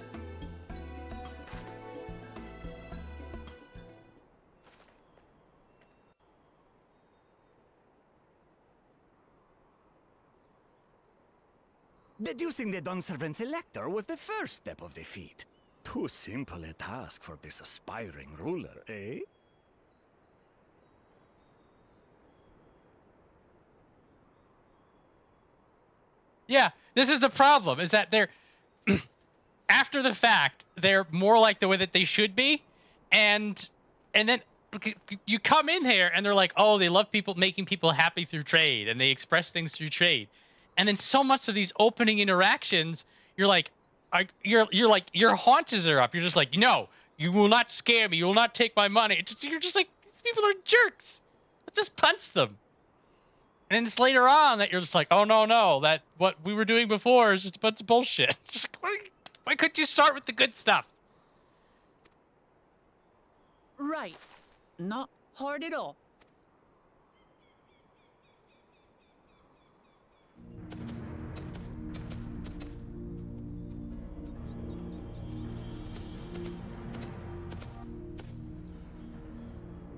Deducing the Dawn Servant's elector was the first step of the feat. Too simple a task for this aspiring ruler, eh? Yeah, this is the problem, is that they're, after the fact, they're more like the way that they should be, and then you come in here and they're like, oh, they love people, making people happy through trade, and they express things through trade. And then so much of these opening interactions, you're like, your haunches are up. You're just like, no, you will not scam me. You will not take my money. You're just like, these people are jerks. Let's just punch them. And then it's later on that you're just like, oh no, that what we were doing before is just a bunch of bullshit. Just why couldn't you start with the good stuff? Right. Not hard at all.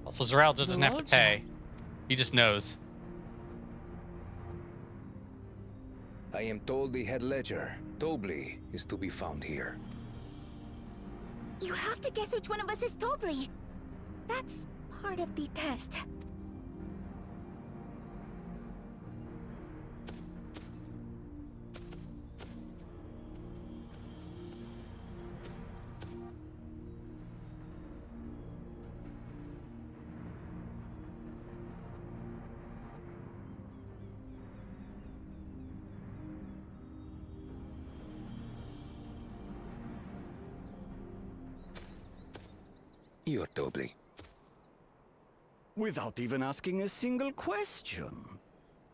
Also, Zoral doesn't have to pay. He just knows. I am told the head ledger, Tobli, is to be found here. You have to guess which one of us is Tobli. That's part of the test. You're Tobli. Without even asking a single question.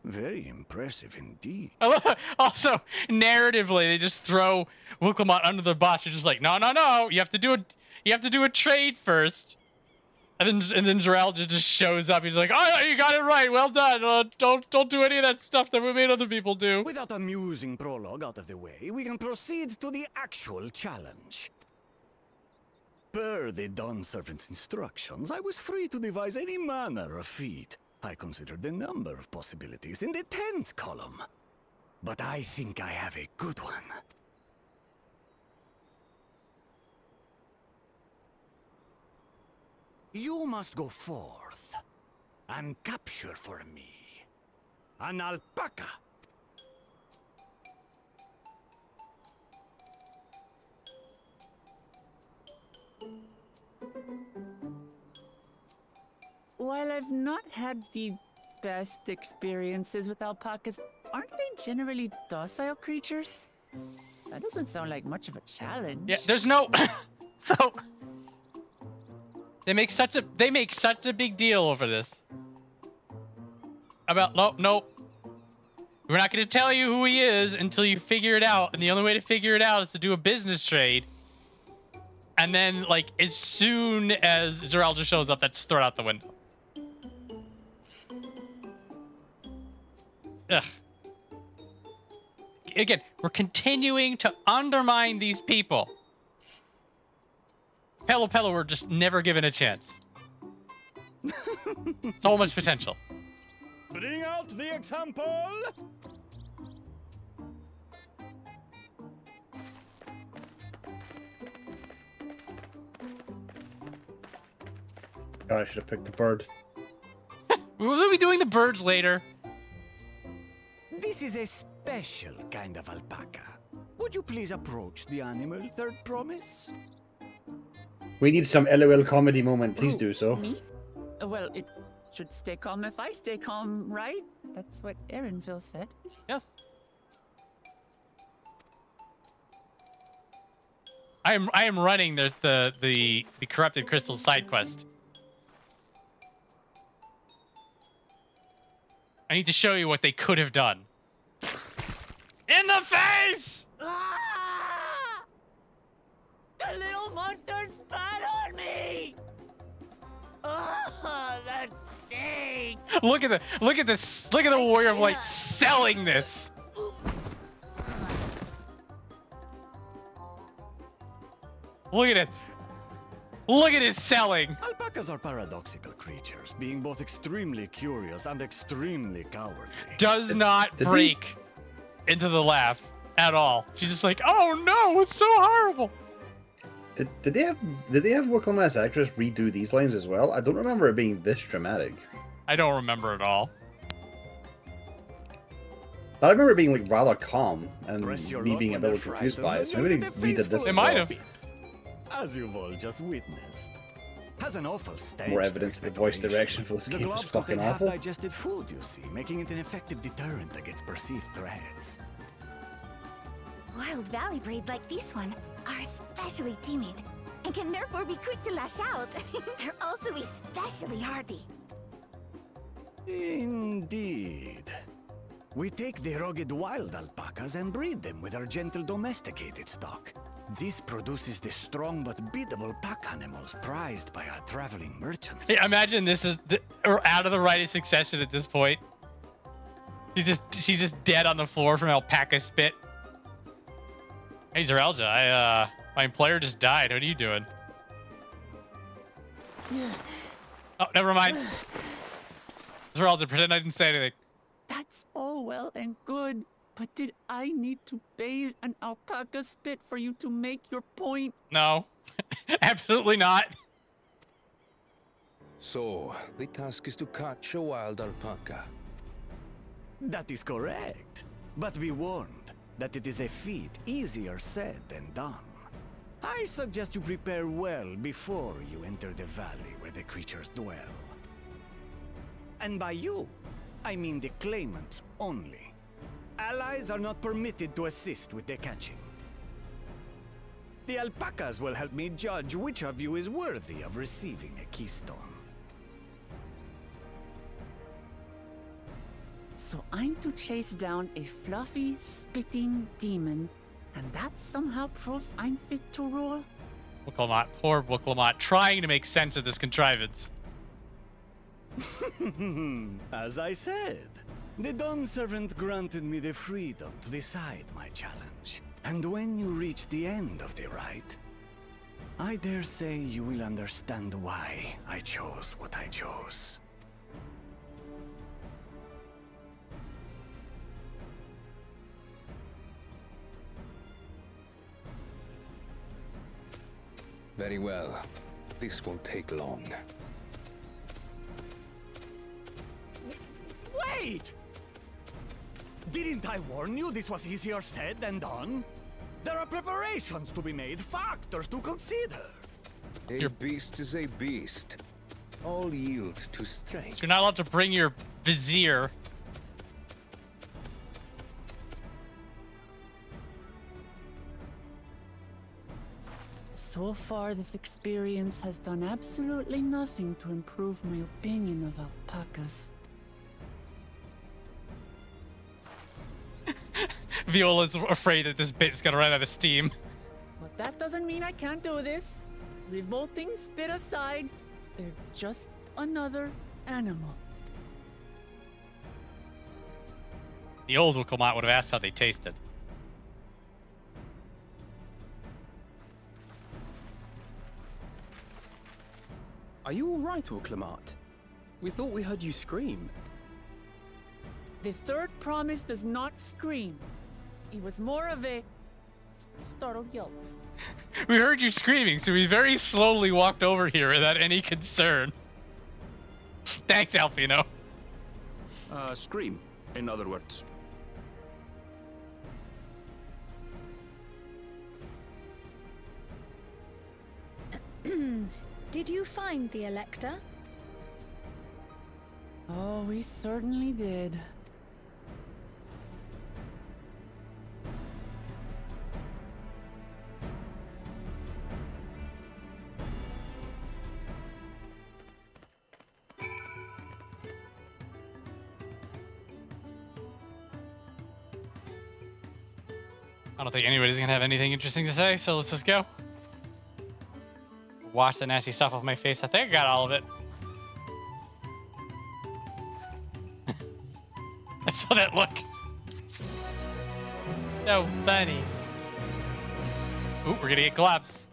Very impressive indeed. I love it. Also, narratively, they just throw Wilclamont under the bus. You're just like, no. You have to do a trade first. And then Zeralda just shows up. He's like, "Oh, you got it right. Well done. Don't do any of that stuff that we made other people do." With that amusing prologue out of the way, we can proceed to the actual challenge. Per the Dawn Servant's instructions, I was free to devise any manner of feat. I considered the number of possibilities in the 10th column. But I think I have a good one. You must go forth and capture for me an alpaca. While I've not had the best experiences with alpacas, aren't they generally docile creatures? That doesn't sound like much of a challenge. Yeah, there's no. So they make such a big deal over this. About nope. We're not going to tell you who he is until you figure it out, and the only way to figure it out is to do a business trade. And then, like, as soon as Zeralda shows up, that's thrown out the window. Ugh. Again, we're continuing to undermine these people. Pelo were just never given a chance. So much potential. Bring out the example! God, I should have picked the bird. We'll be doing the birds later. This is a special kind of alpaca. Would you please approach the animal, Third Promise? We need some LOL comedy moment. Please do so. Me? Well, it should stay calm if I stay calm, right? That's what Erinville said. Yeah. I am running the corrupted crystal side quest. I need to show you what they could have done. In the face! Ah! The little monster spat on me! Oh, that stinks! Look at the warrior of light selling this. Look at it. Look at his selling. Alpacas are paradoxical creatures, being both extremely curious and extremely cowardly. Does not break into the laugh at all. She's just like, "Oh no, it's so horrible." Did they have vocal mass actress redo these lines as well? I don't remember it being this dramatic. I don't remember at all. I remember it being like rather calm and me being a little confused by it. So maybe they redid this. They might have. As you've all just witnessed. Has an awful stench. More evidence that the voice direction for this game is fucking awful. Half-digested food, you see, making it an effective deterrent against perceived threats. Wild valley breed like this one are especially timid and can therefore be quick to lash out. They're also especially hardy. Indeed. We take the rugged wild alpacas and breed them with our gentle domesticated stock. This produces the strong but biddable pack animals prized by our traveling merchants. Hey, imagine this is out of the rite of succession at this point. She's just dead on the floor from alpaca spit. Hey Zeralda, my employer just died. What are you doing? Oh, never mind. Zeralda, pretend I didn't say anything. That's all well and good, but did I need to bathe an alpaca spit for you to make your point? No, absolutely not. So, the task is to catch a wild alpaca. That is correct. But be warned that it is a feat easier said than done. I suggest you prepare well before you enter the valley where the creatures dwell. And by you, I mean the claimants only. Allies are not permitted to assist with the catching. The alpacas will help me judge which of you is worthy of receiving a keystone. So I'm to chase down a fluffy, spitting demon, and that somehow proves I'm fit to rule? Wooklamot, poor Wooklamot, trying to make sense of this contrivance. As I said, the Dawn Servant granted me the freedom to decide my challenge. And when you reach the end of the rite, I dare say you will understand why I chose what I chose. Very well. This won't take long. Wait! Didn't I warn you this was easier said than done? There are preparations to be made, factors to consider. A beast is a beast. All yield to strength. You're not allowed to bring your vizier. So far, this experience has done absolutely nothing to improve my opinion of alpacas. Viola's afraid that this bit's gonna run out of steam. But that doesn't mean I can't do this. Revolting spit aside, they're just another animal. The old Wooklamot would have asked how they tasted. Are you all right, Wooklamot? We thought we heard you scream. The third promise does not scream. It was more of a startled yelp. We heard you screaming, so we very slowly walked over here without any concern. Thanks, Alfino. Scream, in other words. Did you find the Elector? Oh, we certainly did. I don't think anybody's gonna have anything interesting to say, so let's just go. Wash the nasty stuff off my face. I think I got all of it. I saw that look. So funny. Ooh, we're gonna get gloves.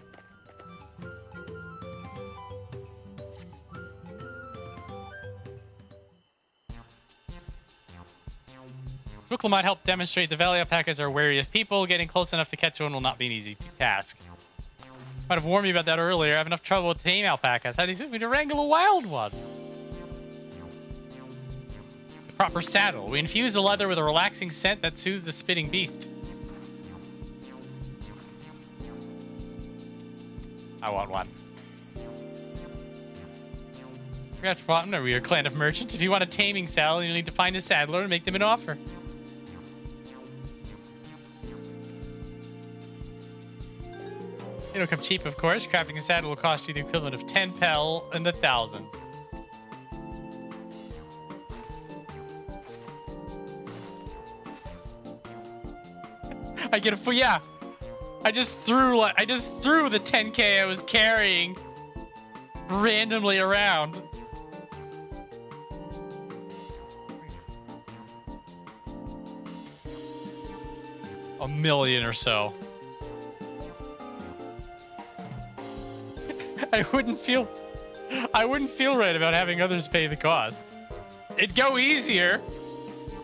Wooklamot helped demonstrate the valley alpacas are wary of people. Getting close enough to catch one will not be an easy task. Might have warned me about that earlier. I have enough trouble with tame alpacas. How do you expect me to wrangle a wild one? The proper saddle. We infuse the leather with a relaxing scent that soothes the spitting beast. I want one. Forgot Frotman, we are a clan of merchants. If you want a taming saddle, you'll need to find a saddler and make them an offer. It'll come cheap, of course. Crafting a saddle will cost you the equivalent of 10 pel in the thousands. I get a yeah. I just threw the 10k I was carrying randomly around. A million or so. I wouldn't feel right about having others pay the cost. It'd go easier,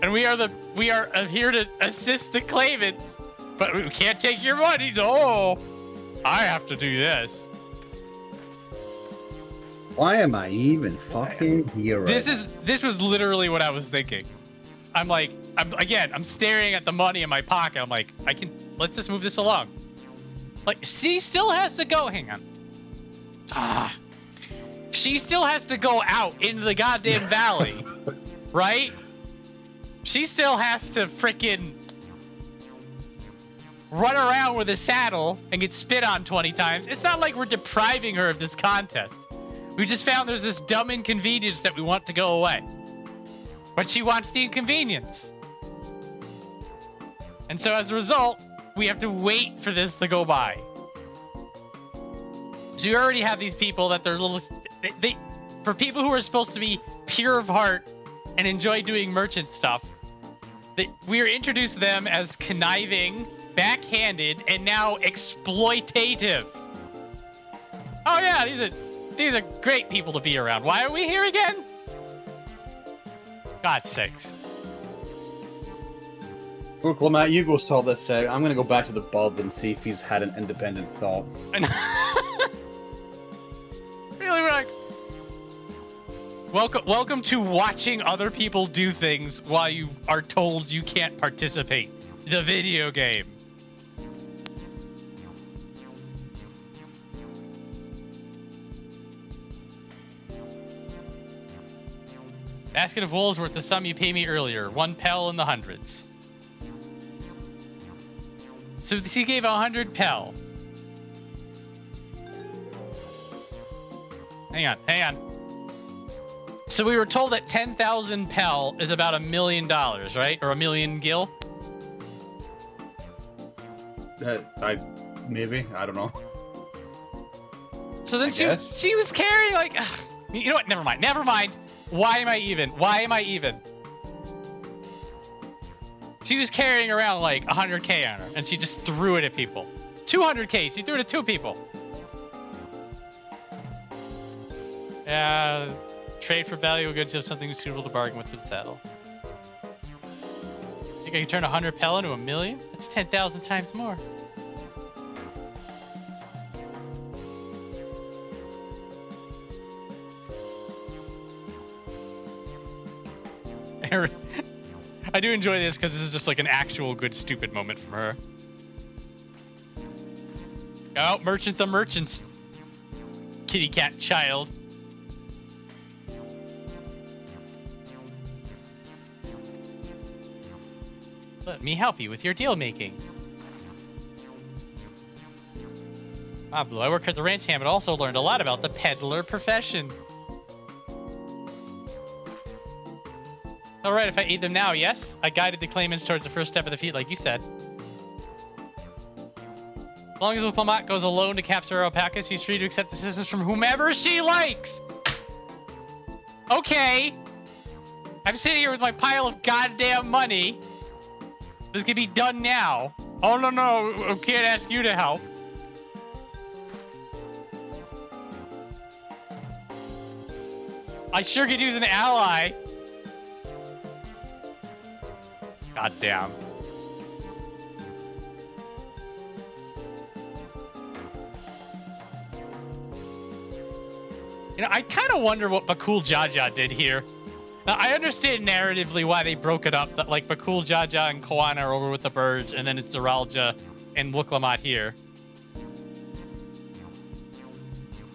and we are here to assist the claimants, but we can't take your money. No, I have to do this. Why am I even fucking here? This was literally what I was thinking. I'm staring at the money in my pocket. I'm like, let's just move this along. Like, she still has to go. Hang on. She still has to go out into the goddamn valley, right? She still has to frickin' run around with a saddle and get spit on 20 times. It's not like we're depriving her of this contest. We just found there's this dumb inconvenience that we want to go away. But she wants the inconvenience. And so as a result, we have to wait for this to go by. So you already have these people that they're little... for people who are supposed to be pure of heart and enjoy doing merchant stuff, we are introduced to them as conniving, backhanded, and now exploitative. Oh yeah, these are great people to be around. Why are we here again? God's sakes. Look, Lamont, you go sort this out. I'm going to go back to the bud and see if he's had an independent thought. Really, we're like... Welcome to watching other people do things while you are told you can't participate. The video game. Basket of wool is worth the sum you paid me earlier. 1 pel in the hundreds. So he gave 100 pel. Hang on. So we were told that 10,000 pel is about $1 million, right? Or 1 million gil? Maybe. I don't know. So then she was carrying like... Ugh, you know what? Never mind. Why am I even? She was carrying around like 100k on her, and she just threw it at people. 200k, she threw it at 2 people. Yeah, trade for valuable goods of something suitable to bargain with for the saddle. Think I can turn 100 pel into 1 million? That's 10,000 times more. I do enjoy this because this is just like an actual good stupid moment from her. Oh, merchant the merchants. Kitty cat child. Let me help you with your deal making. Pablo, I work at the ranch hand, but also learned a lot about the peddler profession. Alright, if I aid them now, yes? I guided the claimants towards the first step of the feat, like you said. As long as Wilclamot goes alone to capture her alpacas, she's free to accept assistance from whomever she likes! Okay! I'm sitting here with my pile of goddamn money. This can be done now. Oh, no, I can't ask you to help. I sure could use an ally. God damn. You know, I kind of wonder what Bakul Jaja did here. Now, I understand narratively why they broke it up, that like Bakul Jaja and Koana are over with the birds, and then it's Zeralja and Wuklamot here.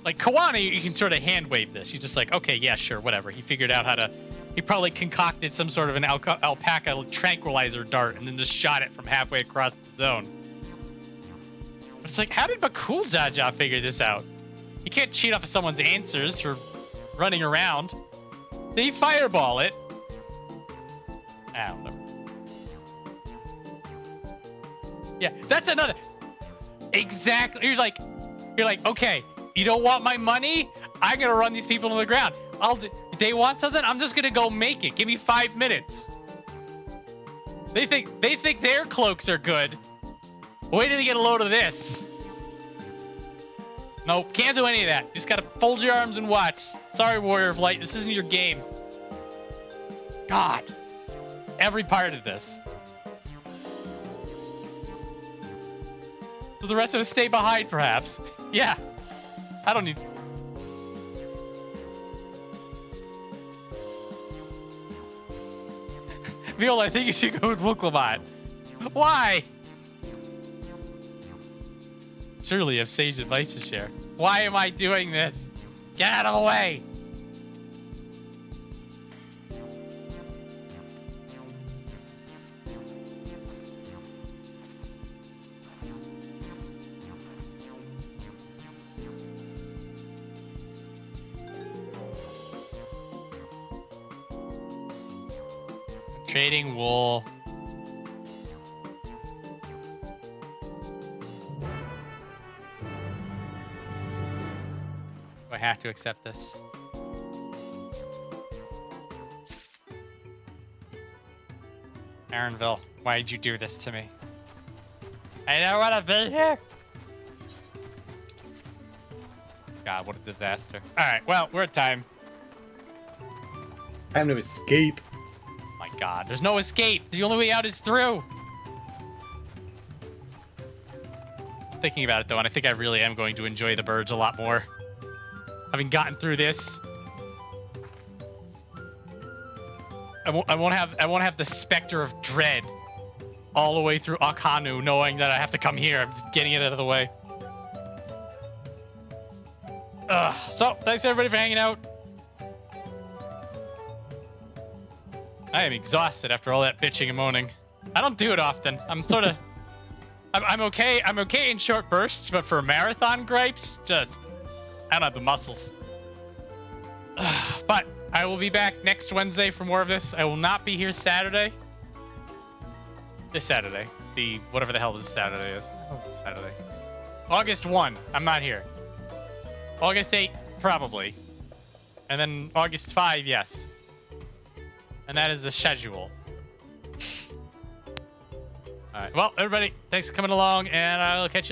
Like, Koana, you can sort of hand wave this. You're just like, okay, yeah, sure, whatever. He figured out how to... He probably concocted some sort of an alpaca tranquilizer dart and then just shot it from halfway across the zone. But it's like, how did Bakul Jaja figure this out? You can't cheat off of someone's answers for running around. Then you fireball it. I don't know. Yeah, that's another... Exactly. You're like, okay, you don't want my money? I'm gonna run these people to the ground. If they want something, I'm just gonna go make it. Give me 5 minutes. They think their cloaks are good. Wait till they get a load of this. Nope, can't do any of that. Just gotta fold your arms and watch. Sorry, Warrior of Light, this isn't your game. God. Every part of this. So the rest of us stay behind, perhaps. Yeah. I don't need... Viola, I think you should go with Wuklamot. Why? Surely you have sage advice to share. Why am I doing this? Get out of the way! Trading wool. have to accept this. Aaronville, why did you do this to me? I don't want to be here. God, what a disaster. Alright, well, we're at time. Time to escape. My God, there's no escape. The only way out is through. Thinking about it, though, and I think I really am going to enjoy the birds a lot more. Having gotten through this. I won't have the specter of dread all the way through Akhanu, knowing that I have to come here. I'm just getting it out of the way. So, thanks everybody for hanging out. I am exhausted after all that bitching and moaning. I don't do it often. I'm sort of... I'm okay. I'm okay in short bursts, but for marathon gripes, just... I don't have the muscles. But I will be back next Wednesday for more of this. I will not be here Saturday. This Saturday. Whatever the hell this Saturday is. What's this Saturday? August 1, I'm not here. August 8, probably. And then August 5, yes. And that is the schedule. Alright, well, everybody, thanks for coming along, and I'll catch you later.